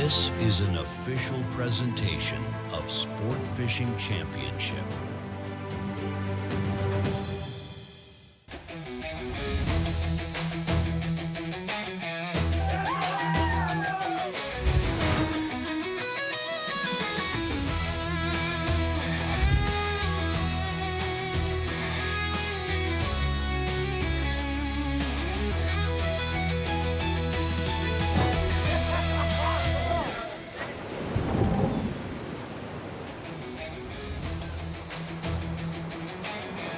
This is an official presentation of Sport Fishing Championship.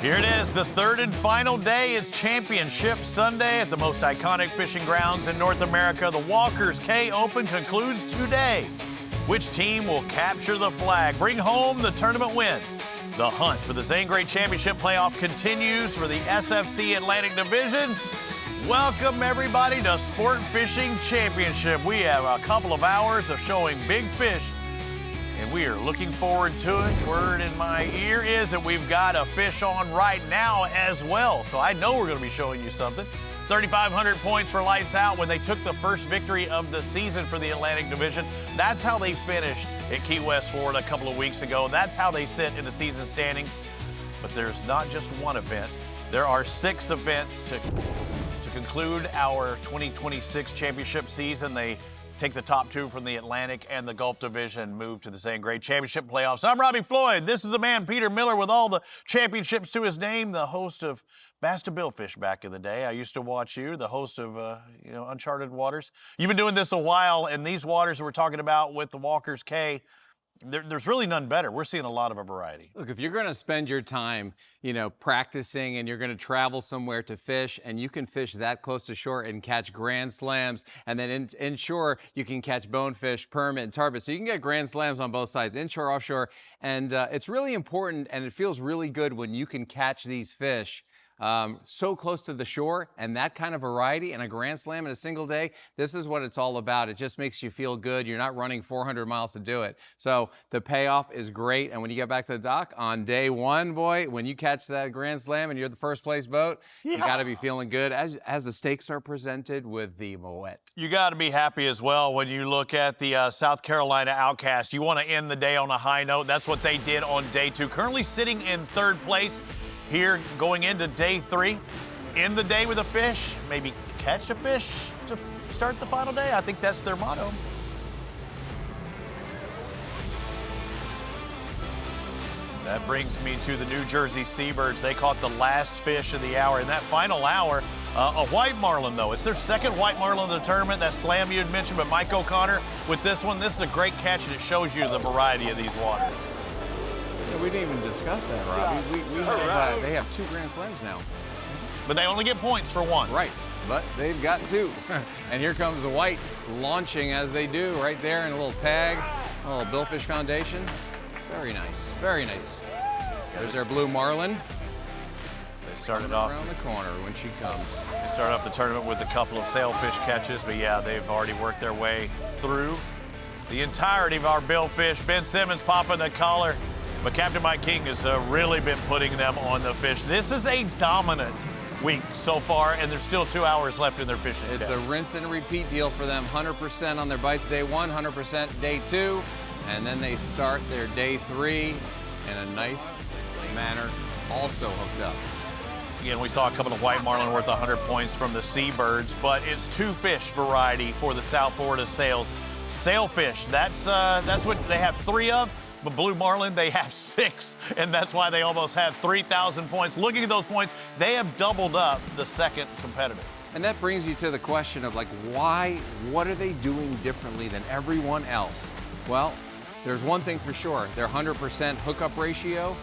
Here it is, the third and final day. It's Championship Sunday at the most iconic fishing grounds in North America. The Walker's Cay Open concludes today. Which team will capture the flag, bring home the tournament win? The hunt for the Zane Grey Championship playoff continues for the SFC Atlantic Division. Welcome, everybody, to Sport Fishing Championship. We have a couple of hours of showing big fish, and we are looking forward to it. Word in my ear is that we've got a fish on right now as well. So I know we're going to be showing you something. 3,500 points for Lights Out when they took the first victory of the season for the Atlantic Division. That's how they finished at Key West, Florida a couple of weeks ago. That's how they sit in the season standings. But there's not just one event. There are 6 events to conclude our 2026 championship season. They take the top 2 from the Atlantic and the Gulf Division, move to the Zane Grey Championship playoffs. I'm Robbie Floyd. This is the man, Peter Miller, with all the championships to his name, the host of Bass to Billfish back in the day. I used to watch you, the host of, Uncharted Waters. You've been doing this a while, and these waters that we're talking about with the Walker's Cay, there's really none better. We're seeing a lot of a variety. Look, if you're going to spend your time, practicing, and you're going to travel somewhere to fish, and you can fish that close to shore and catch grand slams, and then inshore you can catch bonefish, permit, and tarbot. So you can get grand slams on both sides, inshore, offshore, and it's really important, and it feels really good when you can catch these fish so close to the shore, and that kind of variety and a grand slam in a single day. This is what it's all about. It just makes you feel good. You're not running 400 miles to do it. So the payoff is great. And when you get back to the dock on day 1, boy, when you catch that grand slam and you're the first place boat, you got to be feeling good as the stakes are presented with the Moet. You got to be happy as well when you look at the South Carolina Outcast. You want to end the day on a high note. That's what they did on day 2. Currently sitting in 3rd place. Here, going into day 3, end the day with a fish, maybe catch a fish to start the final day. I think that's their motto. That brings me to the New Jersey Seabirds. They caught the last fish of the hour. In that final hour, a white marlin, though. It's their second white marlin of the tournament. That slam you had mentioned, but Mike O'Connor with this one. This is a great catch, and it shows you the variety of these waters. Yeah, we didn't even discuss that, Robbie. They have 2 grand slams now. But they only get points for 1. Right, but they've got 2. And here comes the white launching as they do right there in a little tag, a little Billfish Foundation. Very nice, very nice. There's their blue marlin. They started off around the corner when she comes. They started off the tournament with a couple of sailfish catches, but yeah, they've already worked their way through the entirety of our billfish. Ben Simmons popping the collar. But Captain Mike King has really been putting them on the fish. This is a dominant week so far, and there's still 2 hours left in their fishing. It's a rinse and repeat deal for them. 100% on their bites day 1, 100% day 2, and then they start their day 3 in a nice manner, also hooked up. Again, we saw a couple of white marlin worth 100 points from the Seabirds, but it's 2 fish variety for the South Florida Sails. Sailfish, that's what they have 3 of. But blue marlin, they have 6, and that's why they almost had 3,000 points. Looking at those points, they have doubled up the second competitor. And that brings you to the question of, why? What are they doing differently than everyone else? Well, there's one thing for sure. Their 100% hookup ratio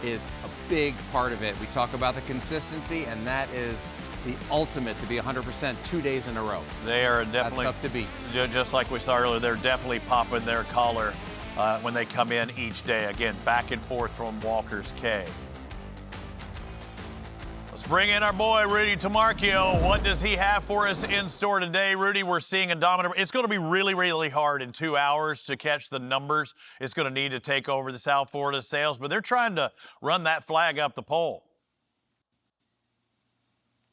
is a big part of it. We talk about the consistency, and that is the ultimate, to be 100% 2 days in a row. They are definitely, that's tough to beat. Just like we saw earlier, they're definitely popping their collar when they come in each day. Again, back and forth from Walker's Cay. Let's bring in our boy, Rudy Tamarchio. What does he have for us in store today? Rudy, we're seeing a dominant. It's going to be really, really hard in 2 hours to catch the numbers it's going to need to take over the South Florida Sails, but they're trying to run that flag up the pole.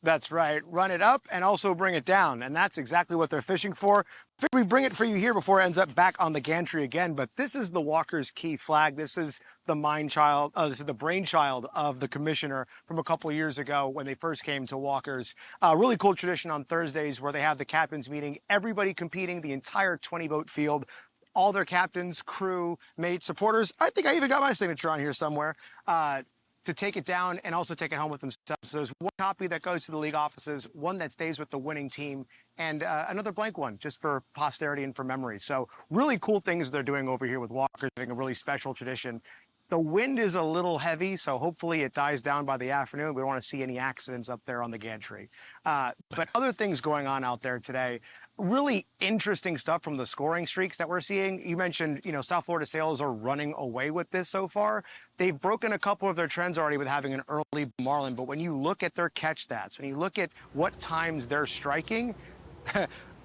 That's right. Run it up and also bring it down. And that's exactly what they're fishing for. We bring it for you here before it ends up back on the gantry again. But this is the Walker's Key flag. This is the this is the brainchild of the commissioner from a couple of years ago when they first came to Walker's. Really cool tradition on Thursdays where they have the captains meeting, everybody competing, the entire 20-boat field, all their captains, crew, mates, supporters. I think I even got my signature on here somewhere. To take it down and also take it home with themselves. So there's one copy that goes to the league offices, one that stays with the winning team, and another blank one just for posterity and for memory. So really cool things they're doing over here with Walker's, having a really special tradition. The wind is a little heavy, so hopefully it dies down by the afternoon. We don't want to see any accidents up there on the gantry. But other things going on out there today. Really interesting stuff from the scoring streaks that we're seeing. You mentioned, South Florida Sails are running away with this so far. They've broken a couple of their trends already with having an early marlin, but when you look at their catch stats, when you look at what times they're striking,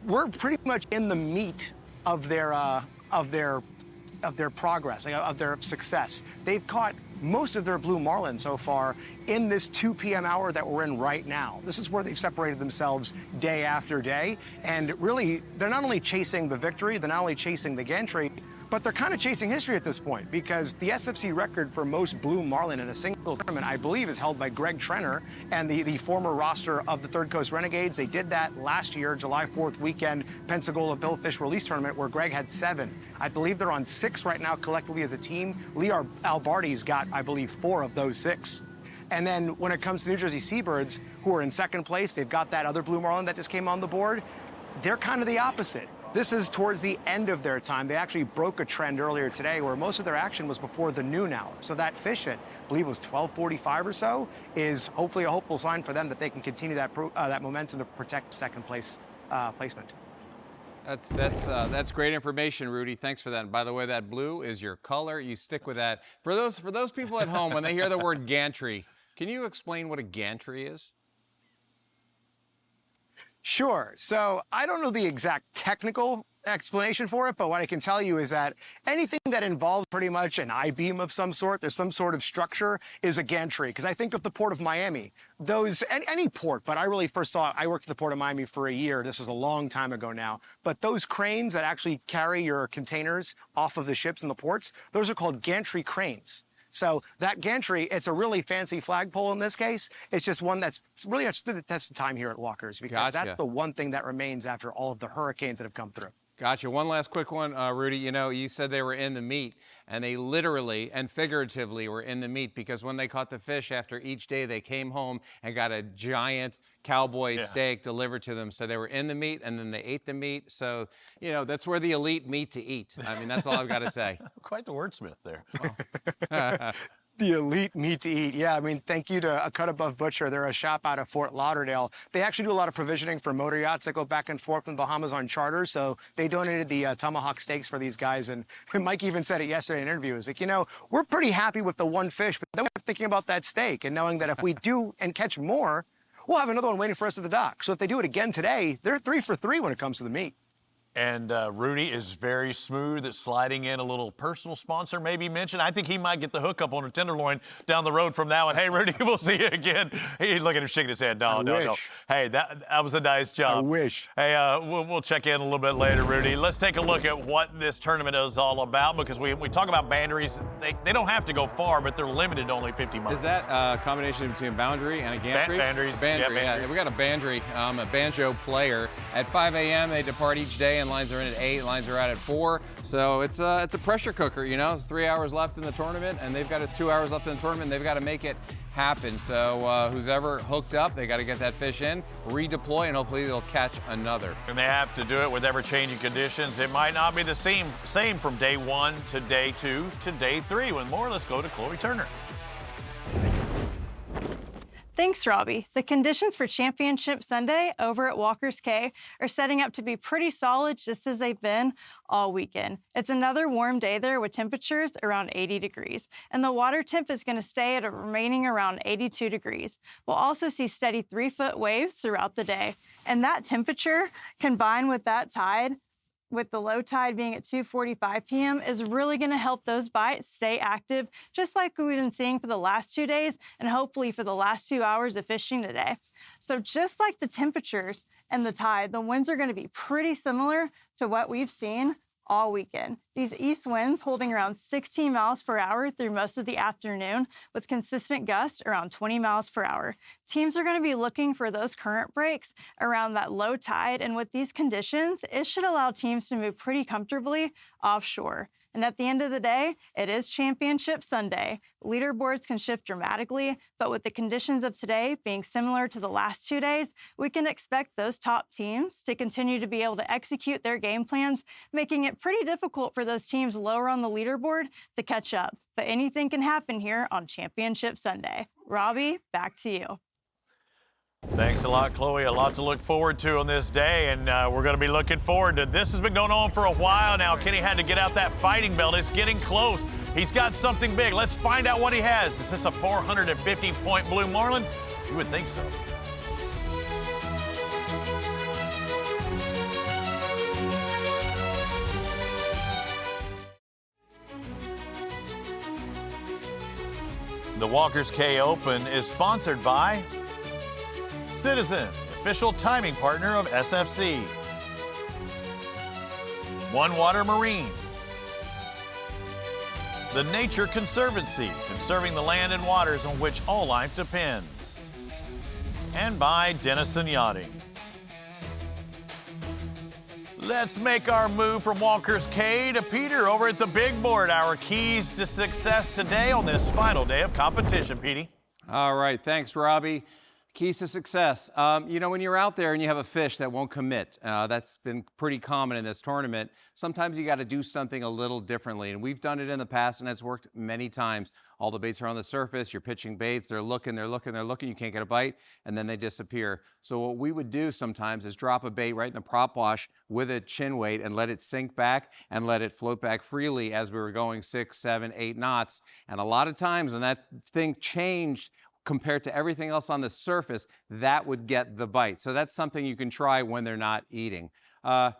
we're pretty much in the meat of their progress, of their success. They've caught most of their blue marlin so far in this 2 p.m. hour that we're in right now. This is where they've separated themselves day after day. And really, they're not only chasing the victory, they're not only chasing the gantry, but they're kind of chasing history at this point because the SFC record for most blue marlin in a single tournament, I believe, is held by Greg Trenner and the former roster of the Third Coast Renegades. They did that last year, July 4th weekend, Pensacola Billfish Release Tournament, where Greg had 7. I believe they're on 6 right now collectively as a team. Lee Albardi's got, I believe, 4 of those 6. And then when it comes to New Jersey Seabirds, who are in 2nd place, they've got that other blue marlin that just came on the board. They're kind of the opposite. This is towards the end of their time. They actually broke a trend earlier today where most of their action was before the noon hour. So that fish at, I believe it was 12:45 or so, is hopefully a hopeful sign for them that they can continue that momentum to protect 2nd place placement. That's great information, Rudy. Thanks for that. And by the way, that blue is your color. You stick with that. For those people at home, when they hear the word gantry, can you explain what a gantry is? Sure. So I don't know the exact technical explanation for it, but what I can tell you is that anything that involves pretty much an I-beam of some sort, there's some sort of structure, is a gantry. Because I think of the Port of Miami, any port, but I really first saw it, I worked at the Port of Miami for a year. This was a long time ago now. But those cranes that actually carry your containers off of the ships in the ports, those are called gantry cranes. So that gantry, it's a really fancy flagpole in this case. It's just one that's really stood the test of time here at Walker's because that's the one thing that remains after all of the hurricanes that have come through. Gotcha. One last quick one, Rudy. You said they were in the meat, and they literally and figuratively were in the meat because when they caught the fish after each day, they came home and got a giant cowboy steak delivered to them. So they were in the meat, and then they ate the meat. So, that's where the elite meet to eat. I mean, that's all I've got to say. Quite the wordsmith there. Oh. The elite meat to eat. Yeah, I mean, thank you to A Cut Above Butcher. They're a shop out of Fort Lauderdale. They actually do a lot of provisioning for motor yachts that go back and forth in the Bahamas on charter. So they donated the tomahawk steaks for these guys. And Mike even said it yesterday in an interview. He's like, we're pretty happy with the one fish, but then we're thinking about that steak and knowing that if we do and catch more, we'll have another one waiting for us at the dock. So if they do it again today, they're 3 for 3 when it comes to the meat. And Rudy is very smooth at sliding in a little personal sponsor maybe mentioned. I think he might get the hookup on a tenderloin down the road from now. And hey, Rudy, we'll see you again. He's looking at him shaking his head. No. Hey, that was a nice job. I wish. Hey, we'll check in a little bit later, Rudy. Let's take a look at what this tournament is all about because we talk about boundaries. They don't have to go far, but they're limited to only 50 miles. Is that a combination between a boundary and a gantry? Boundaries. Yeah, we got a boundary, a banjo player. At 5 a.m., they depart each day, and lines are in at 8. Lines are out at 4. So it's a pressure cooker, It's 3 hours left in the tournament, and they've got 2 hours left in the tournament. They've got to make it happen. So who's ever hooked up, they got to get that fish in, redeploy, and hopefully they'll catch another. And they have to do it with ever-changing conditions. It might not be the same from day 1 to day 2 to day 3. With more, let's go to Chloe Turner. Thanks, Robbie. The conditions for Championship Sunday over at Walker's Cay are setting up to be pretty solid, just as they've been all weekend. It's another warm day there with temperatures around 80 degrees, and the water temp is going to stay at a remaining around 82 degrees. We'll also see steady 3-foot waves throughout the day, and that temperature combined with that tide with the low tide being at 2:45 p.m., is really going to help those bites stay active, just like we've been seeing for the last 2 days and hopefully for the last 2 hours of fishing today. So just like the temperatures and the tide, the winds are going to be pretty similar to what we've seen all weekend. These east winds holding around 16 miles per hour through most of the afternoon, with consistent gusts around 20 miles per hour. Teams are going to be looking for those current breaks around that low tide, and with these conditions, it should allow teams to move pretty comfortably offshore. And at the end of the day, it is Championship Sunday. Leaderboards can shift dramatically, but with the conditions of today being similar to the last 2 days, we can expect those top teams to continue to be able to execute their game plans, making it pretty difficult for those teams lower on the leaderboard to catch up. But anything can happen here on Championship Sunday. Robbie, back to you. Thanks a lot, Chloe. A lot to look forward to on this day, and we're going to be looking forward to this. Has been going on for a while now. Kenny had to get out that fighting belt. It's getting close. He's got something big. Let's find out what he has. Is this a 450-point blue marlin? You would think so. The Walker's Cay Open is sponsored by Citizen, official timing partner of SFC. One Water Marine. The Nature Conservancy, conserving the land and waters on which all life depends. And by Denison Yachting. Let's make our move from Walker's Cay to Peter over at the big board. Our keys to success today on this final day of competition, Petey. All right, thanks, Robbie. Keys to success. You know, when you're out there and you have a fish that won't commit, that's been pretty common in this tournament. Sometimes you got to do something a little differently, and we've done it in the past, and it's worked many times. All the baits are on the surface, you're pitching baits, they're looking, you can't get a bite, and then they disappear. So what we would do sometimes is drop a bait right in the prop wash with a chin weight and let it sink back and let it float back freely as we were going 6, 7, 8 knots. And a lot of times when that thing changed compared to everything else on the surface, that would get the bite. So that's something you can try when they're not eating.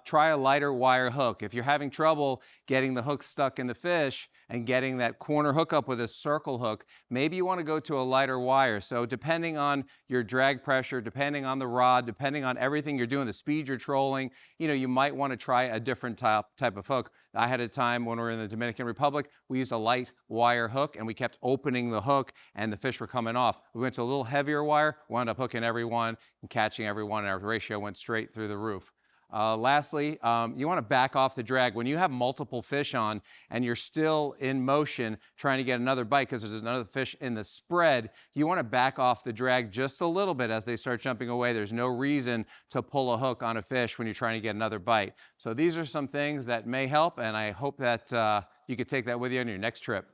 Try a lighter wire hook. If you're having trouble getting the hook stuck in the fish and getting that corner hook up with a circle hook, maybe you want to go to a lighter wire. So depending on your drag pressure, depending on the rod, depending on everything you're doing, the speed you're trolling, you know, you might want to try a different type of hook. I had a time when we were in the Dominican Republic, we used a light wire hook and we kept opening the hook and the fish were coming off. We went to a little heavier wire, wound up hooking every one and catching every one, and our ratio went straight through the roof. Lastly, you want to back off the drag. When you have multiple fish on and you're still in motion trying to get another bite because there's another fish in the spread, you want to back off the drag just a little bit as they start jumping away. There's no reason to pull a hook on a fish when you're trying to get another bite. So these are some things that may help, and I hope that you could take that with you on your next trip.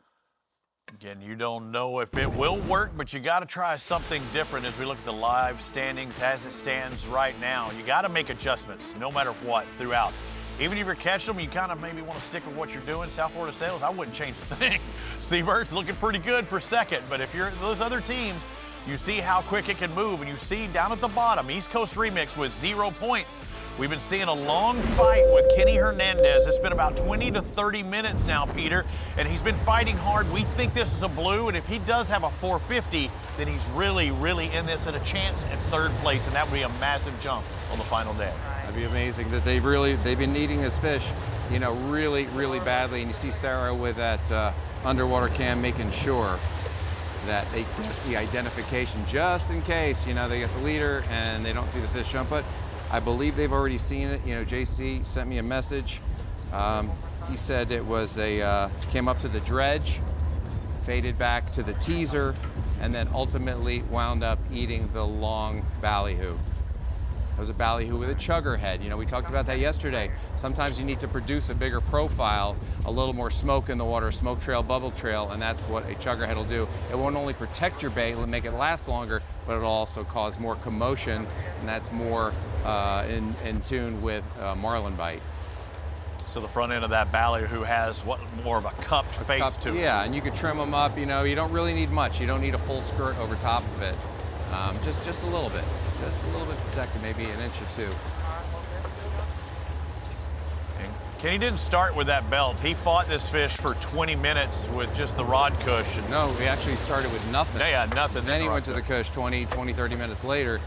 Again, you don't know if it will work, but you got to try something different as we look at the live standings as it stands right now. You got to make adjustments no matter what throughout. Even if you're catching them, you kind of maybe want to stick with what you're doing. South Florida Sales, I wouldn't change a thing. Seabird's looking pretty good for second, but if you're those other teams, you see how quick it can move, and you see down at the bottom, East Coast Remix with 0 points. We've been seeing a long fight with Kenny Hernandez. It's been about 20 to 30 minutes now, Peter, and he's been fighting hard. We think this is a blue, and if he does have a 450, then he's really, really in this at a chance at third place, and that would be a massive jump on the final day. That'd be amazing. They've been needing this fish, you know, really, really badly, and you see Sarah with that underwater cam making sure that they get the identification just in case, you know, they get the leader and they don't see the fish jump. But I believe they've already seen it. You know, JC sent me a message. He said it was came up to the dredge, faded back to the teaser, and then ultimately wound up eating the long ballyhoo. It was a ballyhoo with a chugger head. You know, we talked about that yesterday. Sometimes you need to produce a bigger profile, a little more smoke in the water, smoke trail, bubble trail, and that's what a chugger head will do. It won't only protect your bait, it'll make it last longer, but it'll also cause more commotion, and that's more in tune with marlin bite. So the front end of that ballyhoo has what, more of a cupped face to it. Yeah, and you could trim them up. You know, you don't really need much. You don't need a full skirt over top of it. Just a little bit. Just a little bit protected, maybe an inch or two. Kenny didn't start with that belt. He fought this fish for 20 minutes with just the rod cushion. No, we actually started with nothing. Yeah, nothing. Then he went to the cush 20, 30 minutes later.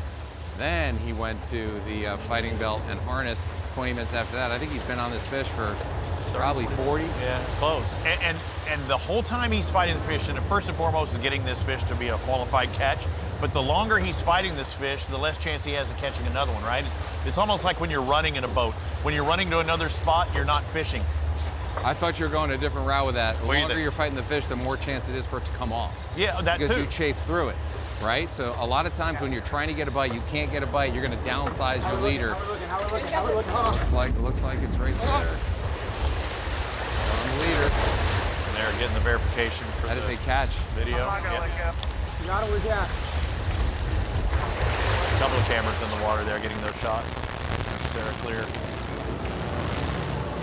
Then he went to the fighting belt and harness 20 minutes after that. I think he's been on this fish for probably 40. Yeah, it's close. And the whole time he's fighting the fish, and first and foremost is getting this fish to be a qualified catch. But the longer he's fighting this fish, the less chance he has of catching another one, right? It's almost like when you're running in a boat. When you're running to another spot, you're not fishing. I thought you were going a different route with that. The What do you longer think? you're fighting the fish, the more chance it is for it to come off. Yeah, that Because too. you chafe through it, right? So a lot of times when you're trying to get a bite, you can't get a bite. You're going to downsize your leader. Looks like it's right there. On the leader. And they're getting the verification for That the is a catch. video. Yeah. A couple of cameras in the water there getting those shots. There's Sarah Clear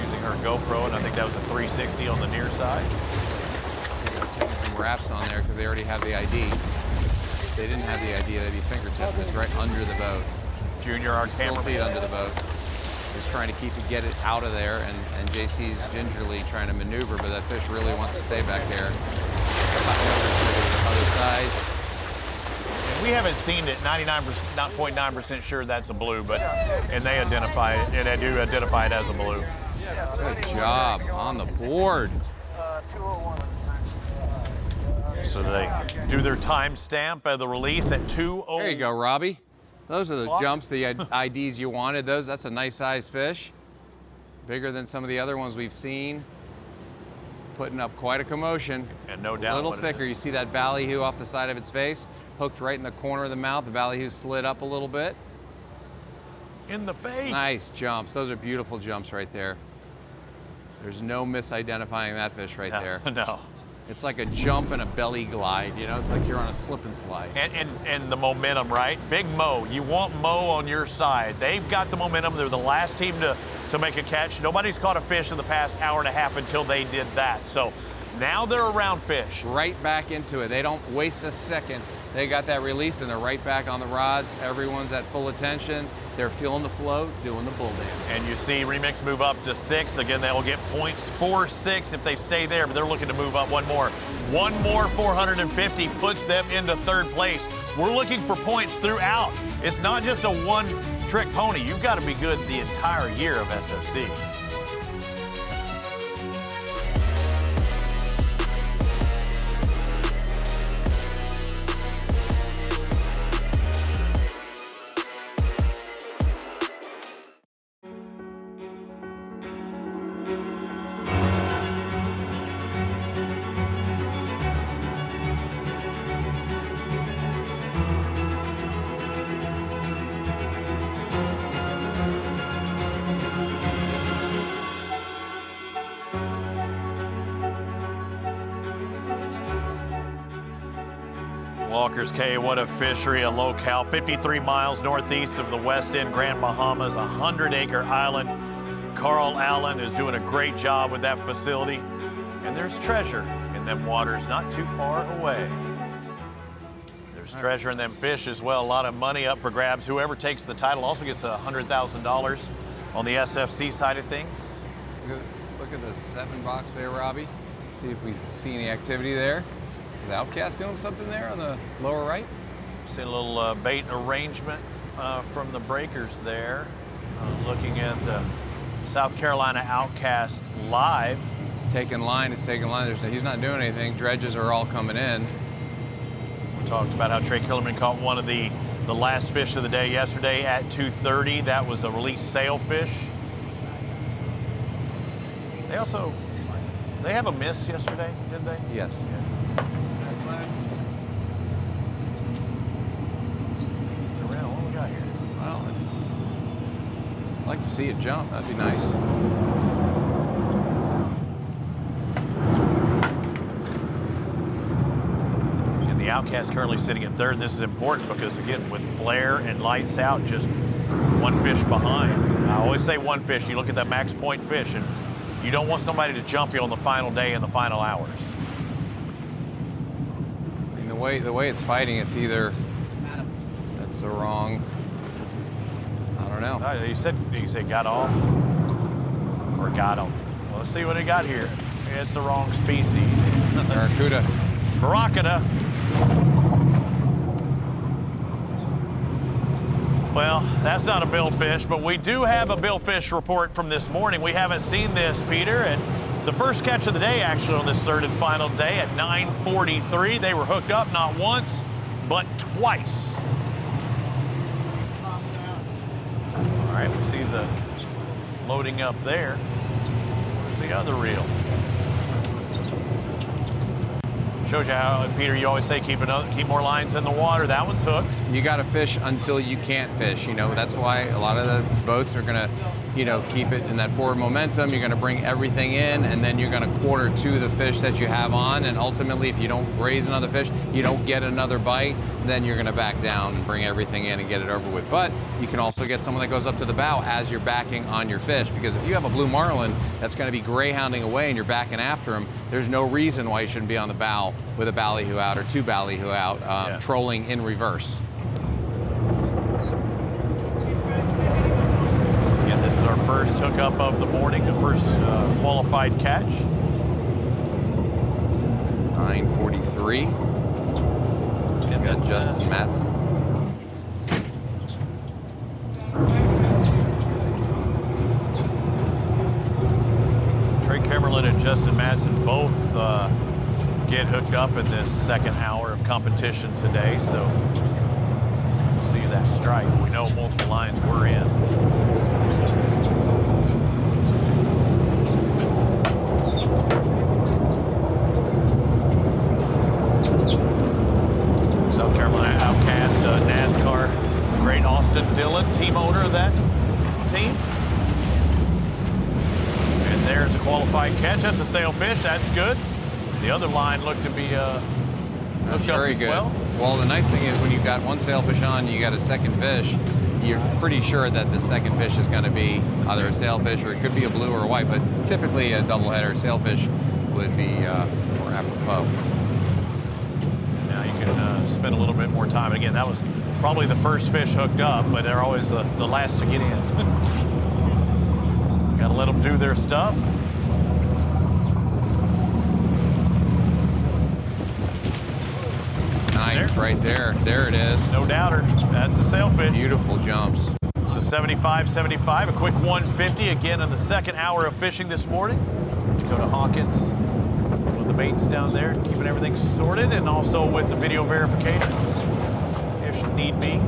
using her GoPro, and I think that was a 360 on the near side. They're taking some wraps on there because they already have the ID. If they didn't have the ID, that'd be fingertip. It's right under the boat. Junior, our You still cameraman. see it under the boat. Just trying to get it out of there, and JC's gingerly trying to maneuver, but that fish really wants to stay back there. Other side. We haven't seen it. 99.9% sure that's a blue, but and they identify it, and they do identify it as a blue. Good job on the board. So they do their timestamp of the release at 2:00. There you go, Robbie. Those are the jumps, the IDs you wanted. That's a nice sized fish. Bigger than some of the other ones we've seen. Putting up quite a commotion. And no doubt A little what it thicker. is. You see that ballyhoo off the side of its face? Hooked right in the corner of the mouth. The ballyhoo slid up a little bit. In the face. Nice jumps. Those are beautiful jumps right there. There's no misidentifying that fish right there. No. It's like a jump and a belly glide, you know? It's like you're on a slip and slide. And the momentum, right? Big Mo. You want Mo on your side. They've got the momentum. They're the last team to make a catch. Nobody's caught a fish in the past hour and a half until they did that. So now they're around fish. Right back into it. They don't waste a second. They got that release and they're right back on the rods. Everyone's at full attention. They're feeling the flow, doing the bull dance. And you see Remix move up to 6. Again, they will get points 4-6 if they stay there, but they're looking to move up one more. One more 450 puts them into 3rd place. We're looking for points throughout. It's not just a one-trick pony. You've got to be good the entire year of SFC. Walker's Cay, what a fishery, a locale, 53 miles northeast of the West End, Grand Bahamas, a 100-acre island. Carl Allen is doing a great job with that facility. And there's treasure in them waters not too far away. There's treasure in them fish as well. A lot of money up for grabs. Whoever takes the title also gets $100,000 on the SFC side of things. Look at the 7 box there, Robbie. See if we see any activity there. Is Outcast doing something there on the lower right? See a little bait arrangement from the breakers there. Looking at the South Carolina Outcast live. Taking line, it's taking line. He's not doing anything. Dredges are all coming in. We talked about how Trey Killerman caught one of the last fish of the day yesterday at 2:30. That was a released sailfish. They have a miss yesterday, didn't they? Yes. What do we got here? Well, I'd like to see it jump. That'd be nice. And the Outcast currently sitting in 3rd. This is important because, again, with flare and lights out, just one fish behind. I always say one fish. You look at that max point fish, and you don't want somebody to jump you on the final day and the final hours. I mean, the way it's fighting, it's either that's the wrong. I don't know. You said got off, Forgot him. Well, let's see what he got here. It's the wrong species. Barracuda. Barracuda. Well, that's not a billfish, but we do have a billfish report from this morning. We haven't seen this, Peter, and the first catch of the day actually on this third and final day at 9:43. They were hooked up not once, but twice. All right, we see the loading up there. Where's the other reel? Shows you how, Peter, you always say keep more lines in the water. That one's hooked. You got to fish until you can't fish. You know, that's why a lot of the boats are going to, you know, keep it in that forward momentum. You're going to bring everything in, and then you're going to quarter to the fish that you have on. And ultimately, if you don't raise another fish, you don't get another bite, then you're going to back down and bring everything in and get it over with. But you can also get someone that goes up to the bow as you're backing on your fish, because if you have a blue marlin that's going to be greyhounding away and you're backing after him, there's no reason why you shouldn't be on the bow with a ballyhoo out or two ballyhoo out, trolling in reverse. And this is our first hookup of the morning, the first qualified catch. 9:43. And got Justin Matson. Trey Kimmerlin and Justin Matson both get hooked up in this second hour of competition today, so we'll see that strike. We know multiple lines were in. South Carolina Outcast NASCAR, great Austin Dillon, team owner of that team. And there's a qualified catch. That's a sailfish. That's good. The other line looked to be that's very good. Well, the nice thing is when you've got one sailfish on, you got a second fish, you're pretty sure that the second fish is going to be either a sailfish or it could be a blue or a white, but typically a doubleheader sailfish would be more apropos. Now you can spend a little bit more time. And again, that was probably the first fish hooked up, but they're always the last to get in. Got to let them do their stuff. Nice, right there. There it is. No doubter. That's a sailfish. Beautiful jumps. So 75-75, a quick 150 again in the second hour of fishing this morning. Dakota Hawkins with the baits down there, keeping everything sorted, and also with the video verification, if need be.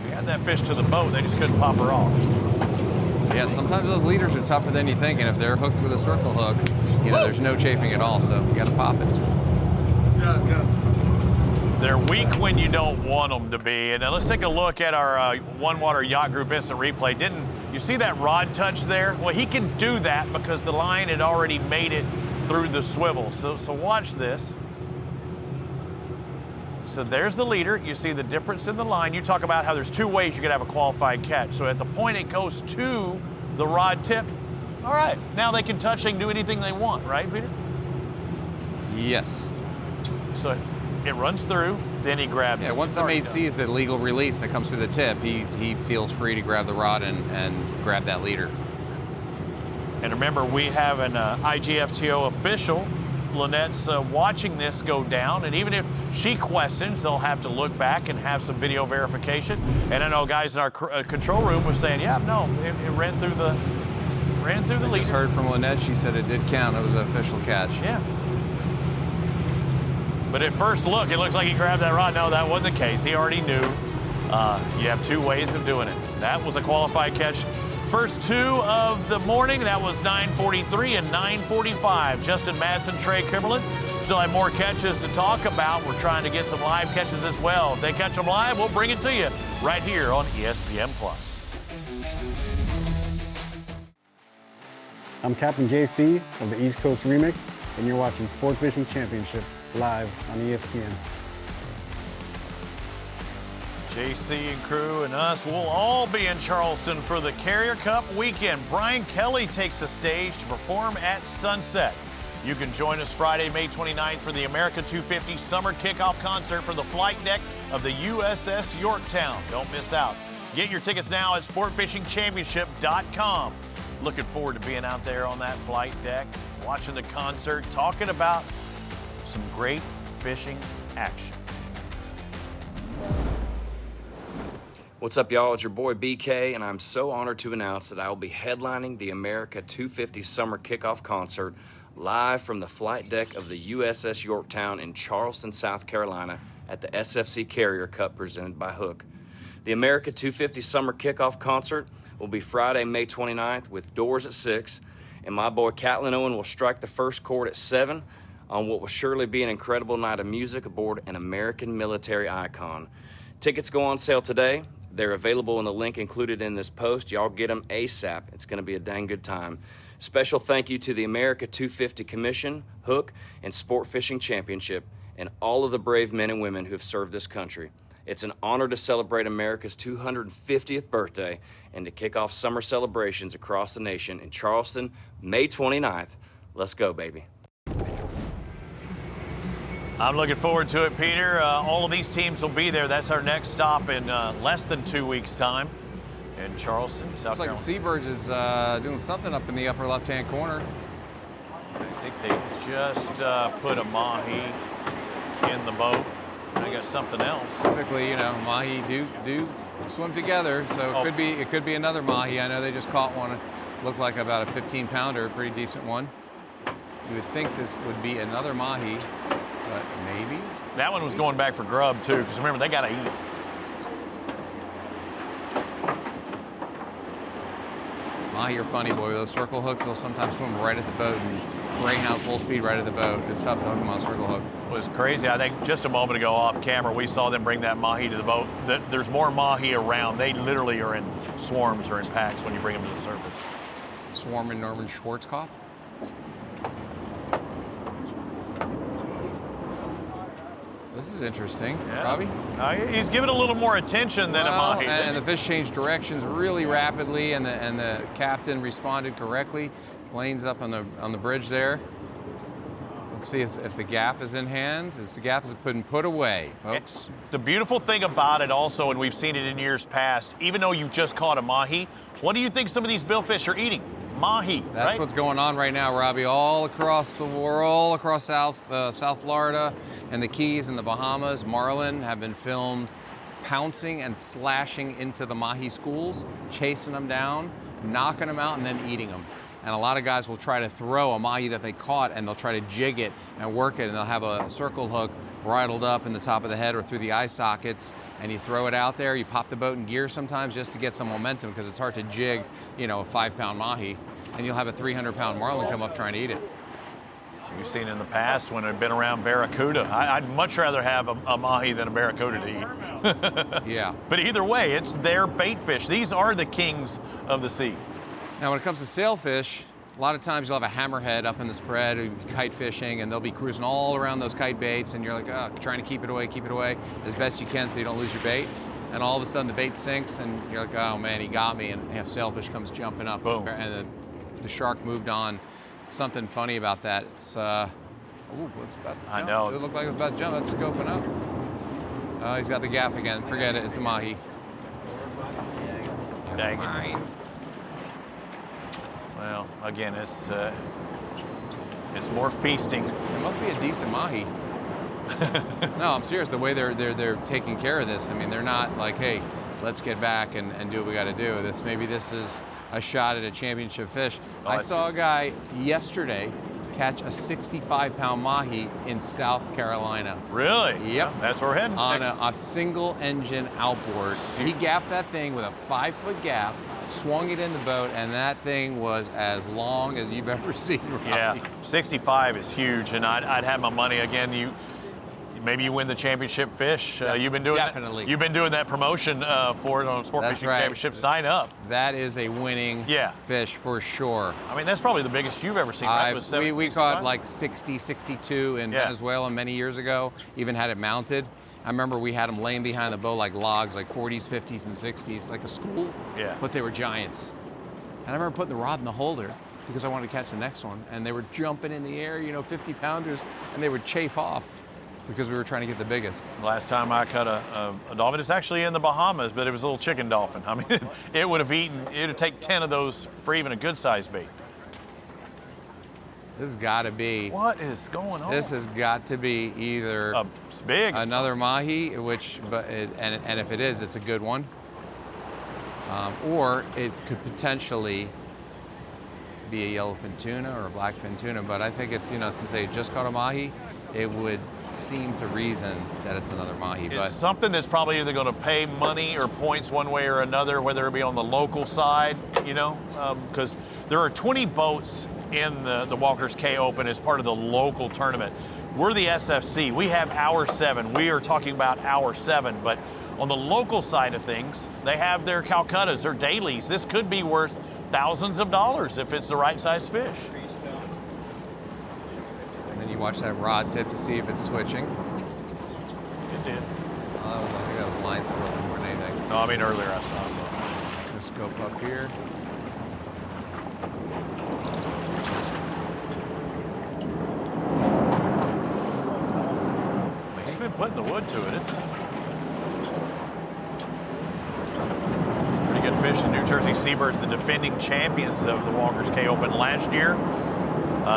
We had that fish to the boat, they just couldn't pop her off. Yeah, sometimes those leaders are tougher than you think, and if they're hooked with a circle hook, you know, there's no chafing at all, so you got to pop it. They're weak when you don't want them to be. And now let's take a look at our One Water Yacht Group instant replay. Didn't you see that rod touch there? Well, he can do that because the line had already made it through the swivel. So watch this. So there's the leader. You see the difference in the line. You talk about how there's two ways you could have a qualified catch. So at the point it goes to the rod tip, all right, now they can touch, they can do anything they want, right, Peter? Yes. So it runs through, then he grabs it. Yeah, once the mate sees the legal release that comes through the tip, he feels free to grab the rod and grab that leader. And remember, we have an IGFTO official. Lynette's watching this go down, and even if she questions, they'll have to look back and have some video verification. And I know guys in our control room were saying, yeah, no, it ran through the leader. I just heard from Lynette, she said it did count, it was an official catch. Yeah. But at first look, it looks like he grabbed that rod. No, that wasn't the case. He already knew. You have two ways of doing it. That was a qualified catch. First two of the morning, that was 9:43 and 9:45. Justin Madsen, Trey Kimmerlin. Still have more catches to talk about. We're trying to get some live catches as well. If they catch them live, we'll bring it to you right here on ESPN+. I'm Captain JC of the East Coast Remix, and you're watching Sport Fishing Championship live on ESPN. JC and crew and us will all be in Charleston for the Carrier Cup weekend. Brian Kelly takes the stage to perform at sunset. You can join us Friday, May 29th for the America 250 Summer Kickoff Concert for the flight deck of the USS Yorktown. Don't miss out. Get your tickets now at sportfishingchampionship.com. Looking forward to being out there on that flight deck, watching the concert, talking about some great fishing action. What's up, y'all? It's your boy BK, and I'm so honored to announce that I will be headlining the America 250 Summer Kickoff Concert live from the flight deck of the USS Yorktown in Charleston, South Carolina at the SFC Carrier Cup presented by Hook. The America 250 Summer Kickoff Concert will be Friday, May 29th with doors at 6, and my boy Catlin Owen will strike the first chord at 7 on what will surely be an incredible night of music aboard an American military icon. Tickets go on sale today. They're available in the link included in this post. Y'all get them ASAP. It's going to be a dang good time. Special thank you to the America 250 Commission, Hook, and Sport Fishing Championship, and all of the brave men and women who have served this country. It's an honor to celebrate America's 250th birthday and to kick off summer celebrations across the nation in Charleston, May 29th. Let's go, baby. I'm looking forward to it, Peter. All of these teams will be there. That's our next stop in less than 2 weeks' time in Charleston, South Carolina. Looks like Seabirds is doing something up in the upper left-hand corner. I think they just put a mahi in the boat. I got something else. Typically, you know, mahi do swim together, so it could be another mahi. I know they just caught one. It looked like about a 15-pounder, a pretty decent one. You would think this would be another mahi. But maybe. That one was going back for grub, too, because remember, they got to eat. Mahi are funny, boy. Those circle hooks, they'll sometimes swim right at the boat and greyhound full speed right at the boat. It's tough to hook them on a circle hook. It was crazy. I think just a moment ago off camera, we saw them bring that mahi to the boat. There's more mahi around. They literally are in swarms or in packs when you bring them to the surface. Swarming Norman Schwarzkopf. This is interesting, yeah. Robbie. He's giving a little more attention than a mahi. And the fish changed directions really rapidly, and the captain responded correctly. Plane's up on the bridge there. Let's see if the gaff is in hand. The gaff has been put away, folks. The beautiful thing about it also, and we've seen it in years past, even though you just caught a mahi, what do you think some of these billfish are eating? Mahi, That's right? what's going on right now, Robbie. All across the world, all across South Florida and the Keys and the Bahamas, marlin have been filmed pouncing and slashing into the mahi schools, chasing them down, knocking them out, and then eating them. And a lot of guys will try to throw a mahi that they caught, and they'll try to jig it and work it, and they'll have a circle hook bridled up in the top of the head or through the eye sockets, and you throw it out there. You pop the boat in gear sometimes just to get some momentum, because it's hard to jig, you know, a 5-pound mahi, and you'll have a 300-pound marlin come up trying to eat it. You've seen in the past when I've been around barracuda. I'd much rather have a mahi than a barracuda to eat. Yeah. But either way, it's their bait fish. These are the kings of the sea. Now, when it comes to sailfish, a lot of times you'll have a hammerhead up in the spread, who'll be kite fishing, and they'll be cruising all around those kite baits, and you're like, oh, trying to keep it away as best you can so you don't lose your bait. And all of a sudden the bait sinks, and you're like, oh man, he got me, and a sailfish comes jumping up. Boom. And the shark moved on. Something funny about that. It's, ooh, what's about to jump? I know. It looked like it was about to jump. That's scoping up. Oh, he's got the gaff again. Forget it. It's a mahi. Dang it. Well, again, it's more feasting. It must be a decent mahi. No, I'm serious. The way they're taking care of this. I mean, they're not like, hey, let's get back and do what we got to do. Maybe this is a shot at a championship fish. I saw a guy yesterday catch a 65-pound mahi in South Carolina. Really? Yep. Well, that's where we're heading. On a single engine outboard. He gaffed that thing with a 5-foot gaff, swung it in the boat, and that thing was as long as you've ever seen. Robbie. Yeah, 65 is huge, and I'd have my money again. Maybe you win the championship fish. You've been doing definitely. You've been doing that promotion for it on Sport That's Fishing right. Championship. Sign up. That is a winning fish for sure. I mean, that's probably the biggest you've ever seen, right? We caught like 60, 62 in Venezuela many years ago. Even had it mounted. I remember we had them laying behind the boat like logs, like 40s, 50s, and 60s, like a school. Yeah. But they were giants. And I remember putting the rod in the holder because I wanted to catch the next one. And they were jumping in the air, 50-pounders, and they would chafe off. because we were trying to get the biggest. Last time I caught a dolphin, it's actually in the Bahamas, but it was a little chicken dolphin. I mean, it would have eaten, it would take 10 of those for even a good sized bait. This has got to be. What is going on? This has got to be either it's big. another mahi, and if it is, it's a good one. Or it could potentially be a yellowfin tuna or a blackfin tuna. But I think it's, since they just caught a mahi, it would seem to reason that it's another mahi. It's but something that's probably either going to pay money or points one way or another, whether it be on the local side, because there are 20 boats in the Walker's Cay Open as part of the local tournament. We're the SFC. We have Hour 7. We are talking about Hour 7, but on the local side of things, they have their Calcuttas, their dailies. This could be worth thousands of dollars if it's the right size fish. And then you watch that rod tip to see if it's twitching. It did. I think that was line slip more than anything. No, I mean earlier I saw something. Let's scope up here. He's been putting the wood to it. It's pretty good fish. The New Jersey Seabirds, the defending champions of the Walker's Cay Open last year.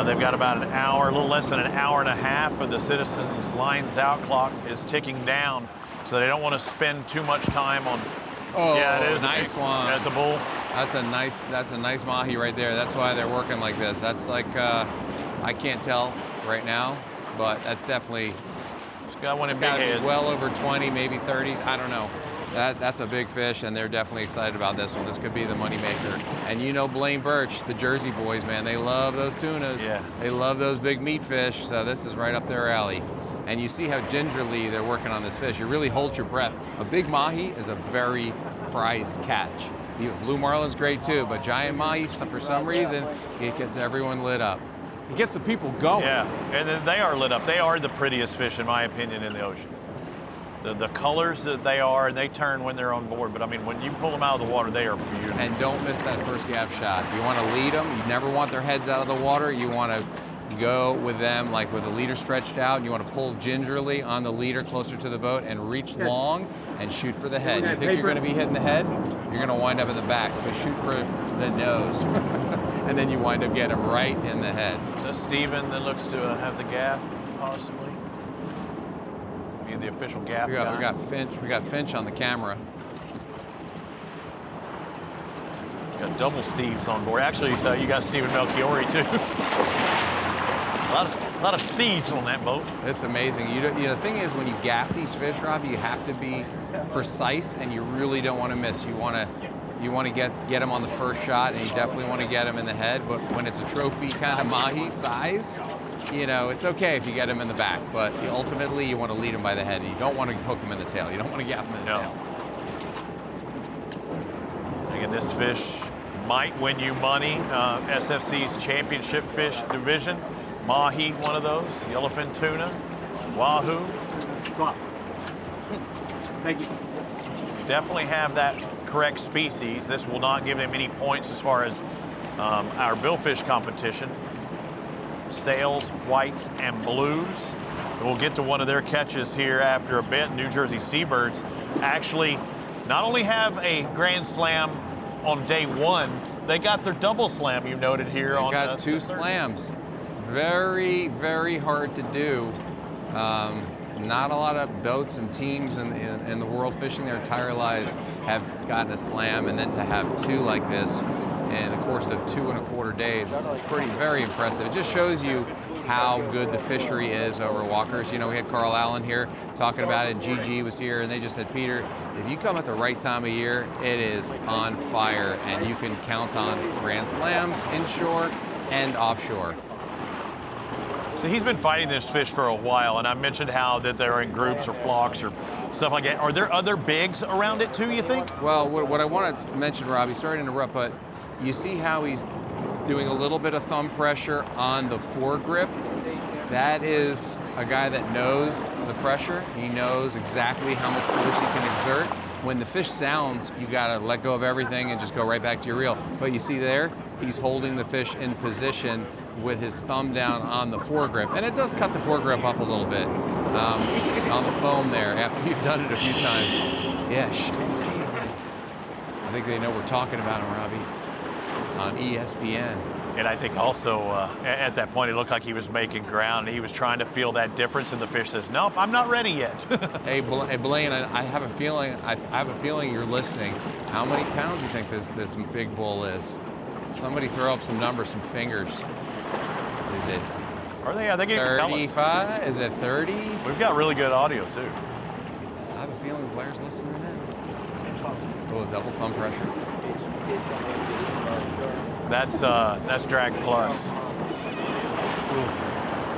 They've got about an hour, a little less than an hour and a half of the Citizens lines out clock is ticking down, so they don't want to spend too much time on. Oh, yeah, it is nice one. That's a bull. That's a nice mahi right there. That's why they're working like this. That's like I can't tell right now, but that's definitely. It's got one in It's big gotta be head. well over 20, maybe 30s. I don't know. That's a big fish, and they're definitely excited about this one. This could be the moneymaker. And Blaine Birch, the Jersey boys, man, they love those tunas. Yeah. They love those big meat fish, so this is right up their alley. And you see how gingerly they're working on this fish. You really hold your breath. A big mahi is a very prized catch. Blue marlin's great too, but giant mahi, for some reason, it gets everyone lit up. It gets the people going. Yeah, and then they are lit up. They are the prettiest fish, in my opinion, in the ocean. The colors that they are, and they turn when they're on board. But I mean, when you pull them out of the water, they are beautiful. And don't miss that first gap shot. You want to lead them. You never want their heads out of the water. You want to go with them like with the leader stretched out. You want to pull gingerly on the leader closer to the boat and reach long and shoot for the head. You think you're going to be hitting the head, you're going to wind up in the back. So shoot for the nose. And then you wind up getting them right in the head. Is that Steven that looks to have the gaff, possibly? Be the official gaff guy. We got Finch on the camera. Got double Steves on board. Actually, you got Stephen Melchiori too. a lot of thieves on that boat. It's amazing. The thing is, when you gaff these fish, Rob, you have to be precise, and you really don't want to miss. You want to get them on the first shot, and you definitely want to get them in the head. But when it's a trophy kind of mahi size, it's okay if you get them in the back. But ultimately, you want to lead them by the head. You don't want to hook them in the tail. You don't want to gaff them in the tail. Again, this fish might win you money. SFC's championship fish division. Mahi, one of those. Yellowfin tuna. Wahoo. Thank you. You definitely have that correct species. This will not give them any points as far as our billfish competition. Sails, whites, and blues. We'll get to one of their catches here after a bit. New Jersey Seabirds actually not only have a Grand Slam on day one, they got their double slam, you noted here. They on got two slams. Very, very hard to do. Not a lot of boats and teams in the world fishing their entire lives have gotten a slam, and then to have two like this in the course of 2.25 days is very impressive. It just shows you how good the fishery is over Walker's. We had Carl Allen here talking about it. GG was here, and they just said, Peter, if you come at the right time of year, it is on fire, and you can count on Grand Slams inshore and offshore. So he's been fighting this fish for a while, and I mentioned how that they're in groups or flocks or stuff like that. Are there other bigs around it too, you think? Well, what I want to mention, Robbie, sorry to interrupt, but you see how he's doing a little bit of thumb pressure on the foregrip? That is a guy that knows the pressure. He knows exactly how much force he can exert. When the fish sounds, you gotta let go of everything and just go right back to your reel. But you see there, he's holding the fish in position with his thumb down on the foregrip. And it does cut the foregrip up a little bit on the foam there after you've done it a few times. Yeah, don't say it again. I think they know we're talking about him, Robbie, on ESPN. And I think also at that point, it looked like he was making ground. He was trying to feel that difference, and the fish says, "Nope, I'm not ready yet." Hey, Blaine, I have a feeling. I have a feeling you're listening. How many pounds do you think this big bull is? Somebody throw up some numbers, some fingers. Is it? Are they getting to tell us? 35? Is it 30? We've got really good audio too. I have a feeling Blair's listening now. Oh, double thumb pressure. That's drag plus.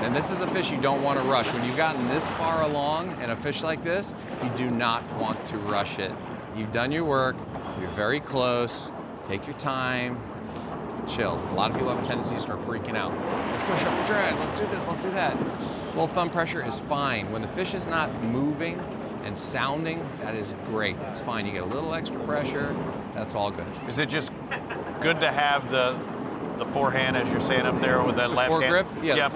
And this is a fish you don't want to rush. When you've gotten this far along in a fish like this, you do not want to rush it. You've done your work, you're very close, take your time, chill. A lot of people have a tendency to start freaking out. Let's push up the drag, let's do this, let's do that. Full thumb pressure is fine. When the fish is not moving and sounding, that is great, that's fine. You get a little extra pressure, that's all good. Is it just good to have the forehand, as you're saying up there, with that left hand? Foregrip? Yeah.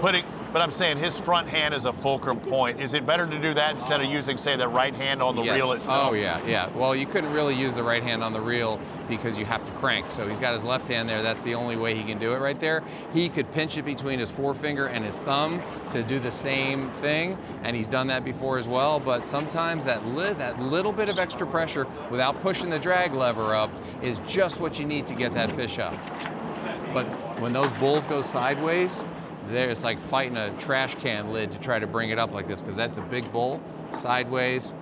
But I'm saying his front hand is a fulcrum point. Is it better to do that instead of using, say, the right hand on the reel itself? Oh, yeah. Well, you couldn't really use the right hand on the reel because you have to crank. So he's got his left hand there. That's the only way he can do it right there. He could pinch it between his forefinger and his thumb to do the same thing, and he's done that before as well. But sometimes that little bit of extra pressure without pushing the drag lever up is just what you need to get that fish up. But when those bulls go sideways, it's like fighting a trash can lid to try to bring it up like this, because that's a big bull, sideways,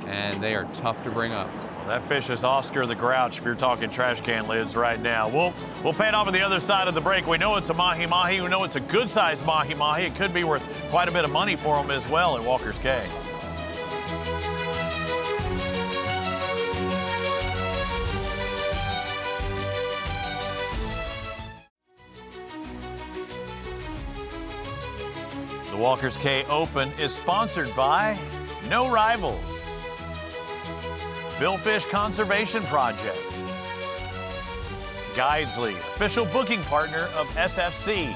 and they are tough to bring up. That fish is Oscar the Grouch if you're talking trash can lids right now. We'll pay it off on the other side of the break. We know it's a mahi-mahi. We know it's a good-sized mahi-mahi. It could be worth quite a bit of money for them as well at Walker's Cay. The Walker's Cay Open is sponsored by No Rivals, Billfish Conservation Project, Guidesley, official booking partner of SFC,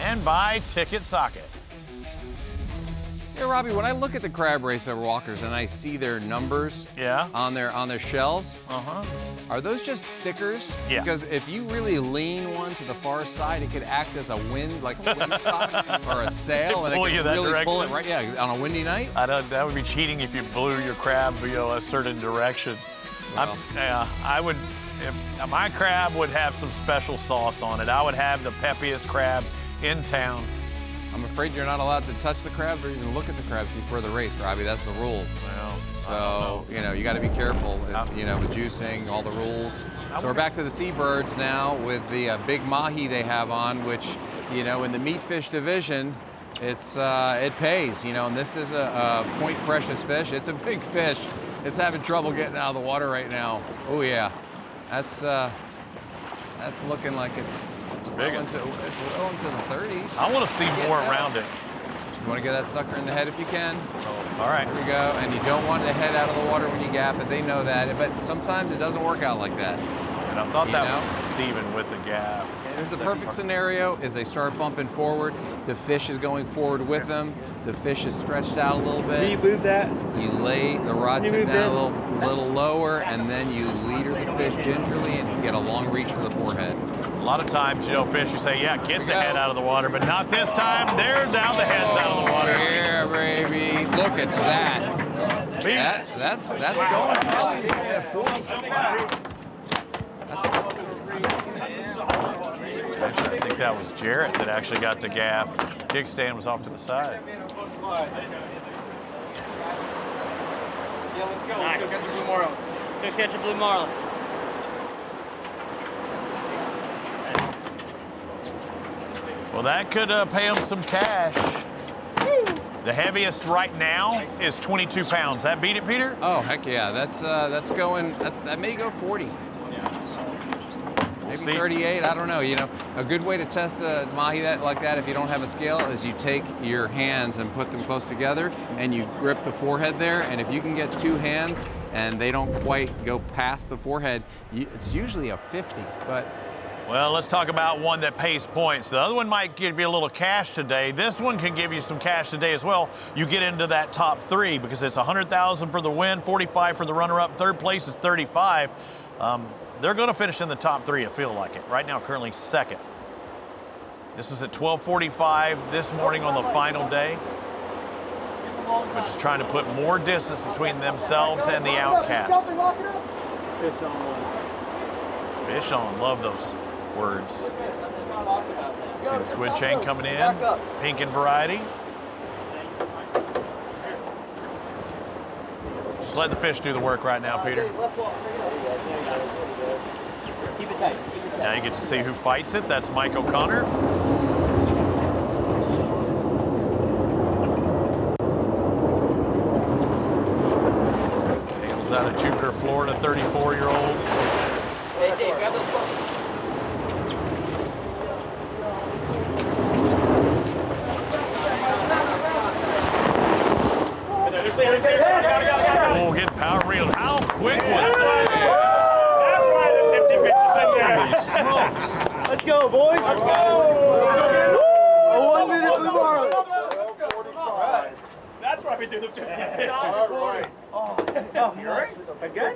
and by Ticket Socket. Hey, Robbie, when I look at the crab race at Walker's and I see their numbers on their shells, are those just stickers? Yeah. Because if you really lean one to the far side, it could act as a wind, like a windsock or a sail, and it Pull could you that really pull it direction? right, on a windy night. That would be cheating if you blew your crab, a certain direction. Well. I would. My crab would have some special sauce on it. I would have the peppiest crab in town. I'm afraid you're not allowed to touch the crabs or even look at the crabs before the race, Robbie. That's the rule. Well, so, you got to be careful, with juicing, all the rules. So we're back to the seabirds now with the big mahi they have on, which, in the meat fish division, it pays, and this is a point precious fish. It's a big fish. It's having trouble getting out of the water right now. Oh, yeah. That's looking like it's big. It's well into the 30s. I want to see more around it. You want to get that sucker in the head if you can. All right. There we go. And you don't want the head out of the water when you gap it. They know that. But sometimes it doesn't work out like that. And I thought that was Steven with the gaff. This is the perfect scenario is they start bumping forward. The fish is going forward with them. The fish is stretched out a little bit. Can you move that? You lay the rod tip down a little lower, and then you leader the fish gingerly and get a long reach for the forehead. A lot of times, fish, you say, get the head out of the water, but not this time. There, now the head's out of the water. Yeah, baby. Look at that. That's going. Actually, I think that was Jarrett that actually got the gaff. Kickstand was off to the side. Yeah, let's go. Nice. Let's go catch a blue marlin. Go catch a blue marlin. Well, that could pay him some cash. Woo. The heaviest right now is 22 pounds. That beat it, Peter? Oh, heck yeah. That's going, that may go 40. Maybe 38, I don't know. A good way to test a mahi like that if you don't have a scale is you take your hands and put them close together and you grip the forehead there, and if you can get two hands and they don't quite go past the forehead, it's usually a 50, but Well, let's talk about one that pays points. The other one might give you a little cash today. This one can give you some cash today as well. You get into that top 3 because it's $100,000 for the win, 45 for the runner-up. Third place is 35. They're going to finish in the top 3, I feel like it. Right now, currently second. This is at 12:45 this morning on the final day. But just trying to put more distance between themselves and the outcast. Fish on, love those words. See the squid chain coming in, pink in variety. Just let the fish do the work right now, Peter. Now you get to see who fights it. That's Mike O'Connor. Hails out of Jupiter, Florida, 34-year-old. Hey, Dave, grab those books. Oh, getting power reeled. How quick was that? That's why the 50 Holy smokes. Let's go, boys. Let's go. 1 minute tomorrow. That's why we do the 50. You right? Again?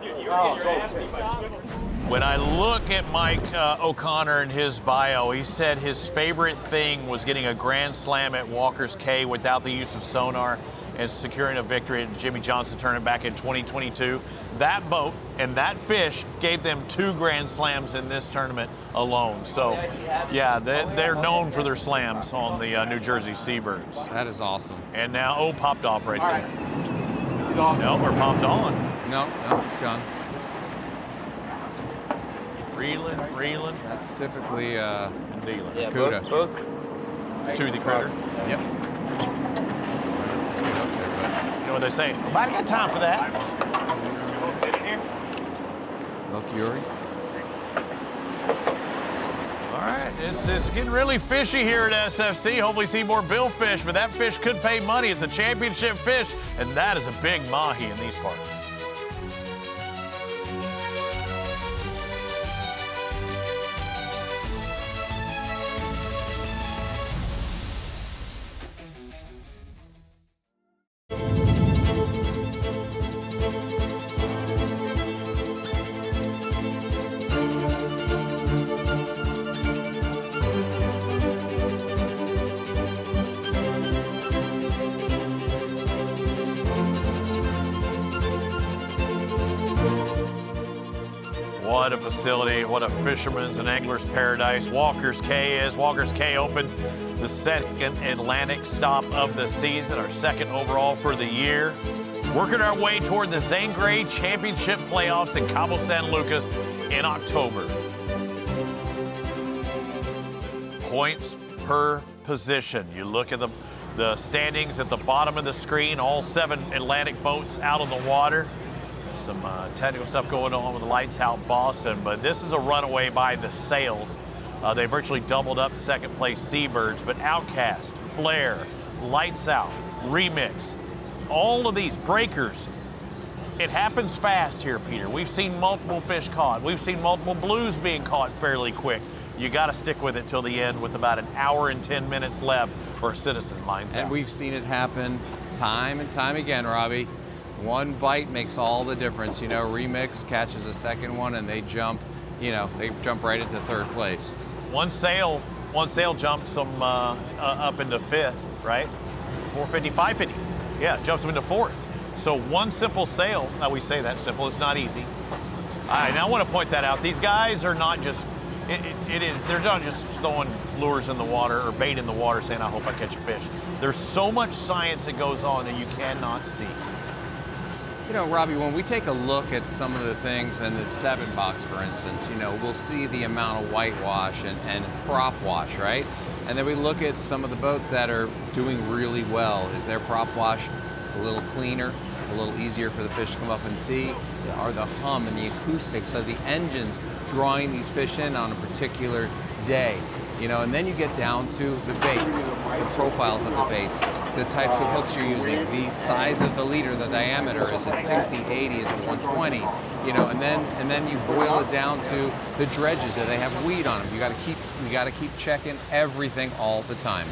Dude, you're getting your ass beat by swivel. When I look at Mike O'Connor and his bio, he said his favorite thing was getting a grand slam at Walker's Cay without the use of sonar and securing a victory at Jimmy Johnson tournament back in 2022. That boat and that fish gave them 2 grand slams in this tournament alone. So, yeah, they're known for their slams on the New Jersey Seabirds. That is awesome. And now, popped off right there. No, we're popped on. No, it's gone. Reeling. That's typically And dealing. Yeah, Cuda. both. Toothy critter. Yep. You know what they say? Nobody got time for that. Little Curie. All right, it's getting really fishy here at SFC. Hopefully see more billfish, but that fish could pay money. It's a championship fish, and that is a big mahi in these parts. What a facility, what a fisherman's and angler's paradise Walker's Cay is. Walker's Cay opened the second Atlantic stop of the season, our second overall for the year. Working our way toward the Zangray Championship playoffs in Cabo San Lucas in October. Points per position. You look at the standings at the bottom of the screen, all 7 Atlantic boats out on the water. Some technical stuff going on with the Lights Out Boston, but this is a runaway by the Sails. They virtually doubled up second place Seabirds, but Outcast, Flare, Lights Out, Remix, all of these breakers. It happens fast here, Peter. We've seen multiple fish caught. We've seen multiple blues being caught fairly quick. You got to stick with it till the end with about an hour and 10 minutes left for Citizen Lines Out. And we've seen it happen time and time again, Robbie. One bite makes all the difference. You know, Remix catches a second one and they jump, they jump right into third place. One sail jumps them up into 5th, right? 450, 550. Yeah, jumps them into 4th. So one simple sail, now we say that simple, it's not easy. And I want to point that out. These guys are not just, they're not just throwing lures in the water or bait in the water saying, I hope I catch a fish. There's so much science that goes on that you cannot see. You know, Robbie, when we take a look at some of the things in the 7 box, for instance, we'll see the amount of whitewash and prop wash, right? And then we look at some of the boats that are doing really well. Is their prop wash a little cleaner, a little easier for the fish to come up and see? Are the hum and the acoustics of the engines drawing these fish in on a particular day? And then you get down to the baits, the profiles of the baits, the types of hooks you're using, the size of the leader, the diameter, is it 60, 80, is it 120, and then you boil it down to the dredges. Do they have weed on them? You got to keep checking everything all the time.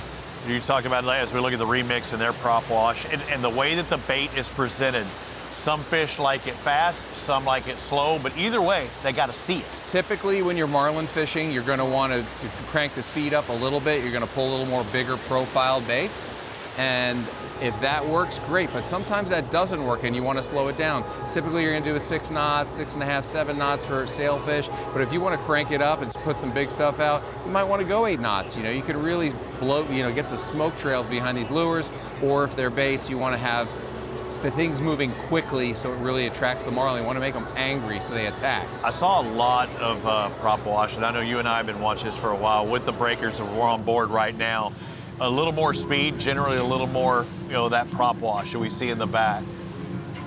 You talk about, as we look at the remix and their prop wash, and the way that the bait is presented. Some fish like it fast, some like it slow, but either way, they got to see it. Typically, when you're marlin fishing, you're going to want to crank the speed up a little bit. You're going to pull a little more bigger profile baits. And if that works, great. But sometimes that doesn't work and you want to slow it down. Typically, you're going to do a 6 knots, 6.5, 7 knots for sailfish. But if you want to crank it up and put some big stuff out, you might want to go 8 knots. You can really blow, get the smoke trails behind these lures. Or if they're baits, you want to have the thing's moving quickly so it really attracts the marlin. You want to make them angry so they attack. I saw a lot of prop wash, and I know you and I have been watching this for a while with the breakers that we're on board right now. A little more speed, generally a little more, that prop wash that we see in the back.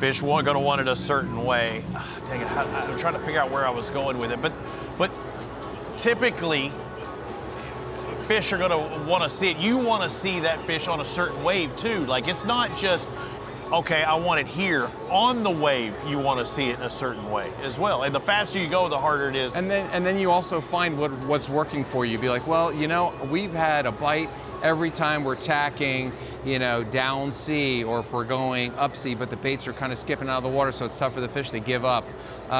Fish going to want it a certain way. Dang it, I'm trying to figure out where I was going with it. But typically, fish are going to want to see it. You want to see that fish on a certain wave too. Like, it's not just, okay, I want it here. On the wave, you want to see it in a certain way as well. And the faster you go, the harder it is. And then you also find what's working for you. Be like, well, we've had a bite every time we're tacking, down sea, or if we're going up sea, but the baits are kind of skipping out of the water, so it's tough for the fish to give up.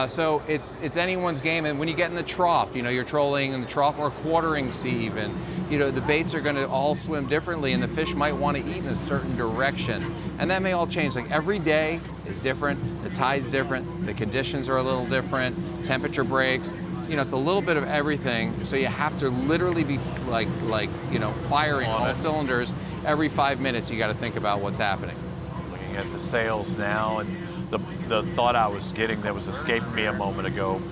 So it's anyone's game. And when you get in the trough, you're trolling in the trough or quartering sea even, the baits are going to all swim differently, and the fish might want to eat in a certain direction. And that may all change. Like, every day is different, the tide's different, the conditions are a little different, temperature breaks. It's a little bit of everything, so you have to literally be firing all cylinders. Every 5 minutes, you got to think about what's happening. Looking at the sails now, and the thought I was getting that was escaping me a moment ago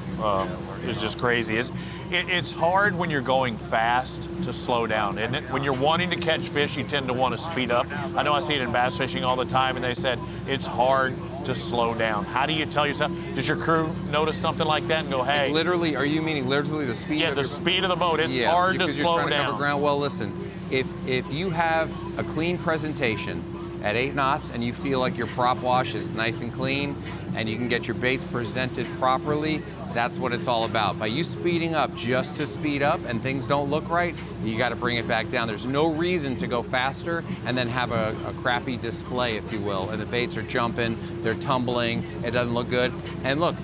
is just crazy. It's hard when you're going fast to slow down, isn't it? When you're wanting to catch fish, you tend to want to speed up. I know I see it in bass fishing all the time, and they said it's hard to slow down. How do you tell yourself? Does your crew notice something like that and go, hey? Literally, are you meaning literally the speed? Yeah, the speed of the boat. It's hard to slow down. down. Cover ground. Well, listen, if you have a clean presentation at 8 knots and you feel like your prop wash is nice and clean and you can get your baits presented properly, that's what it's all about. By you speeding up just to speed up and things don't look right, you got to bring it back down. There's no reason to go faster and then have a crappy display, if you will, and the baits are jumping, they're tumbling, it doesn't look good. And look,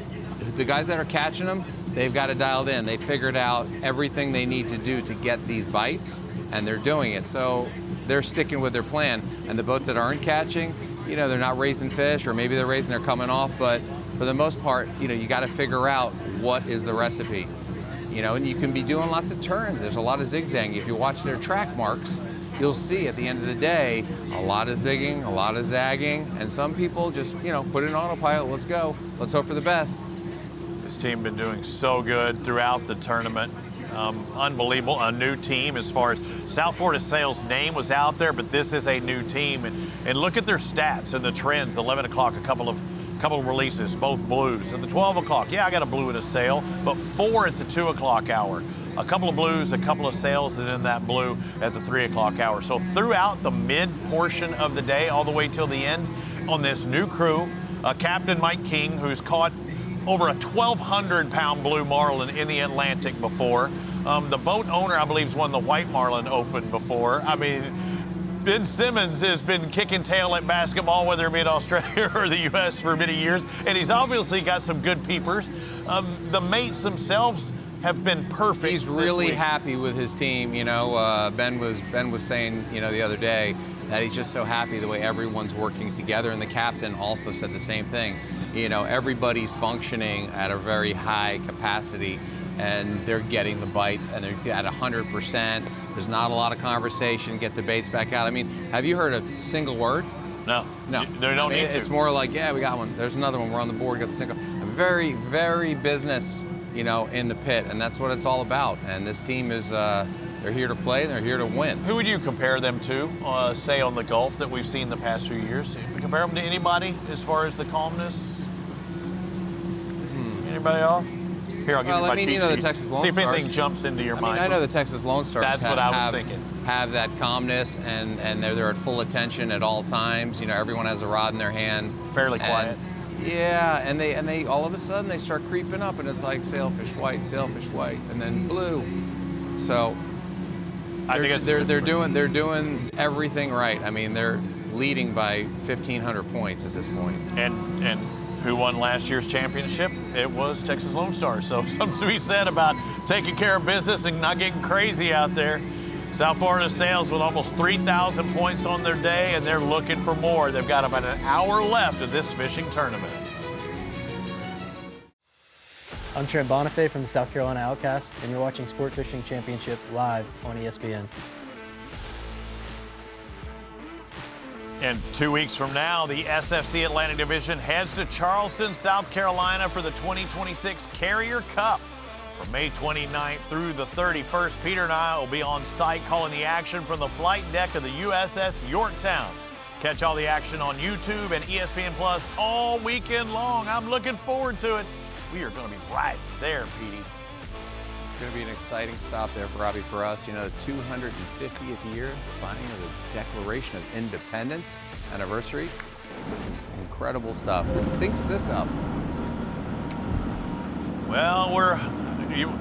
the guys that are catching them, they've got it dialed in. They figured out everything they need to do to get these bites, and they're doing it. So they're sticking with their plan. And the boats that aren't catching, they're not raising fish, or maybe they're raising, they're coming off, but for the most part, you got to figure out what is the recipe. And you can be doing lots of turns. There's a lot of zigzagging. If you watch their track marks, you'll see at the end of the day, a lot of zigging, a lot of zagging, and some people just, put it in autopilot, let's go, let's hope for the best. This team been doing so good throughout the tournament. Unbelievable, a new team as far as South Florida Sails name was out there, but this is a new team. And look at their stats and the trends. 11 o'clock, a couple of releases, both blues. At the 12 o'clock, yeah, I got a blue at a sail, but 4 at the 2 o'clock hour. A couple of blues, a couple of sails, and then that blue at the 3 o'clock hour. So throughout the mid portion of the day, all the way till the end, on this new crew, Captain Mike King, who's caught over a 1,200-pound blue marlin in the Atlantic before. The boat owner, I believe, has won the White Marlin Open before. I mean, Ben Simmons has been kicking tail at basketball, whether it be in Australia or the U.S. for many years, and he's obviously got some good peepers. The mates themselves have been perfect. He's really happy with his team. Ben was saying, the other day that he's just so happy the way everyone's working together, and the captain also said the same thing. Everybody's functioning at a very high capacity, and they're getting the bites, and they're at 100%. There's not a lot of conversation, get the baits back out. I mean, have you heard a single word? No. They don't need to. It's more like, yeah, we got one. There's another one. We're on the board, got the single. Very, very business, in the pit, and that's what it's all about. And this team is, they're here to play, and they're here to win. Who would you compare them to, say, on the Gulf that we've seen the past few years? Compare them to anybody as far as the calmness? Anybody else? Here, I'll give you Well, my I mean, cheat you know the sheet. Texas Lone See if anything Stars. jumps into your I mind. mean, I know the Texas Lone Stars That's what I was thinking. have that calmness, and they're at full attention at all times. You know, everyone has a rod in their hand. Fairly quiet. Yeah, and they all of a sudden they start creeping up, and it's like sailfish white, and then blue. So I think they're doing everything right. I mean, they're leading by 1,500 points at this point. And who won last year's championship? It was Texas Lone Stars. So something to be said about taking care of business and not getting crazy out there. South Florida Sails with almost 3,000 points on their day, and they're looking for more. They've got about an hour left of this fishing tournament. I'm Trent Bonifay from the South Carolina Outcast, and you're watching Sport Fishing Championship live on ESPN. And 2 weeks from now, the SFC Atlantic Division heads to Charleston, South Carolina for the 2026 Carrier Cup. From May 29th through the 31st, Peter and I will be on site calling the action from the flight deck of the USS Yorktown. Catch all the action on YouTube and ESPN Plus all weekend long. I'm looking forward to it. We are going to be right there, Petey. It's going to be an exciting stop there, Robbie, for us. You know, the 250th year, the signing of the Declaration of Independence anniversary. This is incredible stuff. Who thinks this up? Well,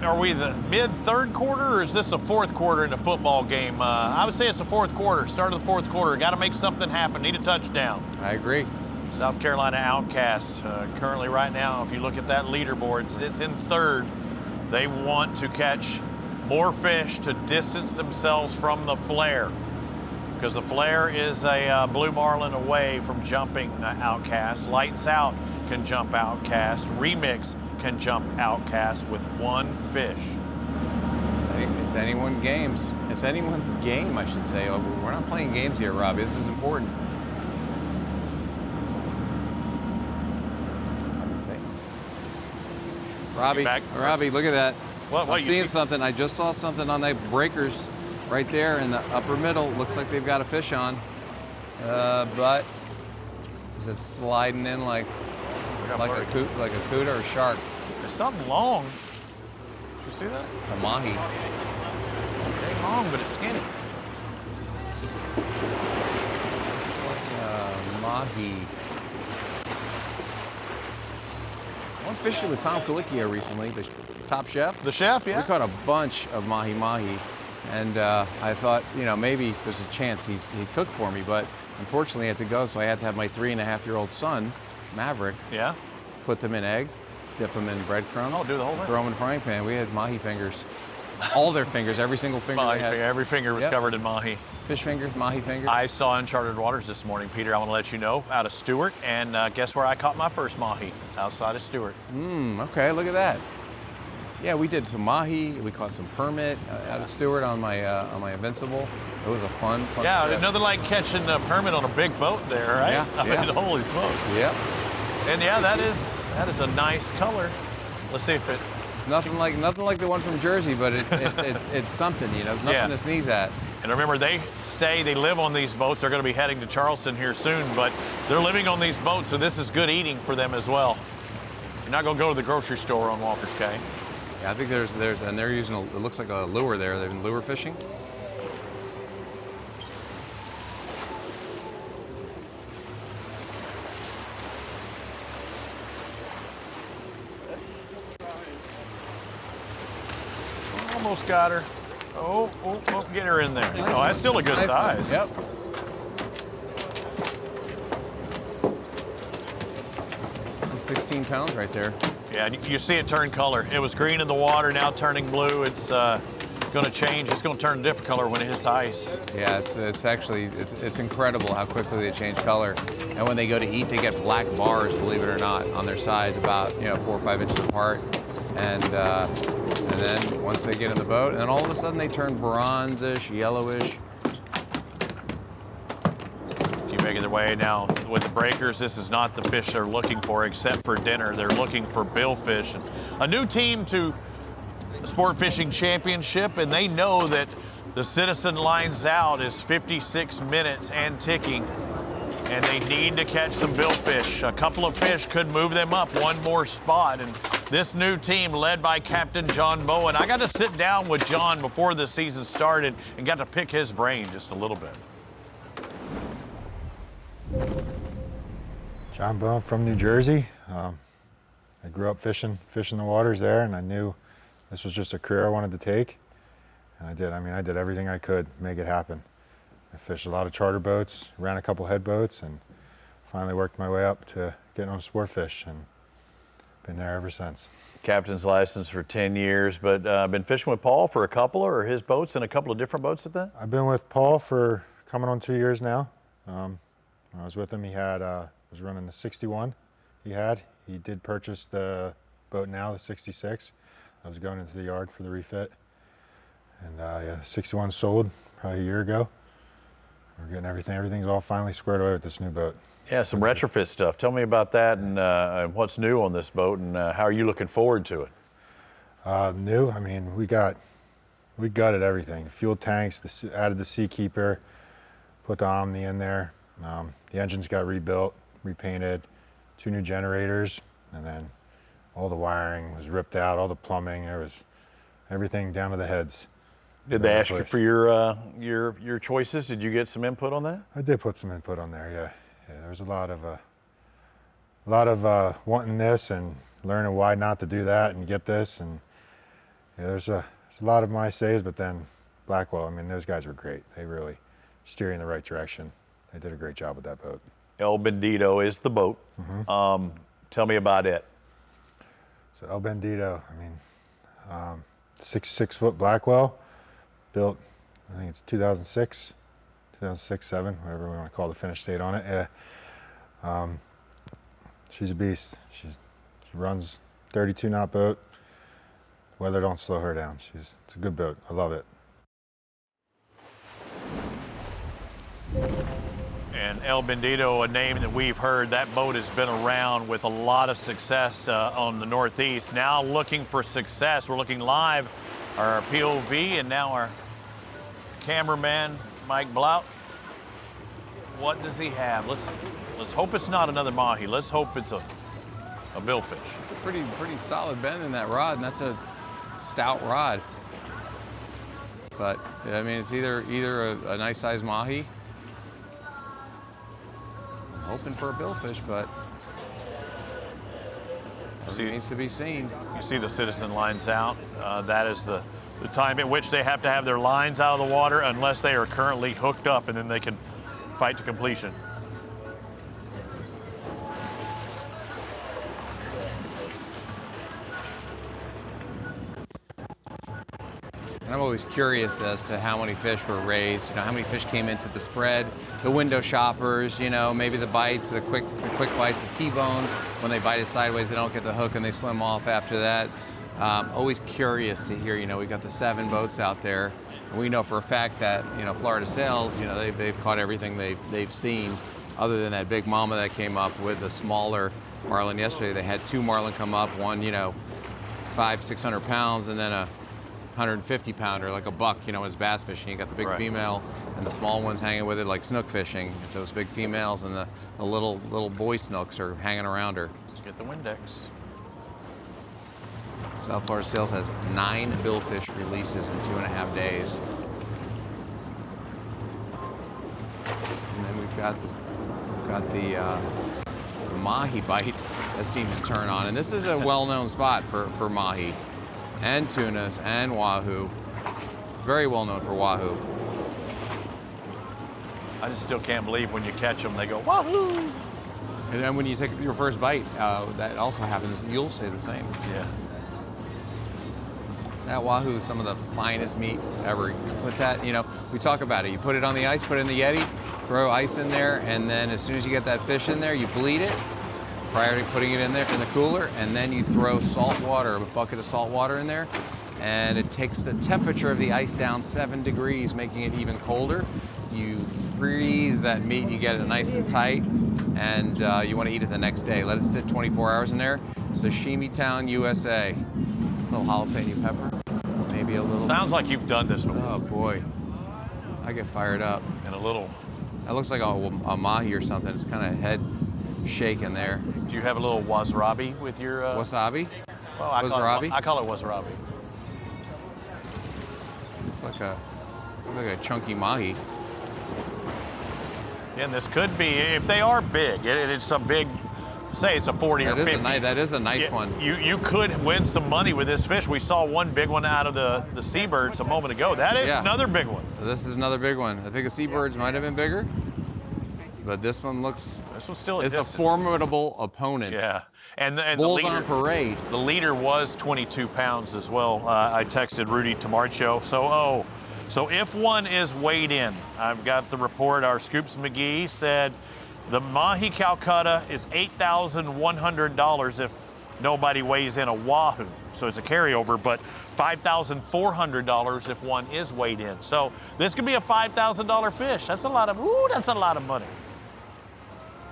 are we the mid-third quarter, or is this the fourth quarter in the football game? I would say it's the fourth quarter, start of the fourth quarter. Got to make something happen. Need a touchdown. I agree. South Carolina Outcast, currently right now, if you look at that leaderboard, sits in third. They want to catch more fish to distance themselves from the flare, because the flare is a blue marlin away from jumping Outcast. Lights Out can jump Outcast. Remix can jump Outcast with one fish. It's anyone's games. It's anyone's game, I should say. We're not playing games here, Robbie. This is important. Robbie, look at that. I'm seeing something. I just saw something on the breakers right there in the upper middle. Looks like they've got a fish on. But is it sliding in like a cuda or a shark? There's something long. Did you see that? A mahi. Very long, but it's skinny. It's like a mahi. I went fishing with Tom Colicchio recently, the top chef. The chef, yeah. We caught a bunch of mahi-mahi, and I thought, you know, maybe there's a chance he'd cook for me, but unfortunately I had to go, so I had to have my 3.5-year-old son, Maverick, put them in egg, dip them in breadcrumbs, do the whole thing. throw them in a frying pan. We had mahi fingers. All their fingers, every single finger they had. Every finger was covered in mahi. Fish fingers, mahi fingers. I saw Uncharted Waters this morning, Peter. I want to let you know, out of Stewart, and guess where I caught my first mahi? Outside of Stewart. Okay, look at that. Yeah, we did some mahi. We caught some permit out of Stewart on my Invincible. It was a fun Yeah, trip. nothing like catching a permit on a big boat there, right? Yeah, I mean, holy smoke. Yep. And yeah, that is a nice color. Let's see if it. It's nothing like the one from Jersey, but it's something, you know. It's nothing to sneeze at. And remember, they live on these boats. They're going to be heading to Charleston here soon, but they're living on these boats, so this is good eating for them as well. You're not going to go to the grocery store on Walker's Cay. Yeah, I think and they're using it looks like a lure there. They're lure fishing. Almost got her. Oh, get her in there. Nice that's still a good size. Yep. That's 16 pounds right there. Yeah, you see it turn color. It was green in the water, now turning blue. It's going to change. It's going to turn a different color when it hits ice. Yeah, it's incredible how quickly they change color. And when they go to eat, they get black bars, believe it or not, on their sides, about 4 or 5 inches apart. And then once they get in the boat, and then all of a sudden they turn bronzish, yellowish. Keep making their way now with the breakers. This is not the fish they're looking for, except for dinner. They're looking for billfish. And a new team to the Sport Fishing Championship, and they know that the Citizen Lines Out is 56 minutes and ticking, and they need to catch some billfish. A couple of fish could move them up one more spot, and This new team led by Captain John Bowen. I got to sit down with John before the season started and got to pick his brain just a little bit. John Bowen from New Jersey. I grew up fishing the waters there, and I knew this was just a career I wanted to take. And I did. I mean, I did everything I could to make it happen. I fished a lot of charter boats, ran a couple head boats, and finally worked my way up to getting on sport fish, and been there ever since. Captain's license for 10 years, but been fishing with Paul for a couple, or his boats and a couple of different boats at that? I've been with Paul for coming on 2 years now. When I was with him, he had was running the 61. He did purchase the boat now, the 66. I was going into the yard for the refit, and yeah, the 61 sold probably a year ago. We're getting everything's all finally squared away with this new boat. Yeah, some retrofit stuff. Tell me about that and what's new on this boat, and how are you looking forward to it? New, I mean, we gutted everything. Fuel tanks, added the Seakeeper, put the Omni in there. The engines got rebuilt, repainted, 2 new generators, and then all the wiring was ripped out, all the plumbing. There was everything down to the heads. Did they ask you for your choices? Did you get some input on that? I did put some input on there, yeah. Yeah, there was a lot of wanting this and learning why not to do that and get this, and yeah, there's a lot of my says, but then Blackwell, I mean, those guys were great. They really steered in the right direction. They did a great job with that boat. El Bendito is the boat. Tell me about it. So El Bendito, I mean, 6 foot Blackwell, built, I think it's 2006, 7, whatever we want to call the finish date on it. Yeah. She's a beast. She runs 32 knot boat. Weather don't slow her down. It's a good boat. I love it. And El Bendito, a name that we've heard. That boat has been around with a lot of success on the Northeast. Now looking for success. We're looking live, our POV, and now our cameraman, Mike Blout. What does he have? Let's hope it's not another mahi. Let's hope it's a billfish. It's a pretty solid bend in that rod, and that's a stout rod. But I mean, it's either a nice size mahi. I'm hoping for a billfish, but it needs to be seen. You see the citizen lines out. That is the time at which they have to have their lines out of the water unless they are currently hooked up, and then they can fight to completion. And I'm always curious as to how many fish were raised, how many fish came into the spread, the window shoppers, maybe the bites, the quick bites, the T-bones. When they bite it sideways, they don't get the hook and they swim off after that. Always curious to hear, we got the 7 boats out there. And we know for a fact that, Florida Sails, they've caught everything they've seen, other than that big mama that came up with the smaller marlin yesterday. They had 2 marlin come up, one, 500-600 pounds, and then a 150 pounder, like a buck, it's bass fishing. You got the big female and the small ones hanging with it, like snook fishing. Those big females and the little boy snooks are hanging around her. Let's get the Windex. South Florida Sails has 9 billfish releases in 2.5 days. And then we've got the mahi bite that seems to turn on. And this is a well-known spot for mahi and tunas and wahoo. Very well known for wahoo. I just still can't believe when you catch them, they go, wahoo! And then when you take your first bite, that also happens. You'll say the same. Yeah. That wahoo is some of the finest meat ever. You put that, we talk about it. You put it on the ice, put it in the Yeti, throw ice in there, and then as soon as you get that fish in there, you bleed it prior to putting it in there in the cooler, and then you throw salt water, a bucket of salt water in there, and it takes the temperature of the ice down 7 degrees, making it even colder. You freeze that meat, you get it nice and tight, and you want to eat it the next day. Let it sit 24 hours in there. Sashimi Town, USA. A little jalapeno pepper, maybe a little. Sounds like you've done this before. Oh boy, I get fired up. And a little. That looks like a mahi or something. It's kind of head shaking there. Do you have a little wasabi with your? Wasabi? Well, I call it wasabi. Looks like a chunky mahi. And this could be, if they are big, it's a big, say it's a 40 or 50. That is a nice one. You could win some money with this fish. We saw one big one out of the seabirds a moment ago. That is another big one. This is another big one. I think the seabirds might have been bigger, but this one looks. This one's still a formidable opponent. Yeah, and Bulls the leader, on parade. The leader was 22 pounds as well. I texted Rudy Tamarcho. So if one is weighed in, I've got the report. Our Scoops McGee said the Mahi Calcutta is $8,100 if nobody weighs in a wahoo. So it's a carryover, but $5,400 if one is weighed in. So this could be a $5,000 fish. That's a lot of money.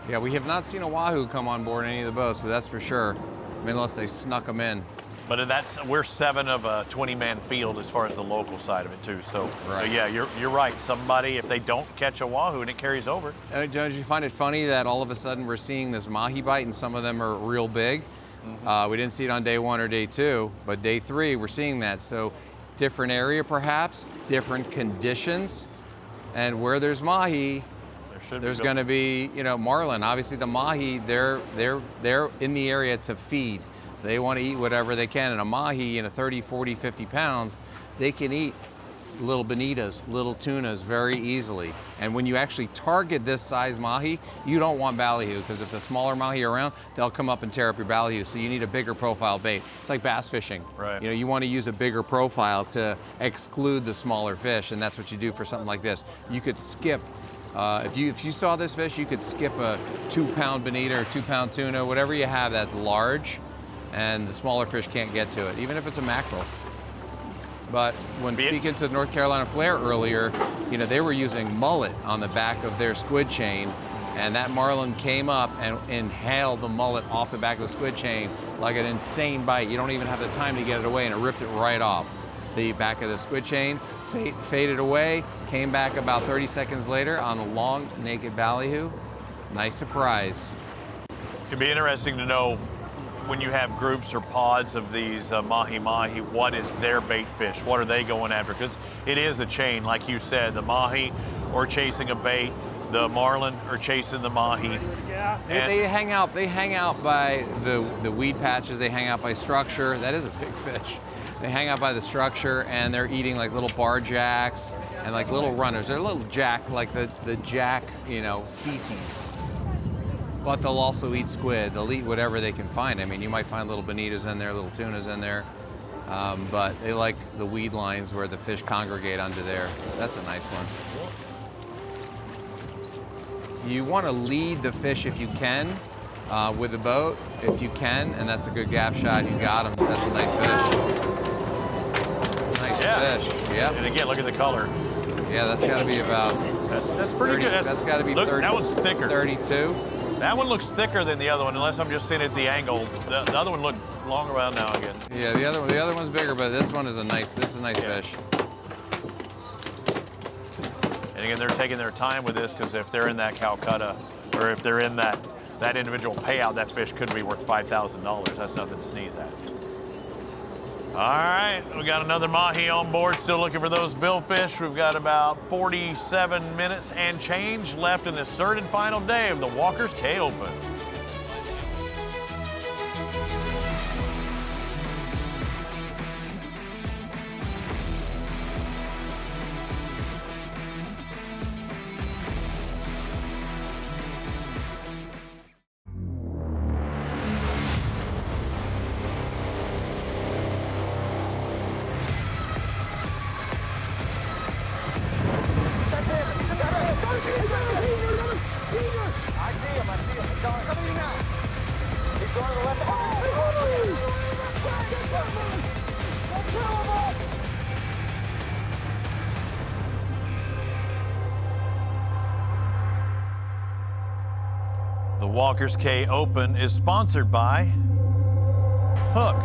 Yeah, we have not seen a wahoo come on board any of the boats, so that's for sure. I mean, unless they snuck them in. But we're 7 of a 20-man field as far as the local side of it too. So, yeah, you're right. Somebody, if they don't catch a wahoo and it carries over. Don't you find it funny that all of a sudden we're seeing this mahi bite and some of them are real big? We didn't see it on day 1 or day 2, but day 3 we're seeing that. So different area perhaps, different conditions, and where there's mahi, there's going to be, marlin. Obviously the mahi, they're in the area to feed. They want to eat whatever they can. And a mahi, 30, 40, 50 pounds, they can eat little bonitas, little tunas very easily. And when you actually target this size mahi, you don't want ballyhoo, because if the smaller mahi are around, they'll come up and tear up your ballyhoo. So you need a bigger profile bait. It's like bass fishing. Right. You want to use a bigger profile to exclude the smaller fish, and that's what you do for something like this. You could skip. If you saw this fish, you could skip a 2-pound bonita or 2-pound tuna, whatever you have that's large, and the smaller fish can't get to it, even if it's a mackerel. But when speaking to North Carolina Flair earlier, they were using mullet on the back of their squid chain, and that marlin came up and inhaled the mullet off the back of the squid chain like an insane bite. You don't even have the time to get it away, and it ripped it right off the back of the squid chain, faded away, came back about 30 seconds later on a long naked ballyhoo. Nice surprise. It'd be interesting to know when you have groups or pods of these mahi-mahi, what is their bait fish? What are they going after? Because it is a chain, like you said. The mahi are chasing a bait, the marlin are chasing the mahi. Yeah. They hang out by the weed patches. They hang out by structure. That is a big fish. They hang out by the structure, and they're eating like little bar jacks and like little runners. They're little jack, like the jack, species. But they'll also eat squid. They'll eat whatever they can find. I mean, you might find little bonitas in there, little tunas in there, but they like the weed lines where the fish congregate under there. That's a nice one. You want to lead the fish if you can with the boat, if you can, and that's a good gap shot. He's got him. That's a nice fish. Nice fish. Yeah. And again, look at the color. Yeah, that's got to be about. That's pretty 30, good. That's got to be 30. That one's thicker. 32. That one looks thicker than the other one, unless I'm just seeing it at the angle. The other one looked longer around now again. Yeah, the other one's bigger, but this one is a nice. This is a nice fish. And again, they're taking their time with this, because if they're in that Calcutta, or if they're in that individual payout, that fish could be worth $5,000. That's nothing to sneeze at. All right, we got another mahi on board, still looking for those billfish. We've got about 47 minutes and change left in this third and final day of the Walker's Cay Open. The Walker's Cay Open is sponsored by Hook,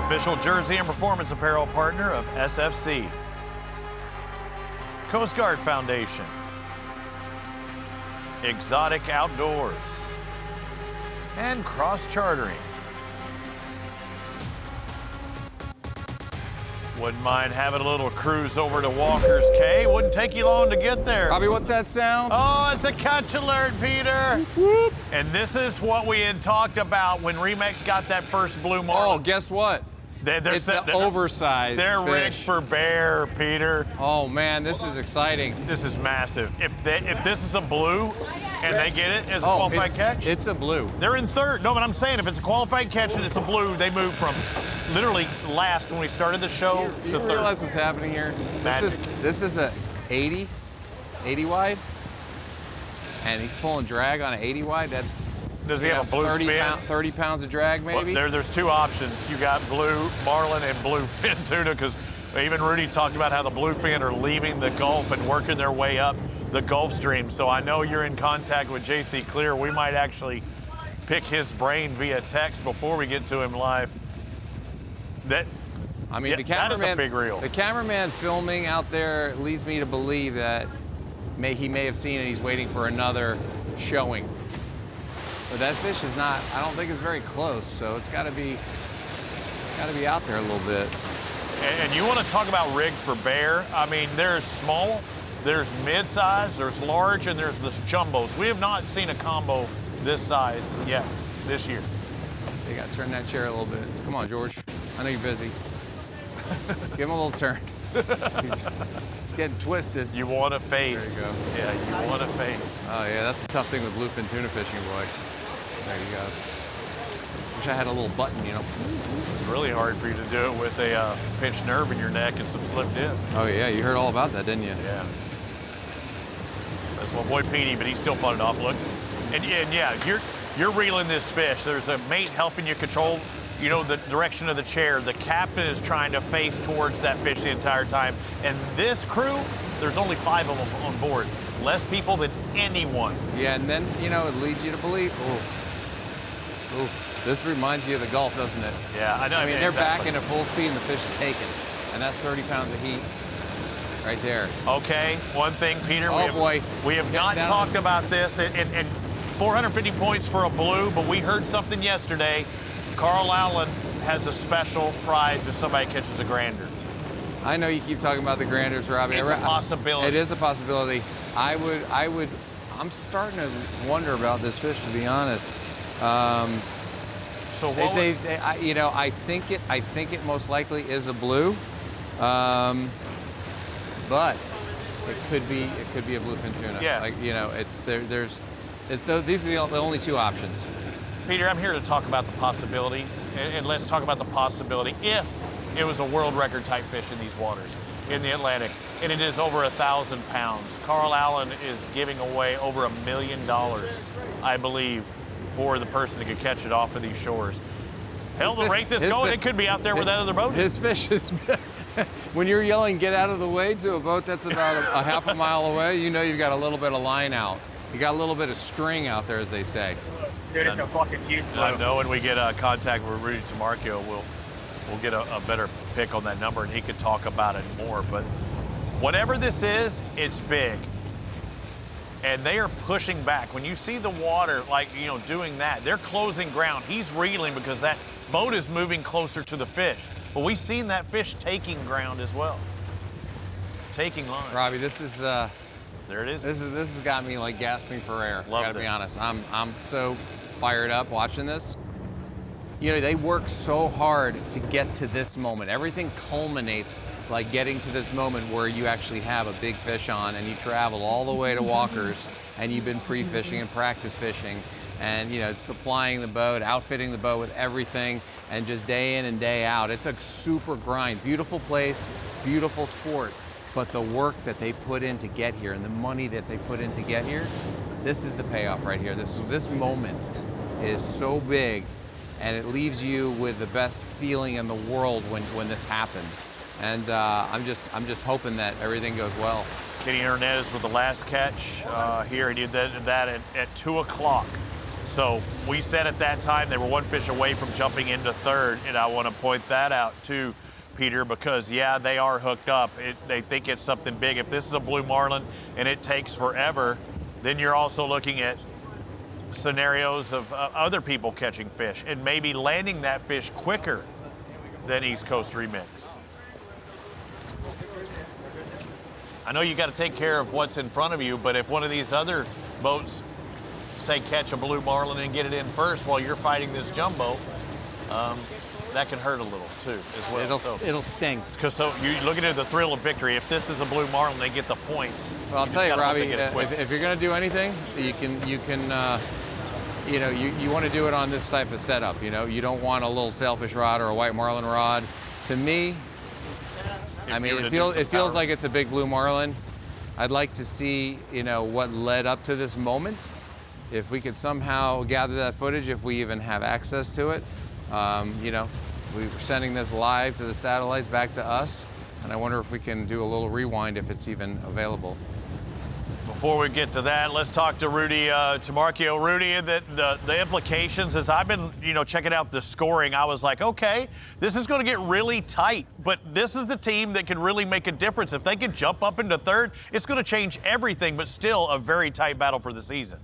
official jersey and performance apparel partner of SFC. Coast Guard Foundation. Exotic Outdoors. And Cross Chartering. Wouldn't mind having a little cruise over to Walker's Cay. Wouldn't take you long to get there. Robbie, what's that sound? Oh, it's a catch alert, Peter. Whoop. And this is what we had talked about when Remix got that first blue marlin. Oh, guess what? It's the oversized They're fish. rigged for bear, Peter. Oh man, this is exciting. This is massive. If this is a blue and they get it as a qualified catch, it's a blue. They're in third. No, but I'm saying if it's a qualified catch and it's a blue, they move from literally last when we started the show Do to you third. realize what's happening here? Magic. This is a 80 wide, and he's pulling drag on an 80 wide. Does he have a blue 30 pounds of drag, maybe? Well, there's two options. You got blue marlin and blue fin tuna, because even Rudy talked about how the bluefin are leaving the Gulf and working their way up the Gulf Stream. So I know you're in contact with JC Clear. We might actually pick his brain via text before we get to him live. The cameraman, that is a big reel. The cameraman filming out there leads me to believe that he may have seen it. He's waiting for another showing. But that fish is not, I don't think it's very close, so it's gotta be out there a little bit. And you want to talk about rigged for bear? I mean, there's small, there's mid-size, there's large, and there's the jumbos. We have not seen a combo this size yet this year. You gotta turn that chair a little bit. Come on, George. I know you're busy. Give him a little turn. It's getting twisted. You want a face. There you go. Yeah, you want a face. Oh yeah, that's the tough thing with bluefin tuna fishing, boy. There you go. Wish I had a little button, you know. It's really hard for you to do it with a pinched nerve in your neck and some slip disc. Oh yeah, you heard all about that, didn't you? Yeah. That's my boy Petey, but he still fought it off. Look, and yeah, you're reeling this fish. There's a mate helping you control, you know, the direction of the chair. The captain is trying to face towards that fish the entire time. And this crew, there's only 5 of them on board. Less people than anyone. Yeah, and then, you know, it leads you to believe, ooh, this reminds you of the Gulf, doesn't it? Yeah, I know. I mean, they're back into full speed and the fish is taken. And that's 30 pounds of heat right there. Okay, one thing, Peter. Oh, we have not talked about this. And 450 points for a blue, but we heard something yesterday. Carl Allen has a special prize if somebody catches a grander. I know you keep talking about the granders, Robbie. It's a possibility. It is a possibility. I'm starting to wonder about this fish, to be honest. So what I think it most likely is a blue, but it could be a bluefin tuna. Yeah. Like, you know, these are the only 2 options. Peter, I'm here to talk about the possibilities, and let's talk about the possibility if it was a world record type fish in these waters in the Atlantic, and it is over 1,000 pounds. Carl Allen is giving away over $1 million, I believe, for the person who could catch it off of these shores. Hell, they'll rate this going. It could be out there where that other boat is. His fish is. When you're yelling, get out of the way to a boat that's about a half a mile away, you know you've got a little bit of line out. You got a little bit of string out there, as they say. Dude, it's a fucking huge blue. I know when we get contact with Rudy Tamarchio, we'll get a better pick on that number, and he could talk about it more. But whatever this is, it's big. And they are pushing back. When you see the water, like, you know, doing that, they're closing ground. He's reeling because that boat is moving closer to the fish. But we've seen that fish taking ground as well. Taking line. Robbie, this is there it is. This has got me like gasping for air. Love I gotta be this. honest. I'm so fired up watching this. You know, they work so hard to get to this moment. Everything culminates like getting to this moment where you actually have a big fish on, and you travel all the way to Walker's, and you've been pre-fishing and practice fishing, and, you know, supplying the boat, outfitting the boat with everything, and just day in and day out. It's a super grind. Beautiful place, beautiful sport. But the work that they put in to get here and the money that they put in to get here, this is the payoff right here. This moment is so big, and it leaves you with the best feeling in the world when this happens. And I'm just hoping that everything goes well. Kenny Hernandez with the last catch here. He did that at 2 o'clock. So we said at that time they were 1 fish away from jumping into third, and I want to point that out too, Peter, because yeah, they are hooked up. They think it's something big. If this is a blue marlin and it takes forever, then you're also looking at scenarios of other people catching fish and maybe landing that fish quicker than East Coast Remix. I know you got to take care of what's in front of you, but if one of these other boats, say, catch a blue marlin and get it in first while you're fighting this jumbo, that can hurt a little too as well. It'll sting. Because so you looking at the thrill of victory. If this is a blue marlin, they get the points. Well, I'll tell you, Robbie, if you're going to do anything, you want to do it on this type of setup. You don't want a little sailfish rod or a white marlin rod. To me, I mean, it feels like it's a big blue marlin. I'd like to see, what led up to this moment. If we could somehow gather that footage, if we even have access to it, we were sending this live to the satellites back to us, and I wonder if we can do a little rewind if it's even available. Before we get to that, let's talk to Rudy Tamarchio. Rudy, the implications, as I've been, checking out the scoring, I was like, okay, this is going to get really tight, but this is the team that can really make a difference. If they can jump up into third, it's going to change everything, but still a very tight battle for the season.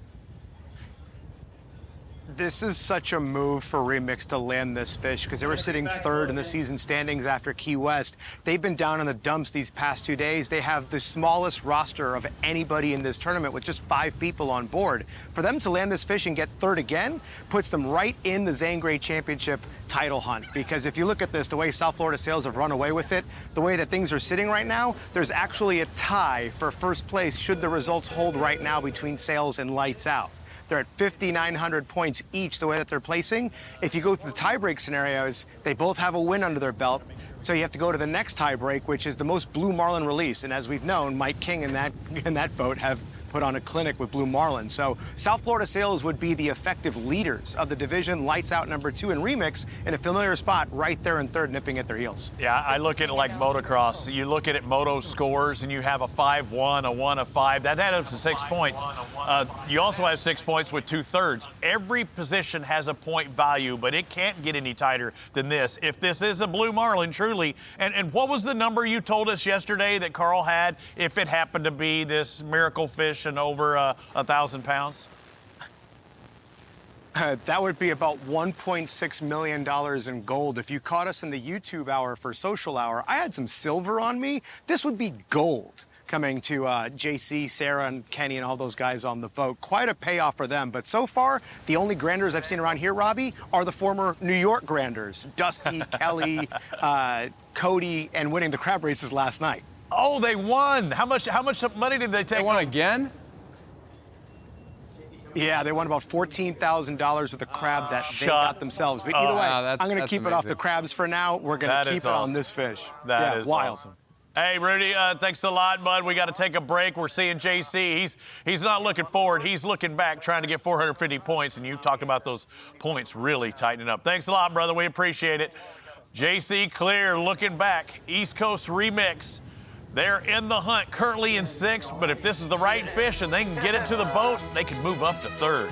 This is such a move for Remix to land this fish because they were sitting third in the season standings after Key West. They've been down in the dumps these past 2 days. They have the smallest roster of anybody in this tournament with just 5 people on board. For them to land this fish and get third again puts them right in the Zane Grey Championship title hunt, because if you look at this, the way South Florida Sails have run away with it, the way that things are sitting right now, there's actually a tie for first place should the results hold right now between Sails and Lights Out. They're at 5,900 points each, the way that they're placing. If you go through the tiebreak scenarios, they both have a win under their belt. So you have to go to the next tiebreak, which is the most blue marlin release. And as we've known, Mike King and that boat have put on a clinic with blue marlin. So South Florida Sails would be the effective leaders of the division, Lights Out number 2 and Remix in a familiar spot right there in third, nipping at their heels. Yeah, I look at it like motocross. You look at it moto scores and you have a 5-1, a 1, a 5. That adds up to 6 points. You also have 6 points with 2/3. Every position has a point value, but it can't get any tighter than this. If this is a blue marlin, truly. And what was the number you told us yesterday that Carl had if it happened to be this miracle fish and over 1,000 pounds? That would be about $1.6 million in gold. If you caught us in the YouTube hour for social hour, I had some silver on me. This would be gold coming to JC, Sarah, and Kenny, and all those guys on the boat. Quite a payoff for them. But so far, the only granders I've seen around here, Robbie, are the former New York granders. Dusty, Kelly, Cody, and winning the crab races last night. Oh, they won. How much money did they take? They won again? Yeah, they won about $14,000 with a crab that they got themselves. But either way, I'm going to keep it off the crabs for now. We're going to keep it on this fish. That is wild. Awesome. Hey, Rudy, thanks a lot, bud. We got to take a break. We're seeing JC. He's not looking forward. He's looking back, trying to get 450 points, and you talked about those points really tightening up. Thanks a lot, brother. We appreciate it. JC Clear looking back. East Coast Remix. They're in the hunt, currently in 6th, but if this is the right fish and they can get it to the boat, they can move up to 3rd.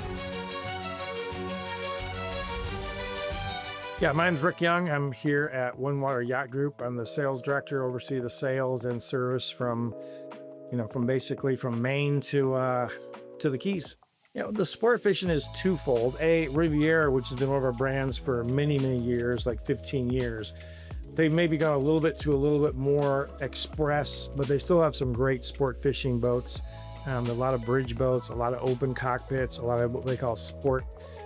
Yeah, my name's Rick Young. I'm here at Windwater Yacht Group. I'm the sales director, oversee the sales and service from basically from Maine to the Keys. The sport fishing is twofold. Riviera, which has been one of our brands for many, many years, like 15 years. They've maybe gone a little bit more express, but they still have some great sport fishing boats. A lot of bridge boats, a lot of open cockpits, a lot of what they call sport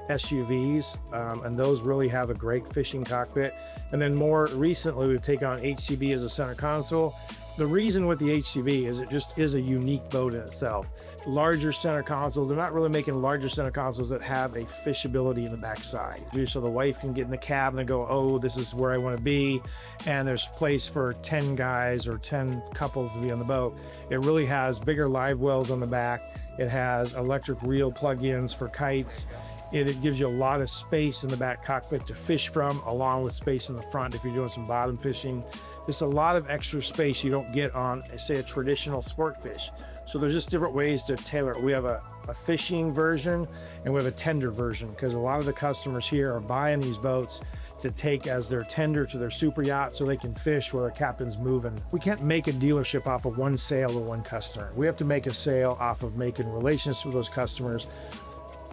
SUVs, and those really have a great fishing cockpit. And then more recently, we've taken on HCB as a center console. The reason with the HCB is it just is a unique boat in itself. Larger center consoles, they're not really making larger center consoles that have a fishability in the backside. So the wife can get in the cab and go, oh, this is where I want to be. And there's place for 10 guys or 10 couples to be on the boat. It really has bigger live wells on the back. It has electric reel plug-ins for kites. It gives you a lot of space in the back cockpit to fish from, along with space in the front if you're doing some bottom fishing. Just a lot of extra space you don't get on, say, a traditional sport fish. So there's just different ways to tailor it. We have a fishing version and we have a tender version, because a lot of the customers here are buying these boats to take as their tender to their super yacht so they can fish where their captain's moving. We can't make a dealership off of one sale to one customer. We have to make a sale off of making relations with those customers.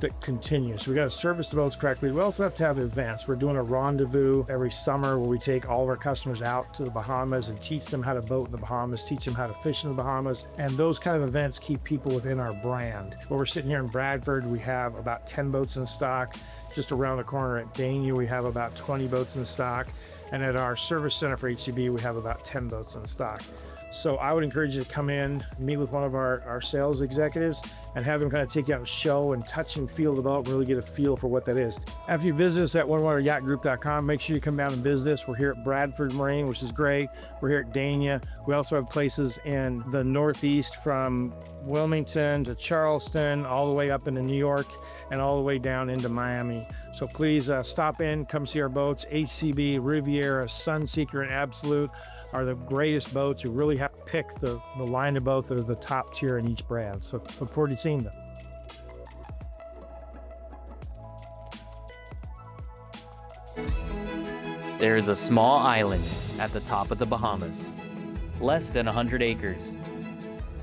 that continues. So we got to service the boats correctly. We also have to have events. We're doing a rendezvous every summer where we take all of our customers out to the Bahamas and teach them how to boat in the Bahamas, teach them how to fish in the Bahamas. And those kind of events keep people within our brand. Well, we're sitting here in Bradford, we have about 10 boats in stock. Just around the corner at Dania, we have about 20 boats in stock. And at our service center for HCB, we have about 10 boats in stock. So I would encourage you to come in, meet with one of our sales executives, and have them kind of take you out and show and touch and feel the boat and really get a feel for what that is. After you visit us at onewateryachtgroup.com, make sure you come down and visit us. We're here at Bradford Marine, which is great. We're here at Dania. We also have places in the Northeast from Wilmington to Charleston, all the way up into New York, and all the way down into Miami. So please stop in, come see our boats. HCB, Riviera, Sunseeker, and Absolute are the greatest boats. You really have to pick the line of boats that are the top tier in each brand. So look forward to seeing them. There is a small island at the top of the Bahamas, less than 100 acres.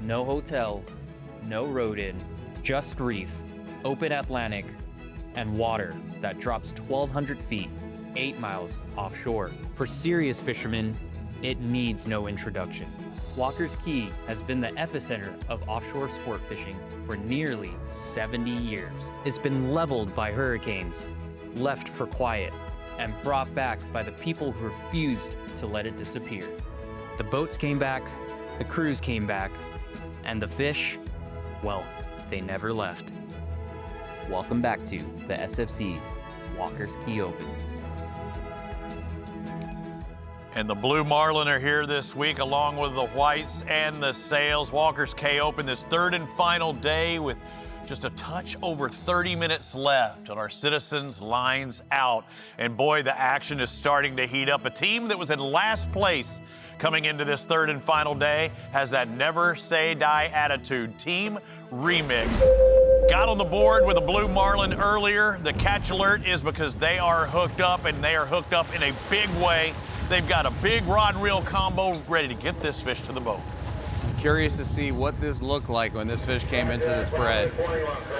No hotel, no road in, just reef, open Atlantic, and water that drops 1,200 feet, 8 miles offshore. For serious fishermen, it needs no introduction. Walker's Key has been the epicenter of offshore sport fishing for nearly 70 years. It's been leveled by hurricanes, left for quiet, and brought back by the people who refused to let it disappear. The boats came back, the crews came back, and the fish, well, they never left. Welcome back to the SFC's Walker's Key Open. And the Blue Marlin are here this week, along with the Whites and the Sails. Walker's Cay Open, this third and final day with just a touch over 30 minutes left on our Citizens lines out. And boy, the action is starting to heat up. A team that was in last place coming into this third and final day has that never say die attitude. Team Remix got on the board with a Blue Marlin earlier. The catch alert is because they are hooked up, and they are hooked up in a big way. They've got a big rod and reel combo ready to get this fish to the boat. Curious to see what this looked like when this fish came into the spread.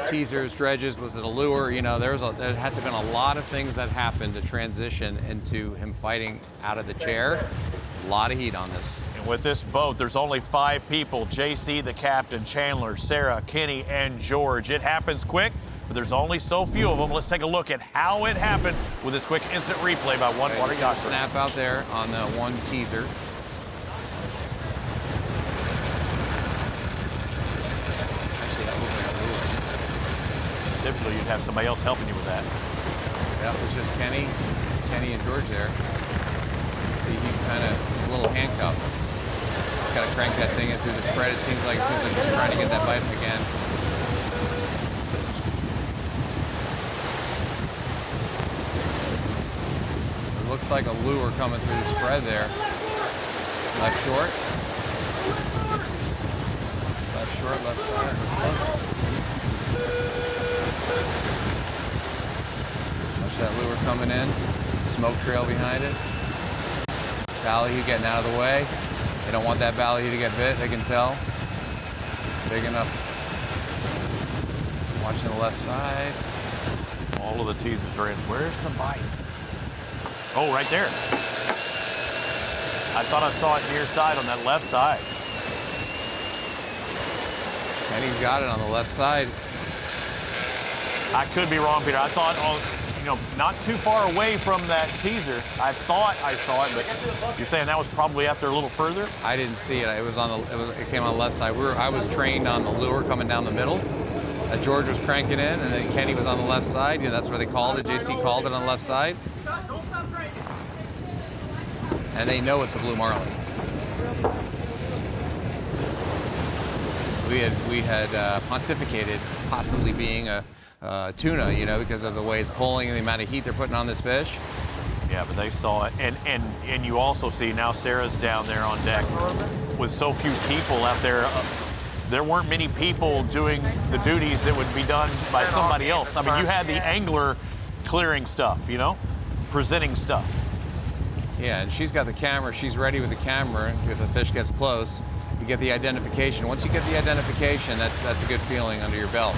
Teasers, dredges, was it a lure? You know, there had to have been a lot of things that happened to transition into him fighting out of the chair. It's a lot of heat on this. And with this boat, there's only 5 people: JC, the captain, Chandler, Sarah, Kenny, and George. It happens quick, but there's only so few of them. Let's take a look at how it happened with this quick instant replay by One Water Yacht Group. Snap out there on the one teaser. Typically, you'd have somebody else helping you with that. Yeah, it was just Kenny and George there. See, he's kind of a little handcuffed. Got to crank that thing in through the spread. It seems like just trying to get that bite again. It looks like a lure coming through the spread there. Left short. Left short, left side. Let's look. Watch that lure coming in. Smoke trail behind it. Ballyhoo getting out of the way. They don't want that ballyhoo to get bit, they can tell. Big enough. Watching the left side. All of the teasers are in. Where's the bite? Oh, right there. I thought I saw it near side on that left side. Kenny's got it on the left side. I could be wrong, Peter. I thought, not too far away from that teaser. I thought I saw it, but you're saying that was probably out there a little further? I didn't see it. It came on the left side. I was trained on the lure coming down the middle. George was cranking in, and then Kenny was on the left side. You know, that's where they called it. JC called it on the left side. And they know it's a Blue Marlin. We had pontificated possibly being a tuna, because of the way it's pulling and the amount of heat they're putting on this fish. Yeah, but they saw it. And you also see now Sarah's down there on deck with so few people out there. There weren't many people doing the duties that would be done by somebody else. I mean, you had the angler clearing stuff, presenting stuff. Yeah, and she's got the camera. She's ready with the camera. If the fish gets close, you get the identification. Once you get the identification, that's a good feeling under your belt.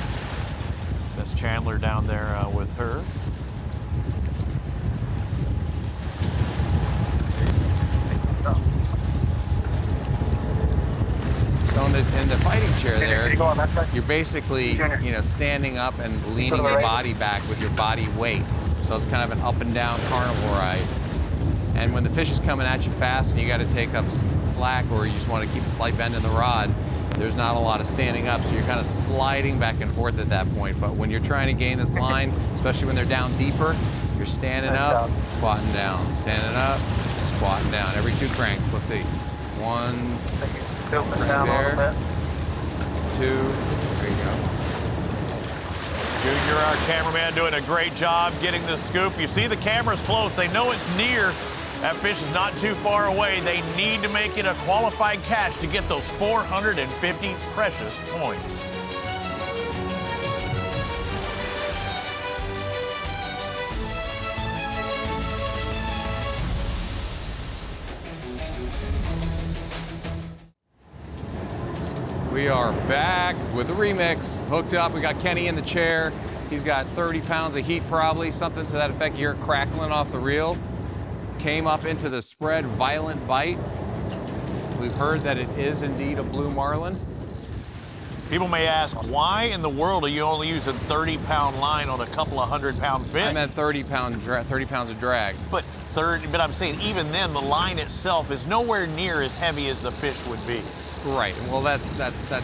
That's Chandler down there with her. So in the fighting chair there, you're basically, standing up and leaning your body back with your body weight. So it's kind of an up and down carnival ride. And when the fish is coming at you fast and you got to take up slack, or you just want to keep a slight bend in the rod, there's not a lot of standing up, so you're kind of sliding back and forth at that point. But when you're trying to gain this line, especially when they're down deeper, you're standing up, squatting down, standing up, squatting down. Every 2 cranks. Let's see. 1, right there. 2, there you go. Junior, our cameraman, doing a great job getting the scoop. You see the camera's close. They know it's near. That fish is not too far away. They need to make it a qualified catch to get those 450 precious points. We are back with the remix. Hooked up, we got Kenny in the chair. He's got 30 pounds of heat probably, something to that effect. You hear it crackling off the reel. Came up into the spread, violent bite. We've heard that it is indeed a blue marlin. People may ask, why in the world are you only using 30-pound line on a couple of 100-pound fish? I meant 30 pounds of drag. But I'm saying even then, the line itself is nowhere near as heavy as the fish would be. Right. Well, that's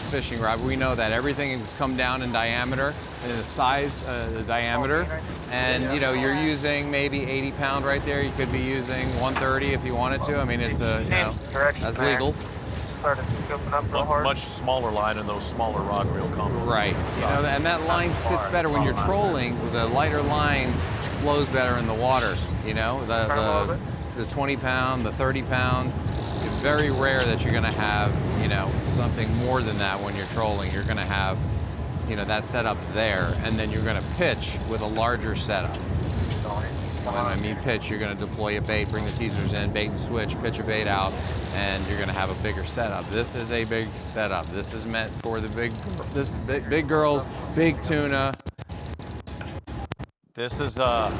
fishing rod. We know that everything has come down in diameter, in the size, the diameter, and you're using maybe 80-pound right there. You could be using 130 if you wanted to. I mean, it's that's legal. Much smaller line in those smaller rod reel combos. Right. And that line sits better when you're trolling. The lighter line flows better in the water. The 20-pound, the 30-pound. It's very rare that you're going to have, something more than that when you're trolling. You're going to have, that setup there, and then you're going to pitch with a larger setup. When I mean pitch, you're going to deploy a bait, bring the teasers in, bait and switch, pitch a bait out, and you're going to have a bigger setup. This is a big setup. This is meant for the big girls, big tuna. This is a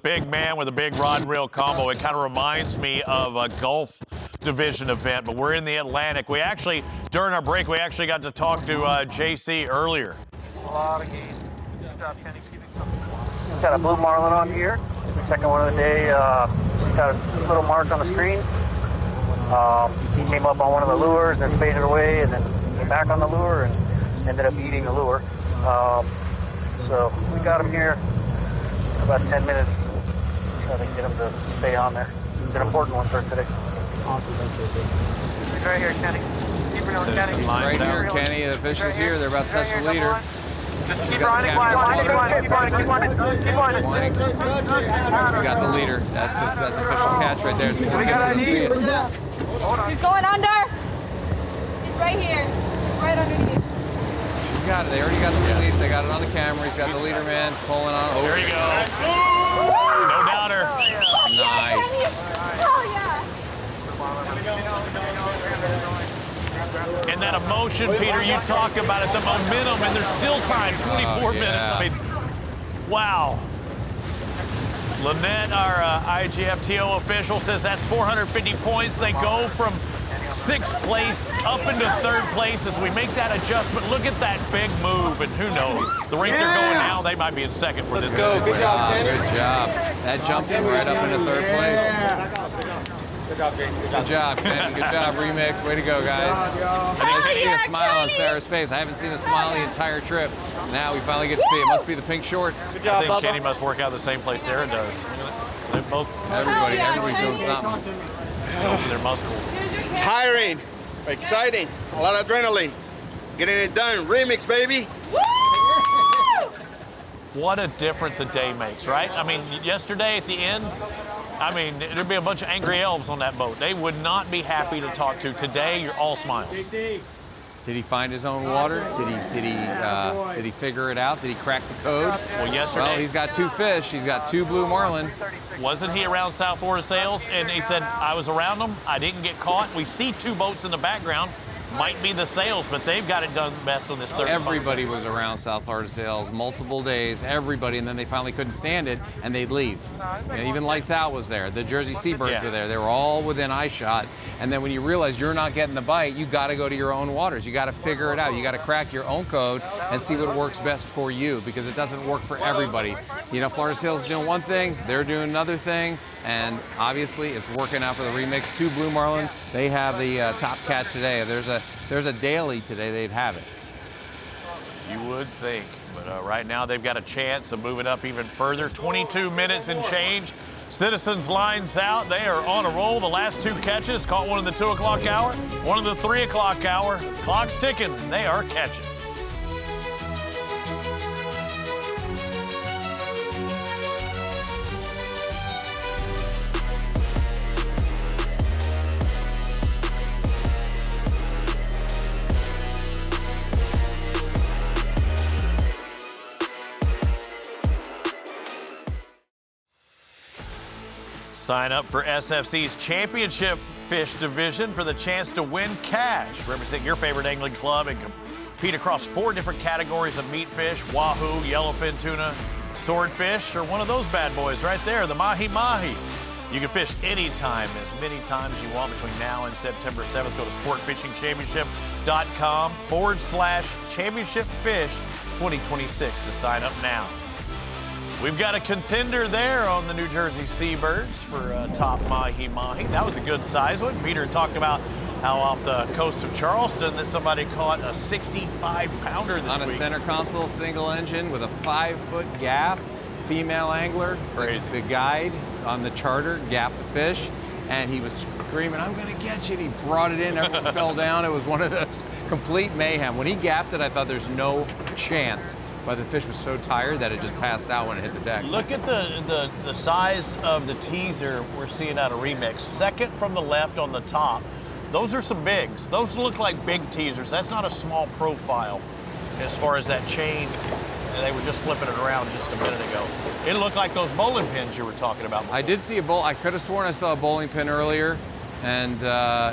big man with a big rod and reel combo. It kind of reminds me of a Gulf Division event, but we're in the Atlantic. During our break, we actually got to talk to JC earlier. A lot of geese. Good job, Kenny. Got a blue marlin on here. Second one of the day. Got a little mark on the screen. He came up on one of the lures and faded away, and then came back on the lure and ended up eating the lure. So we got him here in about 10 minutes. Try to get him to stay on there. It's an important one for today. Awesome, thank you. He's right here, Kenny. Keep it on, Kenny. Right here, Kenny. The fish is here. They're about to touch the leader. Keep running, keep running. He's got the leader. That's the official catch right there. It's before catch see it. He's going under. He's right here. He's right underneath. He's got it. They already got the release. They got it on the camera. He's got the leader man pulling on. There you go. No doubter. Nice. Oh, yeah. And that emotion, Peter, you talk about it, the momentum, and there's still time, 24 minutes. I mean, wow. Lynette, our IGFTO official, says that's 450 points. They go from 6th place up into 3rd place as we make that adjustment. Look at that big move, and who knows? The rate they're going now, they might be in 2nd for this. Let's go. Good job, Kenny. Good job. That jumps him right up into 3rd place. Good job, James. Good job, Kenny. Good job, Remix. Way to go, guys. I see a smile on Sarah's face. I haven't seen a smile the entire trip. Now we finally get to see it. Must be the pink shorts. Good job, I think Kenny must work out the same place Sarah does. They're both. Everybody's doing something. Their muscles. Tiring, exciting, a lot of adrenaline. Getting it done. Remix, baby. What a difference a day makes, right? I mean, yesterday at the end, there'd be a bunch of angry elves on that boat. They would not be happy to talk to. Today, you're all smiles. Did he find his own water? Did he figure it out? Did he crack the code? Well, yesterday. Well, he's got 2 fish. He's got 2 blue marlin. Wasn't he around South Florida Sales? And he said, I was around them. I didn't get caught. We see 2 boats in the background. might be the Sales, but they've got it done best on this third. Everybody was around South Florida Sales multiple days, everybody, and then they finally couldn't stand it, and they'd leave. And even Lights Out was there. The Jersey Seabirds were there. They were all within eye shot. And then when you realize you're not getting the bite, you got to go to your own waters. You got to figure it out. You got to crack your own code and see what works best for you, because it doesn't work for everybody. You know, Florida Sales is doing one thing, they're doing another thing, and obviously it's working out for the remix. 2 blue marlin, they have the top catch today. There's a daily today, they'd have it. You would think, but right now they've got a chance of moving up even further. 22 minutes and change. Citizens lines out. They are on a roll. The last 2 catches, caught one in the 2 o'clock hour, one in the 3 o'clock hour. Clock's ticking, and they are catching. Sign up for SFC's Championship Fish Division for the chance to win cash. Represent your favorite angling club and compete across 4 different categories of meat fish: wahoo, yellowfin tuna, swordfish, or one of those bad boys right there, the mahi-mahi. You can fish anytime, as many times as you want between now and September 7th. Go to sportfishingchampionship.com/championshipfish 2026 to sign up now. We've got a contender there on the New Jersey Seabirds for top mahi-mahi. That was a good size one. Peter talked about how off the coast of Charleston that somebody caught a 65-pounder this week. On a center console single engine with a 5-foot gaff, female angler. Crazy. The guide on the charter gaffed the fish, and he was screaming, "I'm gonna catch it." He brought it in, everyone fell down. It was one of those complete mayhem. When he gaffed it, I thought there's no chance. But the fish was so tired that it just passed out when it hit the deck. Look at the size of the teaser we're seeing out of Remix. Second from the left on the top. Those are some bigs. Those look like big teasers. That's not a small profile as far as that chain. They were just flipping it around just a minute ago. It looked like those bowling pins you were talking about before. I did see a bowl. I could have sworn I saw a bowling pin earlier. And,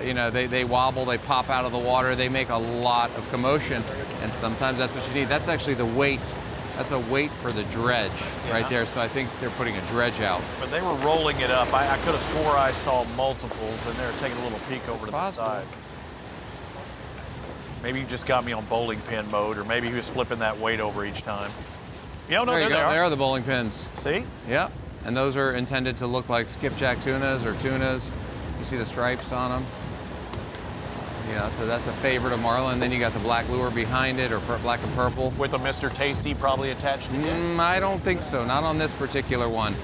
you know, they wobble, they pop out of the water, they make a lot of commotion. And sometimes that's what you need. That's actually the weight. That's a weight for the dredge right there. So I think they're putting a dredge out. But they were rolling it up. I could have swore I saw multiples, and they're taking a little peek over to the side. Maybe you just got me on bowling pin mode, or maybe he was flipping that weight over each time. Yeah, no, there you go. They are. They are the bowling pins. See? Yep. And those are intended to look like skipjack tunas or tunas. You see the stripes on them. Yeah, so that's a favorite of marlin. Then you got the black lure behind it, or black and purple. With a Mr. Tasty probably attached to it? I don't think so. Not on this particular one.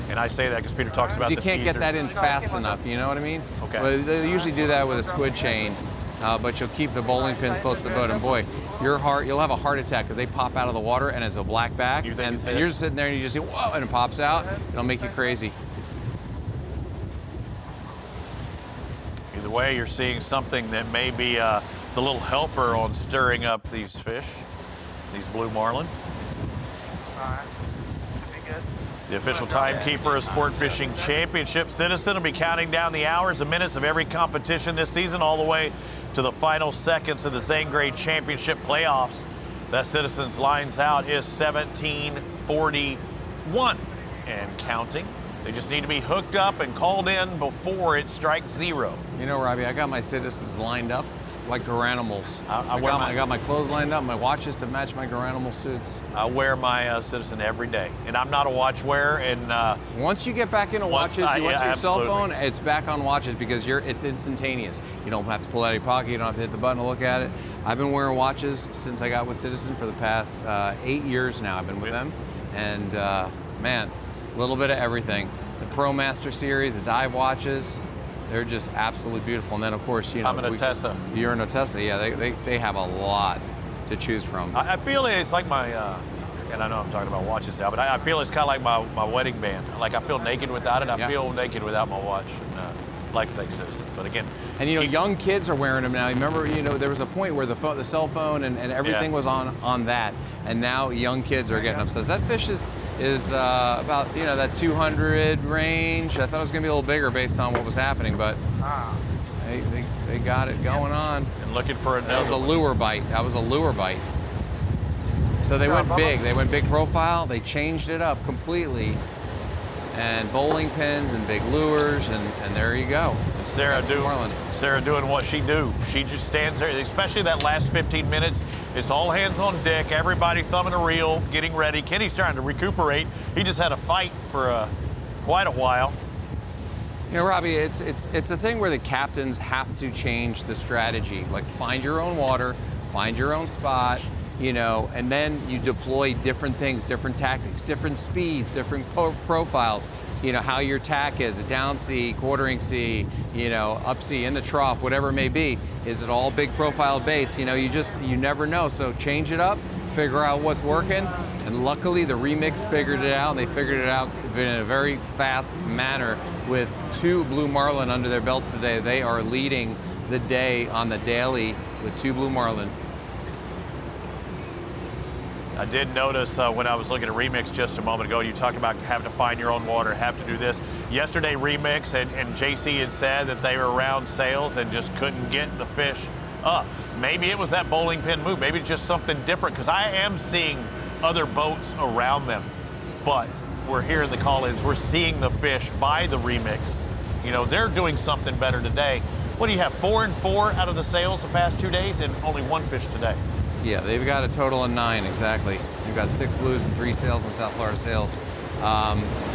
And I say that because Peter talks about you can't get that in fast enough, you know what I mean? Okay. Well, they usually do that with a squid chain, but you'll keep the bowling pins close to the boat, and boy, you'll have a heart attack because they pop out of the water and it's a black back, and you're just sitting there and you just see, whoa, and it pops out. It'll make you crazy. Either way, you're seeing something that may be the little helper on stirring up these fish, these blue marlin. All right. Should be good. The official timekeeper of Sport Fishing Championship, Citizen, will be counting down the hours and minutes of every competition this season, all the way to the final seconds of the Zane Grade Championship playoffs. That Citizen's lines out is 17:41 and counting. They just need to be hooked up and called in before it strikes 0. You know, Robbie, I got my Citizens lined up like Garanimals. I got my clothes lined up, my watches to match my Garanimal suits. I wear my Citizen every day, and I'm not a watch wearer. And once you get back into watches, you went to your cell phone, it's back on watches because it's instantaneous. You don't have to pull it out of your pocket, you don't have to hit the button to look at it. I've been wearing watches since I got with Citizen for the past 8 years now. I've been with them, and man, a little bit of everything. The Pro Master series, the dive watches, they're just absolutely beautiful. And then, of course, you know, I'm an Otessa. You're an Otessa, yeah. They have a lot to choose from. I feel it's like my, and I know I'm talking about watches now, but I feel it's kind of like my wedding band. Like I feel naked without it. I feel naked without my watch. Like they Citizen, but again. And you know, young kids are wearing them now. Remember, you know, there was a point where the cell phone and everything was on that, and now young kids are getting them. So that fish is about, you know, that 200 range. I thought it was going to be a little bigger based on what was happening, but They got it going on. And looking for That was a lure bite. That was a lure bite. So they went big. They went big profile. They changed it up completely. And bowling pins and big lures, and there you go. Sarah doing what she do. She just stands there, especially that last 15 minutes. It's all hands on deck, everybody thumbing a reel, getting ready. Kenny's trying to recuperate. He just had a fight for quite a while. You know, Robbie, it's a thing where the captains have to change the strategy. Like, find your own water, find your own spot, you know, and then you deploy different things, different tactics, different speeds, different profiles. You know, how your tack is, a down C, quartering C, you know, up C, in the trough, whatever it may be. Is it all big profile baits? You know, you never know. So change it up, figure out what's working. And luckily the remix figured it out, and they figured it out in a very fast manner with 2 blue marlin under their belts today. They are leading the day on the daily with 2 blue marlin. I did notice when I was looking at Remix just a moment ago, you talked about having to find your own water, have to do this. Yesterday, Remix and JC had said that they were around sales and just couldn't get the fish up. Maybe it was that bowling pin move. Maybe it's just something different, because I am seeing other boats around them. But we're hearing the call-ins. We're seeing the fish by the Remix. You know, they're doing something better today. What do you have, 4 and 4 out of the sales the past 2 days and only 1 fish today? Yeah, they've got a total of 9, exactly. They've got 6 blues and 3 sales in South Florida sales.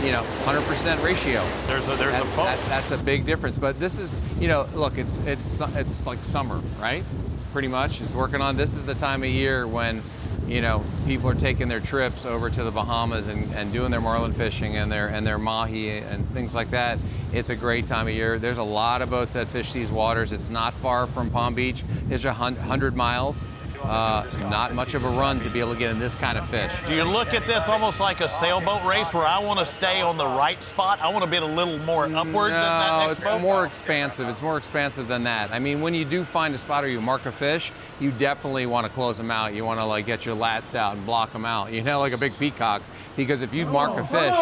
You know, 100% ratio. That's a big difference. But this is, you know, look, it's like summer, right? Pretty much. It's working on. This is the time of year when, you know, people are taking their trips over to the Bahamas and doing their marlin fishing and their mahi and things like that. It's a great time of year. There's a lot of boats that fish these waters. It's not far from Palm Beach. It's 100 miles. Not much of a run to be able to get in this kind of fish. Do you look at this almost like a sailboat race where I want to stay on the right spot? I want to be a little more upward than that next boat? No, it's more expansive. It's more expansive than that. I mean, when you do find a spot or you mark a fish, you definitely want to close them out. You want to, like, get your lats out and block them out, you know, like a big peacock. Because if you mark a fish,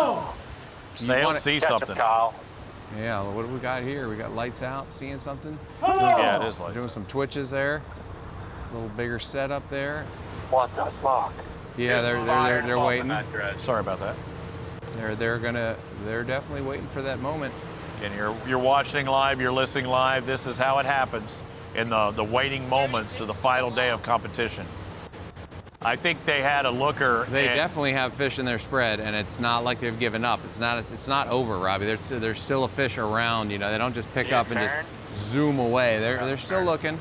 sail, see something. Yeah, what do we got here? We got lights out, seeing something? Yeah, it is lights. Doing some twitches there. A little bigger setup there. What the fuck? Yeah, they're waiting. Sorry about that. They're definitely waiting for that moment. And you're watching live, you're listening live. This is how it happens in the waiting moments of the final day of competition. I think they had a looker. They definitely have fish in their spread, and it's not like they've given up. It's not over, Robbie. There's still a fish around. You know, they don't just pick up and just zoom away. They're still looking.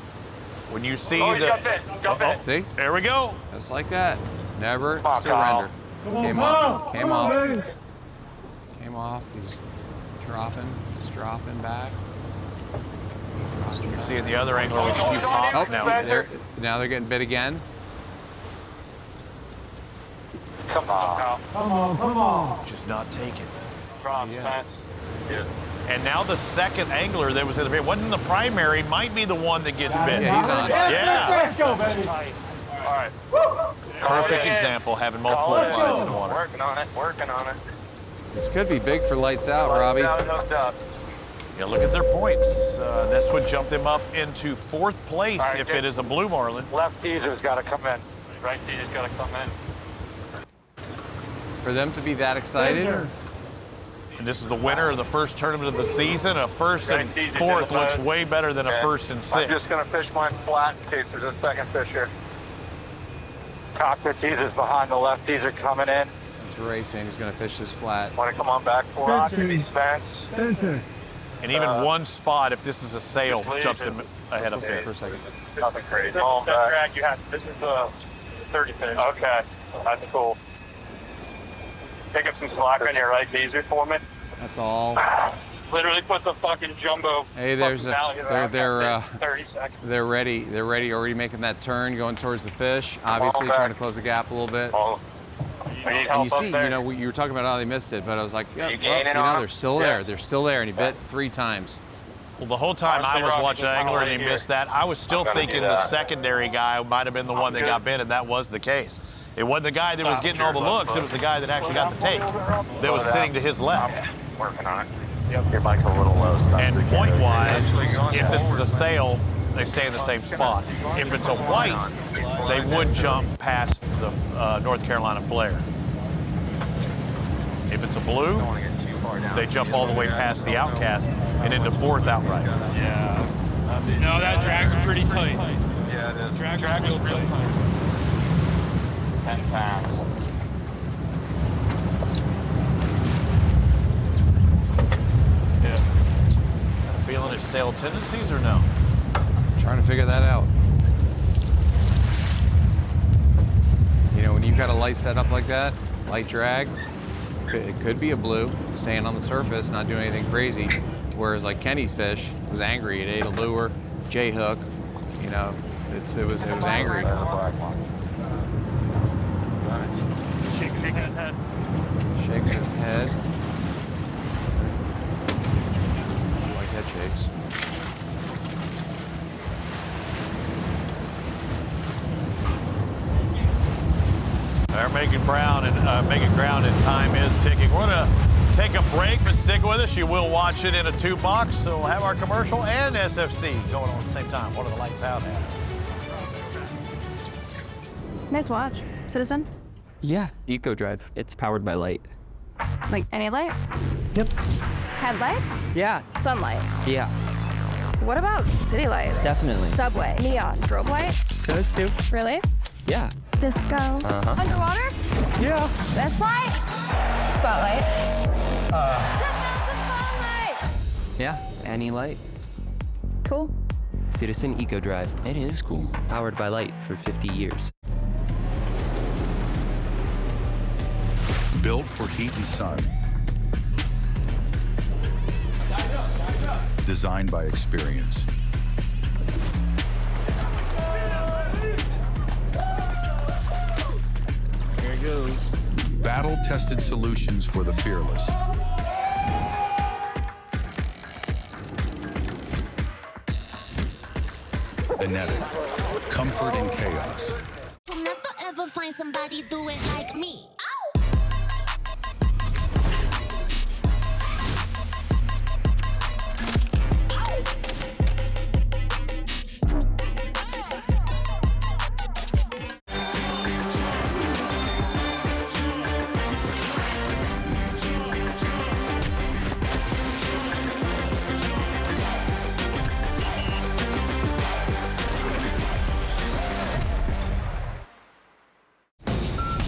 When you see see? There we go. Just like that. Never surrender. Came off. Came off. He's dropping. He's dropping back. You're seeing the other angler with a few pops now. Now they're getting bit again. Come on. Just not taking. Yeah. And now the second angler that was in the bit, wasn't the primary, might be the one that gets bit. Yeah, he's on. Yeah. Let's go, baby. All right. Perfect example, having multiple flies in the water. Working on it. This could be big for lights out, Robbie. Yeah, look at their points. This would jump them up into 4th place if it is a blue marlin. Left teaser's got to come in. Right teaser's got to come in. For them to be that excited. And this is the winner of the first tournament of the season. A 1st and 4th looks way better than a 1st and 6th. I'm just going to fish mine flat in case there's a second fish here. Cockpit teaser's behind the left teaser coming in. He's racing. He's going to fish this flat. Want to come on back for us? Spencer. And even one spot, if this is a sail, jumps him ahead of him for a second. Nothing crazy. This is a 30 fish. Okay, that's cool. Pick up some slack on your right teaser for me. That's all. Literally put the fucking jumbo. Hey, there's they're 30 seconds. They're ready. They're ready. Already making that turn, going towards the fish. Obviously trying to close the gap a little bit. And you see, you know, you were talking about how they missed it, but I was like, yeah, they're still there. They're still there, and he bit 3 times. Well, the whole time I was watching Angler and he missed that, I was still thinking the secondary guy might have been the one that got bit, and that was the case. It wasn't the guy that was getting all the looks. It was the guy that actually got the take that was sitting to his left. Working on it. Yep, your bike's a little low. And point-wise, if this is a sail, they stay in the same spot. If it's a white, they would jump past the North Carolina flare. If it's a blue, they jump all the way past the outcast and into fourth outright. Yeah. No, that drag's pretty tight. Yeah, the drag's real tight. 10 pounds. Yeah. Feeling his sail tendencies or no? Trying to figure that out. You know, when you've got a light setup like that, light drag, it could be a blue, staying on the surface, not doing anything crazy. Whereas like Kenny's fish was angry, it ate a lure, J-hook, you know, it was angry. Shaking his head. Shaking his head. I like head shakes. They're making ground and time is ticking. We're gonna take a break, but stick with us. You will watch it in a 2-box. So we'll have our commercial and SFC going on at the same time. What are the lights out at? Nice watch. Citizen? Yeah, Eco Drive. It's powered by light. Like any light? Yep. Headlights? Yeah. Sunlight? Yeah. What about city lights? Definitely. Subway? Neon? Strobe light? Those two. Really? Yeah. Disco? Uh-huh. Underwater? Yeah. This light? Spotlight? Yeah, any light. Cool. Citizen Eco Drive. It is cool. Powered by light for 50 years. Built for heat and sun. Designed by experience. There he goes. Battle-tested solutions for the fearless. Enetic. Comfort in chaos. You'll never ever find somebody do it like me.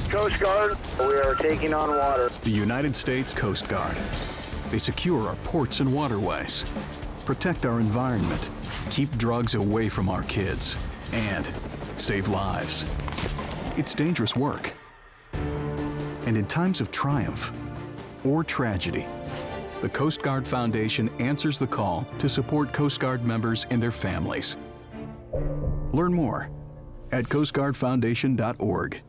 Coast Guard, we are taking on water. The United States Coast Guard. They secure our ports and waterways, protect our environment, keep drugs away from our kids, and save lives. It's dangerous work. And in times of triumph or tragedy, the Coast Guard Foundation answers the call to support Coast Guard members and their families. Learn more at coastguardfoundation.org.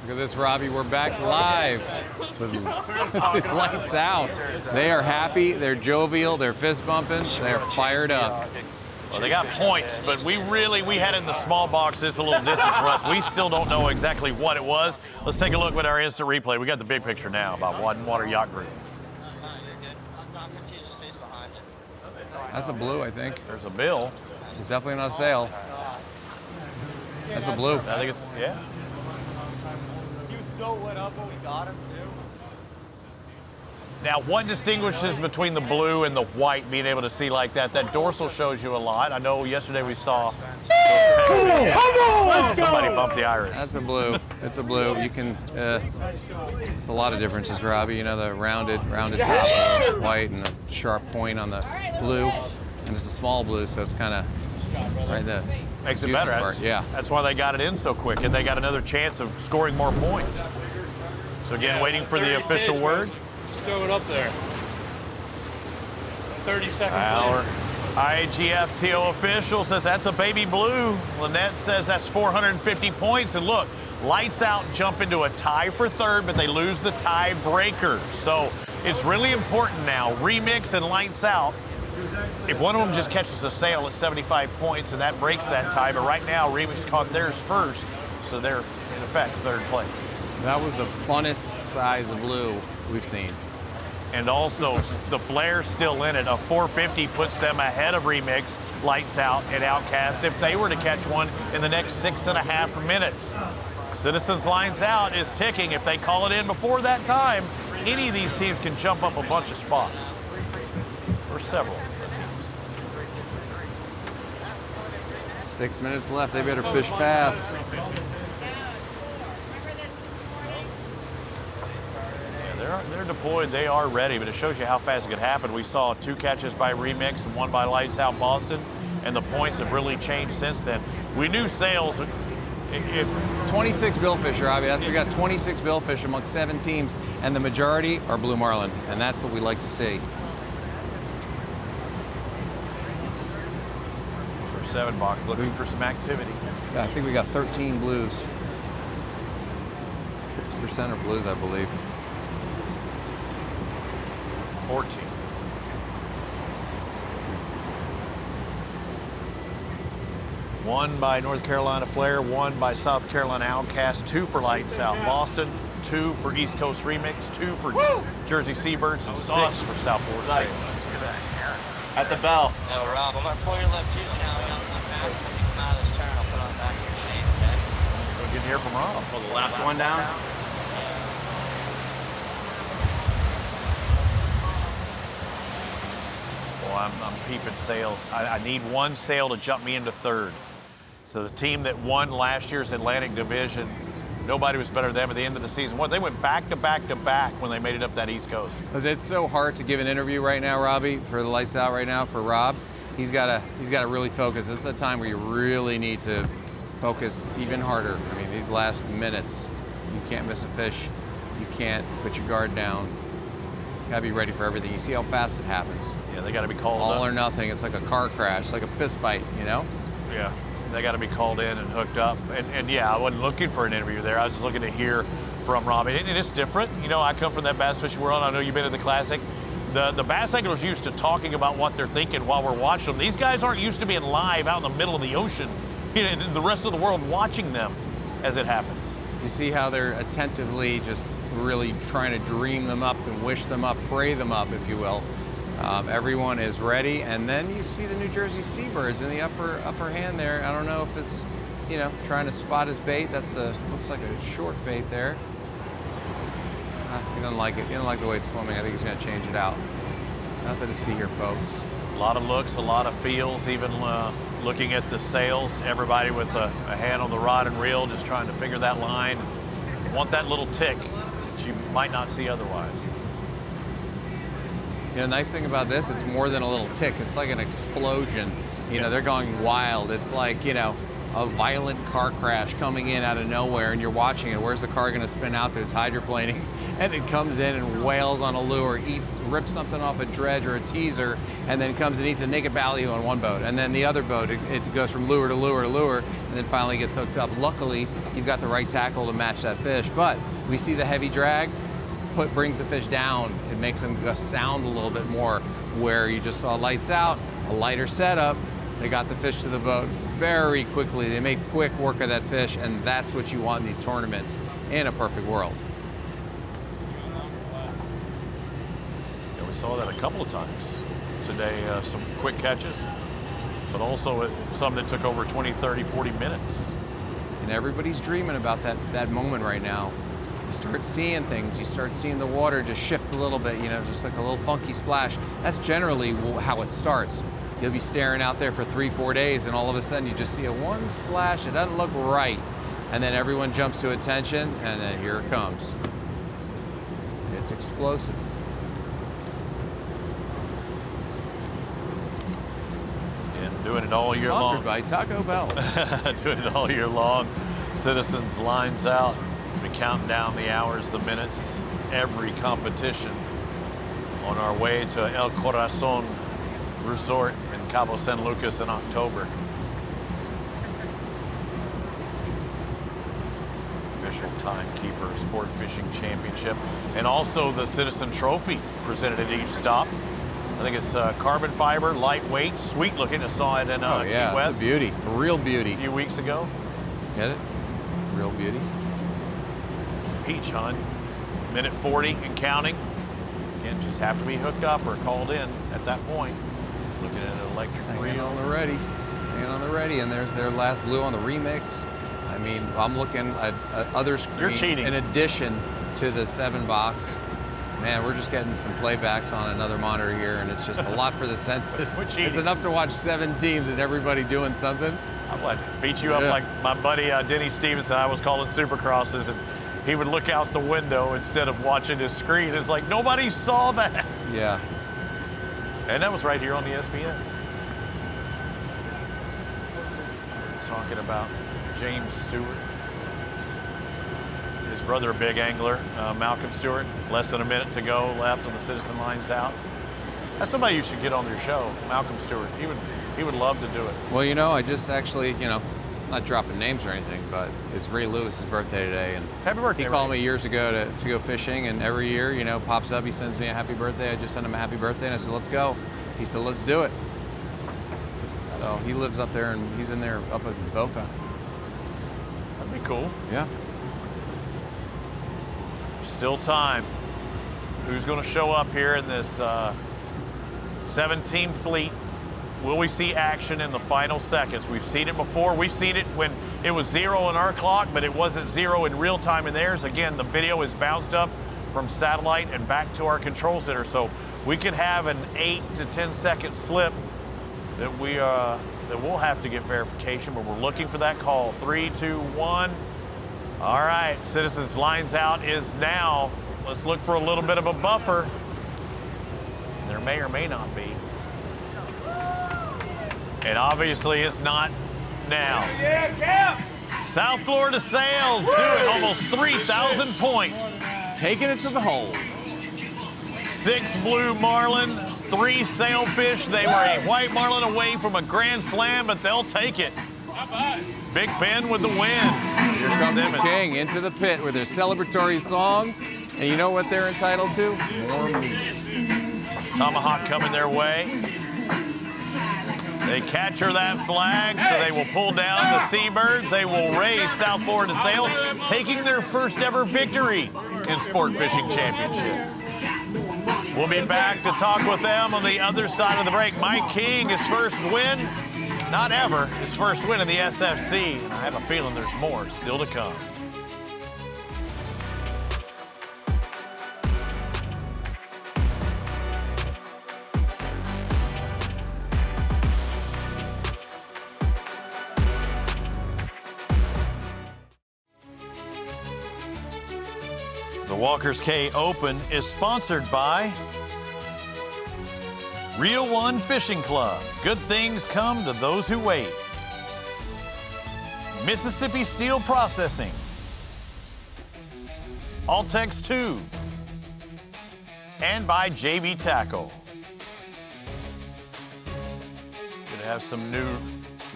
Look at this, Robbie. We're back live. Lights out. They are happy. They're jovial. They're fist bumping. They're fired up. Well, they got points, but we had it in the small box. It's a little distance for us. We still don't know exactly what it was. Let's take a look at our instant replay. We got the big picture now about One Water Yacht Group. That's a blue, I think. There's a bill. It's definitely not a sail. That's a blue. I think it's, yeah. So lit up when we got him, too. Now, what distinguishes between the blue and the white being able to see like that? That dorsal shows you a lot. I know yesterday we saw somebody bump the iris. That's a blue. It's a blue. You can, it's a lot of differences, Robbie. You know, the rounded top of the white and the sharp point on the blue. And it's a small blue, so it's kind of right there. Makes it better. That's why they got it in so quick, and they got another chance of scoring more points. So again, waiting for the official word. Just throw it up there. 30 seconds Our later. IGFTO official says that's a baby blue. Lynette says that's 450 points. And look, Lights Out jump into a tie for third, but they lose the tiebreaker. So it's really important now. Remix and Lights Out. If one of them just catches a sail at 75 points, and that breaks that tie, but right now Remix caught theirs first, so they're in effect third place. That was the funnest size of blue we've seen. And also, the flare's still in it. A 450 puts them ahead of Remix, Lights Out, and Outcast if they were to catch one in the next 6.5 minutes. Citizens Lights Out is ticking. If they call it in before that time, any of these teams can jump up a bunch of spots. Or several teams. 6 minutes left. They better fish fast. They're deployed, they are ready, but it shows you how fast it could happen. We saw 2 catches by Remix and 1 by Lights Out Boston, and the points have really changed since then. We knew Sales, if 26 billfish, Robbie. We got 26 billfish amongst 7 teams, and the majority are blue marlin, and that's what we like to see. For 7 box, looking for some activity. Yeah, I think we got 13 blues. 50% are blues, I believe. 14. One by North Carolina Flare, 1 by South Carolina Outcast, 2 for Lights Out Boston, 2 for East Coast Remix, 2 for Jersey Seabirds, and 6 for South Florida Sales. At the bell. No, Rob, I'm going to pull your left juice now. We got some back. When you come out of this turn, I'll put on back your shade, okay? We'll get here from Rob. Pull the last one down. I'm peeping Sales. I need 1 sail to jump me into 3rd. So the team that won last year's Atlantic Division, nobody was better than them at the end of the season. They went back to back to back when they made it up that East Coast. Because it's so hard to give an interview right now, Robbie, for the Lights Out right now for Rob. He's got to really focus. This is the time where you really need to focus even harder. I mean, these last minutes, you can't miss a fish. You can't put your guard down. You gotta be ready for everything. You see how fast it happens. Yeah, they gotta be called all up. Or nothing. It's like a car crash. It's like a fist fight, you know? Yeah, they gotta be called in and hooked up. And yeah, I wasn't looking for an interview there. I was just looking to hear from Robbie. And it's different. You know, I come from that bass fishing world. I know you've been at the Classic. The bass anglers used to talking about what they're thinking while we're watching them. These guys aren't used to being live out in the middle of the ocean. You know, the rest of the world watching them as it happens. You see how they're attentively just really trying to dream them up and wish them up, pray them up, if you will. Everyone is ready, and then you see the New Jersey Seabirds in the upper hand there. I don't know if it's, you know, trying to spot his bait. Looks like a short bait there. He doesn't like it. He doesn't like the way it's swimming. I think he's going to change it out. Nothing to see here, folks. A lot of looks, a lot of feels, even looking at the sails. Everybody with a hand on the rod and reel, just trying to figure that line. Want that little tick that you might not see otherwise. You know, the nice thing about this, it's more than a little tick. It's like an explosion. You know, they're going wild. It's like, you know, a violent car crash coming in out of nowhere, and you're watching it. Where's the car going to spin out to? It's hydroplaning, and it comes in and wails on a lure, rips something off a dredge or a teaser, and then comes and eats a naked ballyhoo on one boat. And then the other boat, it goes from lure to lure to lure, and then finally gets hooked up. Luckily, you've got the right tackle to match that fish. But we see the heavy drag, brings the fish down. It makes them sound a little bit more, where you just saw Lights Out, a lighter setup. They got the fish to the boat very quickly. They made quick work of that fish, and that's what you want in these tournaments in a perfect world. Yeah, we saw that a couple of times today, some quick catches, but also some that took over 20, 30, 40 minutes. And everybody's dreaming about that moment right now. You start seeing things. You start seeing the water just shift a little bit, you know, just like a little funky splash. That's generally how it starts. You'll be staring out there for 3-4 days, and all of a sudden you just see one splash. It doesn't look right. And then everyone jumps to attention, and then here it comes. It's explosive. And doing it all year long. Sponsored by Taco Bell. Doing it all year long. Citizens Lines Out. We're counting down the hours, the minutes, every competition on our way to El Corazon Resort in Cabo San Lucas in October. Official timekeeper Sport Fishing Championship, and also the Citizen Trophy presented at each stop. I think it's carbon fiber, lightweight, sweet looking. I saw it in oh yeah, Key West. It's a beauty, a real beauty. A few weeks ago. Get it? Real beauty. It's a peach hunt. Minute 40 and counting. Again, just have to be hooked up or called in at that point. Looking at an electric Hanging reel. on the ready. Hanging on the ready, and there's their last blue on the remix. I mean, I'm looking at other screens. You're cheating. In addition to the 7-box. Man, we're just getting some playbacks on another monitor here, and it's just a lot for the senses. It's enough to watch 7 teams and everybody doing something. I'm like, beat you up like my buddy Denny Stevenson. I was calling Supercrosses, and he would look out the window instead of watching his screen. It's like nobody saw that. Yeah. And that was right here on the ESPN. Talking about James Stewart. His brother, a big angler, Malcolm Stewart. Less than a minute to go left, and the citizen line's out. That's somebody you should get on your show, Malcolm Stewart. He would love to do it. Well, you know, I just actually, you know, not dropping names or anything, but it's Ray Lewis's birthday today, and happy birthday. He called me years ago to go fishing, and every year, you know, pops up, he sends me a happy birthday. I just sent him a happy birthday, and I said, let's go. He said, let's do it. So he lives up there, and he's in there up at Boca. That'd be cool. Yeah. Still time. Who's going to show up here in this 17 fleet? Will we see action in the final seconds? We've seen it before. We've seen it when it was 0 in our clock, but it wasn't 0 in real time in theirs. Again, the video is bounced up from satellite and back to our control center. So we could have an 8 to 10 second slip that we'll have to get verification, but we're looking for that call. 3, 2, 1. All right, Citizens lines out is now. Let's look for a little bit of a buffer. There may or may not be. And obviously it's not now. South Florida Sails doing almost 3,000 points. Taking it to the hole. 6 blue marlin, 3 sailfish. They were a white marlin away from a grand slam, but they'll take it. Big Ben with the win. Here comes the King into the pit with their celebratory song. And you know what they're entitled to? More meats. Tomahawk coming their way. They capture that flag, so they will pull down the Seabirds. They will raise South Florida Sails, taking their first ever victory in Sport Fishing Championship. We'll be back to talk with them on the other side of the break. Mike King, his first win, not ever, his first win in the SFC. I have a feeling there's more still to come. The Walker's Cay Open is sponsored by Real One Fishing Club. Good things come to those who wait. Mississippi Steel Processing. Altex 2. And by JB Tackle. Gonna have some new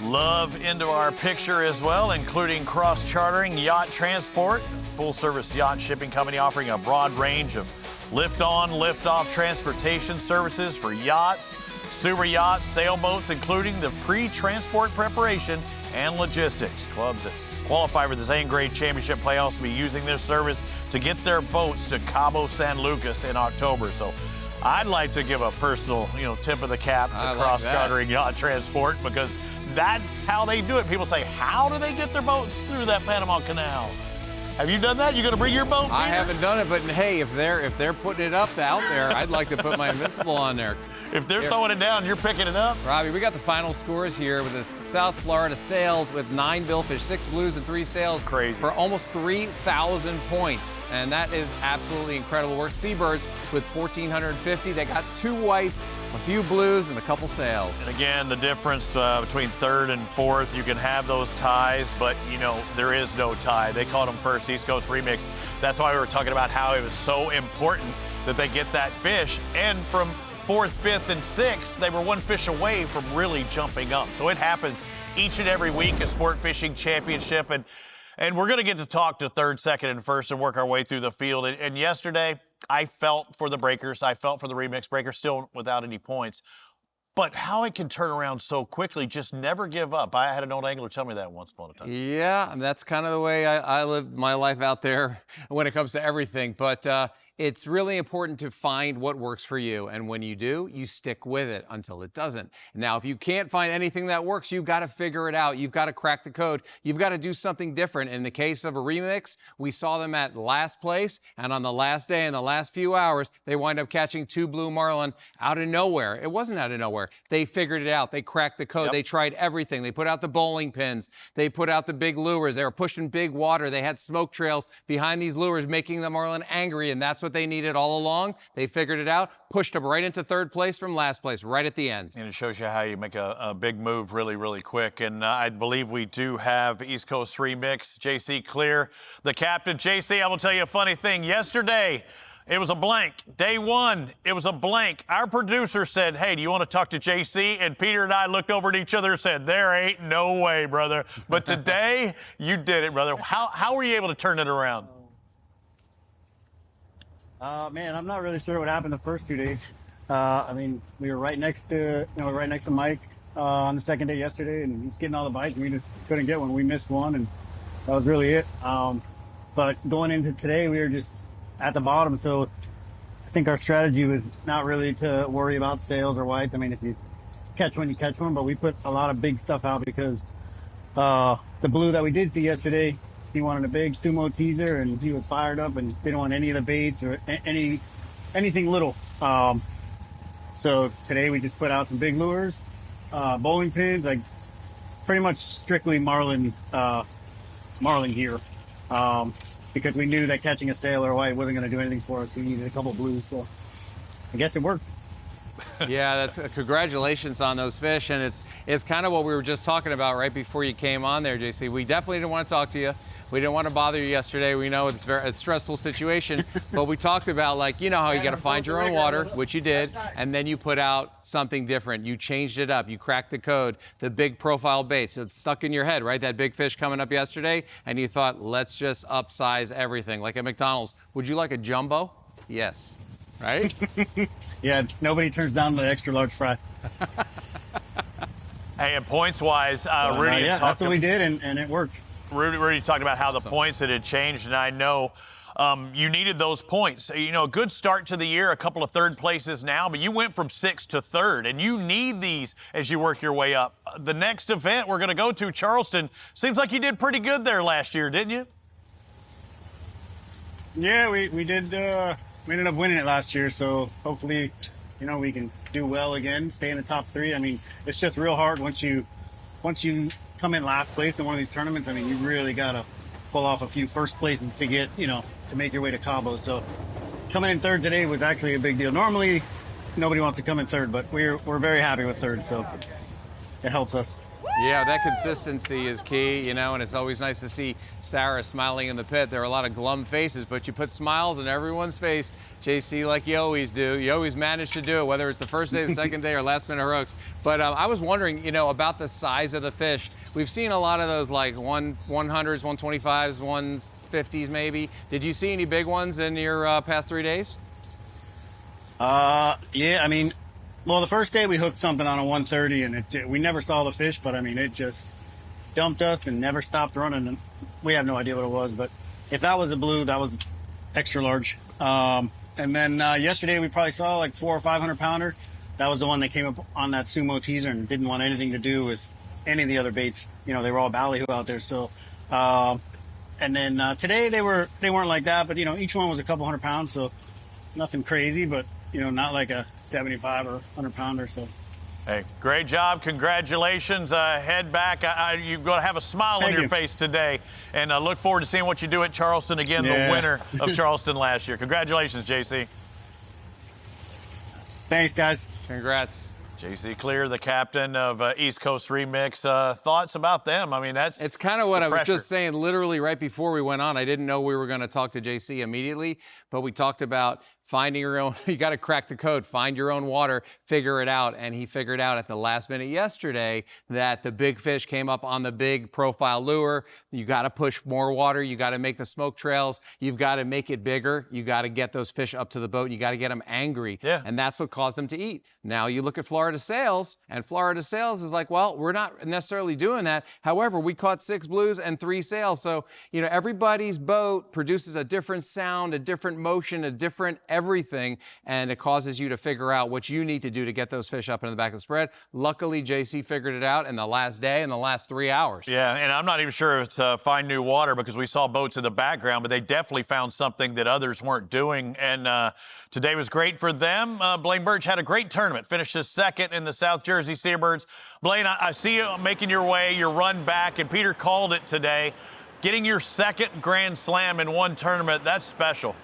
love into our picture as well, including cross-chartering yacht transport. Full-service yacht shipping company offering a broad range of lift-on, lift-off transportation services for yachts, super yachts, sailboats, including the pre-transport preparation and logistics. Clubs that qualify for the Zane Grade Championship playoffs will be using this service to get their boats to Cabo San Lucas in October. So I'd like to give a personal, tip of the cap to cross-chartering yacht transport, because that's how they do it. People say, how do they get their boats through that Panama Canal? Have you done that? You gonna bring your boat? I haven't done it, but hey, if they're putting it up out there, I'd like to put my Invincible on there. If they're throwing it down, you're picking it up. Robbie, we got the final scores here with the South Florida Sails with 9 billfish, 6 blues, and 3 sails. Crazy. For almost 3,000 points, and that is absolutely incredible work. Seabirds with 1,450. They got 2 whites, a few blues, and a couple sails. And again, the difference between 3rd and 4th, you can have those ties, but there is no tie. They called them first East Coast Remix. That's why we were talking about how it was so important that they get that fish. And from 4th, 5th, and 6th, they were 1 fish away from really jumping up. So it happens each and every week, a Sport Fishing Championship. And we're going to get to talk to 3rd, 2nd, and 1st and work our way through the field. And yesterday, I felt for the breakers. I felt for the Remix breakers, still without any points. But how it can turn around so quickly, just never give up. I had an old angler tell me that once upon a time. Yeah, and that's kind of the way I live my life out there when it comes to everything. But it's really important to find what works for you. And when you do, you stick with it until it doesn't. Now, if you can't find anything that works, you've got to figure it out. You've got to crack the code. You've got to do something different. In the case of a remix, we saw them at last place, and on the last day, in the last few hours, they wind up catching 2 blue marlin out of nowhere. It wasn't out of nowhere. They figured it out. They cracked the code. They tried everything. They put out the bowling pins. They put out the big lures. They were pushing big water. They had smoke trails behind these lures, making the marlin angry, and that's what they needed all along. They figured it out, pushed them right into 3rd place from last place, right at the end. And it shows you how you make a big move really, really quick. And I believe we do have East Coast Remix, JC Clear, the captain. JC, I will tell you a funny thing. Yesterday, it was a blank. Day 1, it was a blank. Our producer said, hey, do you want to talk to JC? And Peter and I looked over at each other and said, there ain't no way, brother. But today, you did it, brother. How were you able to turn it around? Man, I'm not really sure what happened the first 2 days. I mean, we were right next to Mike on the 2nd day yesterday, and he's getting all the bites, and we just couldn't get one. We missed one, and that was really it. But going into today, we were just at the bottom, so I think our strategy was not really to worry about sails or whites. I mean, if you catch one, you catch one, but we put a lot of big stuff out because the blue that we did see yesterday, he wanted a big sumo teaser, and he was fired up and didn't want any of the baits or anything little. So today we just put out some big lures, bowling pins, like pretty much strictly marlin gear. Because we knew that catching a sail or white wasn't going to do anything for us. We needed a couple blues, so I guess it worked. Yeah, that's congratulations on those fish, and it's kind of what we were just talking about right before you came on there, JC. We definitely didn't want to talk to you. We didn't want to bother you yesterday. We know it's a stressful situation, but we talked about, like, you know how you got to find your own water, which you did, and then you put out something different. You changed it up. You cracked the code, the big profile baits. It's stuck in your head, right? That big fish coming up yesterday, and you thought, let's just upsize everything. Like at McDonald's, would you like a jumbo? Yes. Right? Yeah, nobody turns down the extra large fry. Hey, and points-wise, Rudy... yeah, that's what we did, and it worked. Rudy talked about how the points that had changed, and I know you needed those points. You know, a good start to the year, a couple of 3rd places now, but you went from 6th to 3rd, and you need these as you work your way up. The next event we're going to go to, Charleston, seems like you did pretty good there last year, didn't you? Yeah, we did. We ended up winning it last year, so hopefully, you know, we can do well again, stay in the top 3. I mean, it's just real hard once you come in last place in one of these tournaments. I mean, you really got to pull off a few first places to get, you know, to make your way to Cabo. So coming in 3rd today was actually a big deal. Normally, nobody wants to come in 3rd, but we're very happy with 3rd, so it helps us. Yeah, that consistency is key, you know, and it's always nice to see Sarah smiling in the pit. There are a lot of glum faces, but you put smiles on everyone's face, JC, like you always do. You always manage to do it, whether it's the first day, the 2nd day, or last minute hooks. But I was wondering, you know, about the size of the fish. We've seen a lot of those like 100s, 125s, 150s maybe. Did you see any big ones in your past 3 days? Yeah, I mean, well, the first day we hooked something on a 130, and we never saw the fish, but I mean, it just dumped us and never stopped running. And we have no idea what it was, but if that was a blue, that was extra large. And then yesterday we probably saw like 400 or 500 pounder. That was the one that came up on that sumo teaser and didn't want anything to do with any of the other baits. You know, they were all ballyhoo out there. So, and then today they weren't like that, but you know, each one was a couple 100 pounds, so nothing crazy, but you know, not like a 75 or 100 pounder. So hey, great job, congratulations. Head back. You're going to have a smile on your face today, and look forward to seeing what you do at Charleston again, the winner of Charleston last year. Congratulations, JC. Thanks, guys. Congrats. JC Clear, the captain of East Coast Remix. Thoughts about them? I mean, it's kind of what I was just saying literally right before we went on. I didn't know we were going to talk to JC immediately, but we talked about finding your own, you got to crack the code, find your own water, figure it out. And he figured out at the last minute yesterday that the big fish came up on the big profile lure. You got to push more water. You got to make the smoke trails. You've got to make it bigger. You got to get those fish up to the boat. And you got to get them angry. Yeah. And that's what caused them to eat. Now you look at Florida Sales, and Florida Sales is like, well, we're not necessarily doing that. However, we caught 6 blues and 3 sails. So, you know, everybody's boat produces a different sound, a different motion, a different everything, and it causes you to figure out what you need to do to get those fish up in the back of the spread. Luckily, JC figured it out in the last day, in the last 3 hours. Yeah, and I'm not even sure it's find new water because we saw boats in the background, but they definitely found something that others weren't doing, and today was great for them. Blaine Birch had a great tournament, finishes second in the South Jersey Seabirds. Blaine, I see you making your way, your run back, and Peter called it today. Getting your second Grand Slam in one tournament, that's special.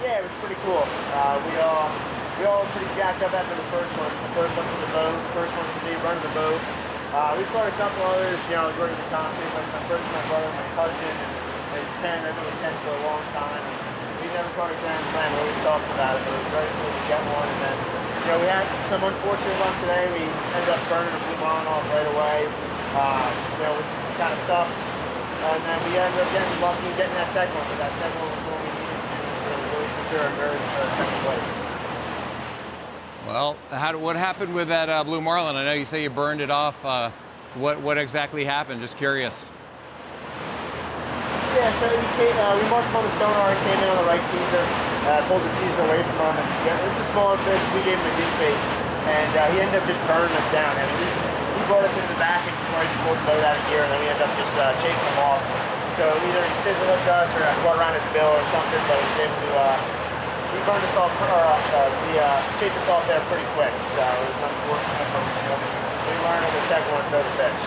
Yeah, it was pretty cool. We all were pretty jacked up after the first one. The first one to the boat, the first one to me running the boat. We started a couple others, you know, during the company, like my first, my brother, my cousin, and it's 10, I've been with 10 for a long time. We never caught a Grand Slam, we always talked about it, but it was very cool to get one. And then, you know, we had some unfortunate luck today. We ended up burning a blue marlin off right away. You know, it kind of sucked. And then we ended up getting lucky getting that second one, but that second one was what we needed to really secure a very second place. Well, what happened with that blue marlin? I know you say you burned it off. What exactly happened? Just curious. Yeah, so we marked him on the sonar and came in on the right teaser, pulled the teaser away from him, and it was a smaller fish. We gave him a good bait, and he ended up just burning us down. I mean, he brought us into the back and tried to pull the boat out of gear, and then we ended up just chasing him off. So either he scissor hooked us or got around his bill or something, but he was able to. He burned us off, he chased us off there pretty quick, so it was unfortunate, but we learned on the second one to throw the fish.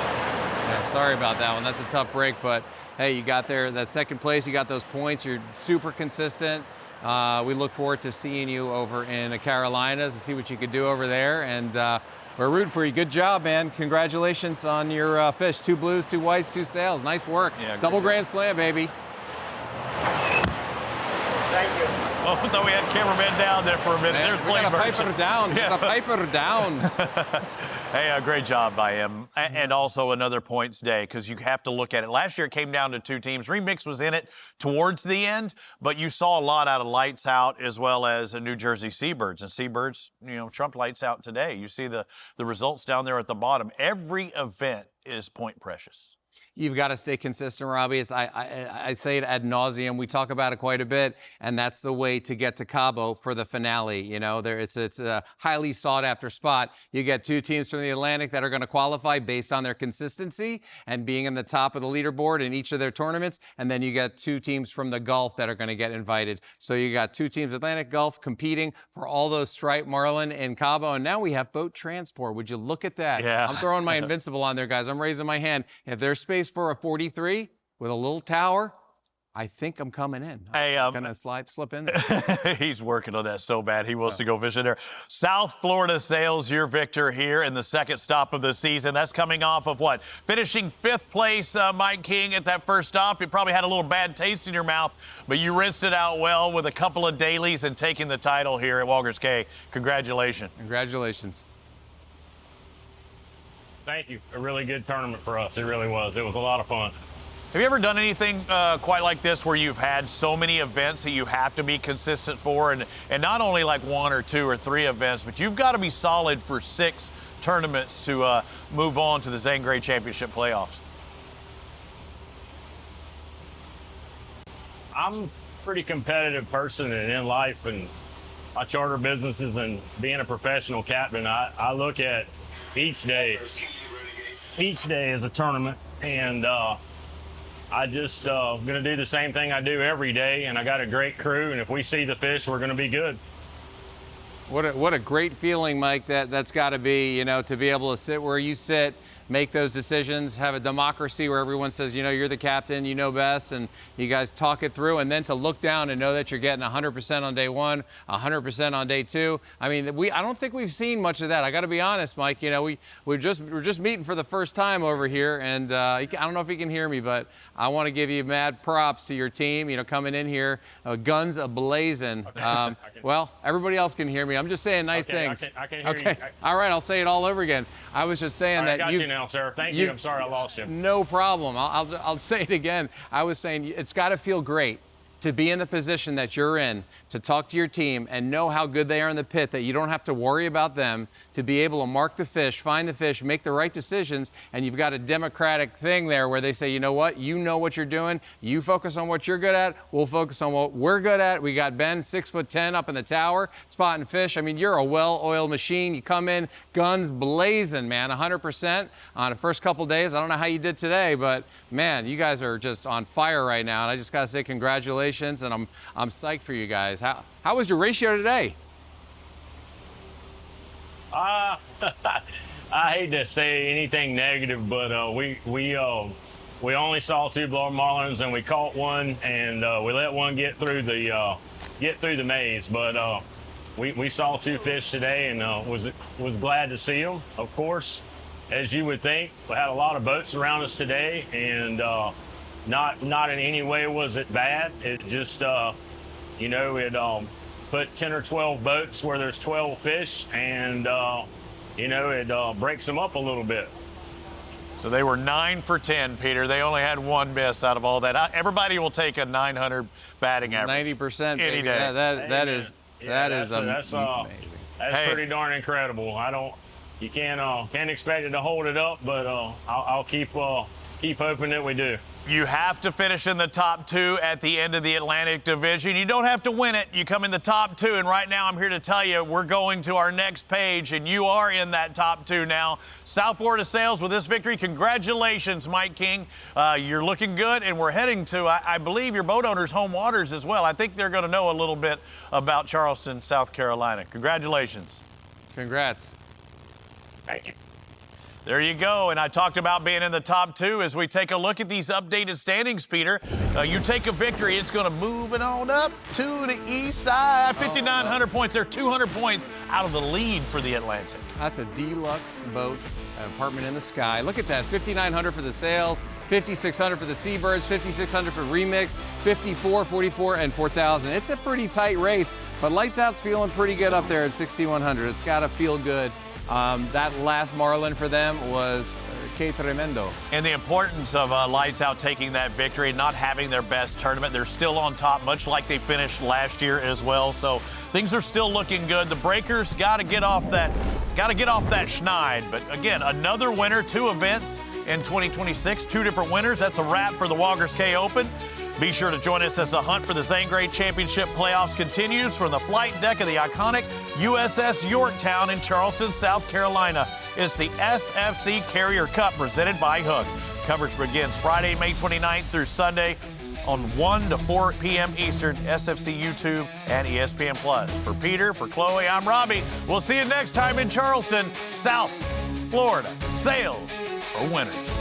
Yeah, sorry about that one. That's a tough break, but hey, you got there, that second place, you got those points, you're super consistent. We look forward to seeing you over in the Carolinas and see what you could do over there, and we're rooting for you. Good job, man. Congratulations on your fish. 2 blues, 2 whites, 2 sails. Nice work. Yeah, double Grand Slam, baby. Thank you. Oh, I thought we had cameraman down there for a minute. Man, there's Blaine Birch. Piper down. Yeah. The Piper down. Hey, great job by him. And also another points day, because you have to look at it. Last year it came down to 2 teams. Remix was in it towards the end, but you saw a lot out of Lights Out as well as New Jersey Seabirds. And Seabirds, you know, trumped Lights Out today. You see the results down there at the bottom. Every event is point precious. You've got to stay consistent, Robbie. I say it ad nauseum. We talk about it quite a bit, and that's the way to get to Cabo for the finale. You know, it's a highly sought-after spot. You get 2 teams from the Atlantic that are going to qualify based on their consistency and being in the top of the leaderboard in each of their tournaments, and then you get 2 teams from the Gulf that are going to get invited. So you got 2 teams, Atlantic, Gulf, competing for all those striped marlin in Cabo, and now we have boat transport. Would you look at that? Yeah. I'm throwing my Invincible on there, guys. I'm raising my hand. If there's space for a 43 with a little tower, I think I'm coming in. I'm gonna slip in there. He's working on that so bad. He wants to go fishing there. South Florida Sales, your victor here in the second stop of the season. That's coming off of what? Finishing 5th place, Mike King, at that first stop. You probably had a little bad taste in your mouth, but you rinsed it out well with a couple of dailies and taking the title here at Walker's Cay. Congratulations. Congratulations. Thank you. A really good tournament for us. It really was. It was a lot of fun. Have you ever done anything quite like this where you've had so many events that you have to be consistent for, and not only like 1 or 2 or 3 events, but you've got to be solid for 6 tournaments to move on to the Zane Grey Championship playoffs? I'm a pretty competitive person and in life, and my charter businesses and being a professional captain, I look at each day is a tournament, and I just gonna do the same thing I do every day, and I got a great crew, and if we see the fish, we're gonna be good. What a great feeling, Mike, that's got to be, you know, to be able to sit where you sit, make those decisions, have a democracy where everyone says, you know, you're the captain, you know best, and you guys talk it through, and then to look down and know that you're getting 100% on day one, 100% on day two. I mean, I don't think we've seen much of that. I got to be honest, Mike. You know, we're just meeting for the first time over here, and I don't know if you can hear me, but I want to give you mad props to your team. You know, coming in here, guns a-blazing. Well, everybody else can hear me. I'm just saying nice things. I can hear you. All right, I'll say it all over again. I was just saying that I got you now, sir. Thank you. I'm sorry I lost you. No problem. I'll say it again. I was saying it's got to feel great to be in the position that you're in, to talk to your team and know how good they are in the pit, that you don't have to worry about them, to be able to mark the fish, find the fish, make the right decisions, and you've got a democratic thing there where they say, you know what you're doing, you focus on what you're good at, we'll focus on what we're good at. We got Ben, 6'10", up in the tower, spotting fish. I mean, you're a well-oiled machine. You come in, guns blazing, man, 100% on the first couple days. I don't know how you did today, but man, you guys are just on fire right now, and I just got to say congratulations, and I'm psyched for you guys. How was your ratio today? I hate to say anything negative, but we only saw 2 blow marlins, and we caught one, and we let one get through the maze. But we saw 2 fish today, and was glad to see them. Of course, as you would think, we had a lot of boats around us today, and not in any way was it bad. It just you know, it put 10 or 12 boats where there's 12 fish, and you know, it breaks them up a little bit. So they were 9 for 10, Peter. They only had 1 miss out of all that. Everybody will take a 900 batting average. 90%, any day. That is amazing. That's pretty darn incredible. You can't expect it to hold it up, but I'll keep hoping that we do. You have to finish in the top 2 at the end of the Atlantic Division. You don't have to win it. You come in the top 2, and right now I'm here to tell you we're going to our next page, and you are in that top 2 now. South Florida Sales with this victory. Congratulations, Mike King. You're looking good, and we're heading to, I believe, your boat owner's home waters as well. I think they're going to know a little bit about Charleston, South Carolina. Congratulations. Congrats. Thank you. There you go, and I talked about being in the top 2 as we take a look at these updated standings, Peter. You take a victory, it's going to move it on up to the east side. 5,900 points. They're 200 points out of the lead for the Atlantic. That's a deluxe boat, an apartment in the sky. Look at that, 5,900 for the Sails, 5,600 for the Seabirds, 5,600 for Remix, 54, 44, and 4,000. It's a pretty tight race, but Lights Out's feeling pretty good up there at 6,100. It's got to feel good. That last marlin for them was que tremendo. And the importance of Lights Out taking that victory and not having their best tournament. They're still on top, much like they finished last year as well. So things are still looking good. The Breakers got to get off that schneid. But again, another winner, 2 events in 2026, 2 different winners. That's a wrap for the Walker's Cay Open. Be sure to join us as the hunt for the Zane Grey Championship playoffs continues from the flight deck of the iconic USS Yorktown in Charleston, South Carolina. It's the SFC Carrier Cup presented by Hook. Coverage begins Friday, May 29th through Sunday on 1 to 4 p.m. Eastern, SFC YouTube and ESPN+. For Peter, for Chloe, I'm Robbie. We'll see you next time in Charleston, South Florida. Sales for winners.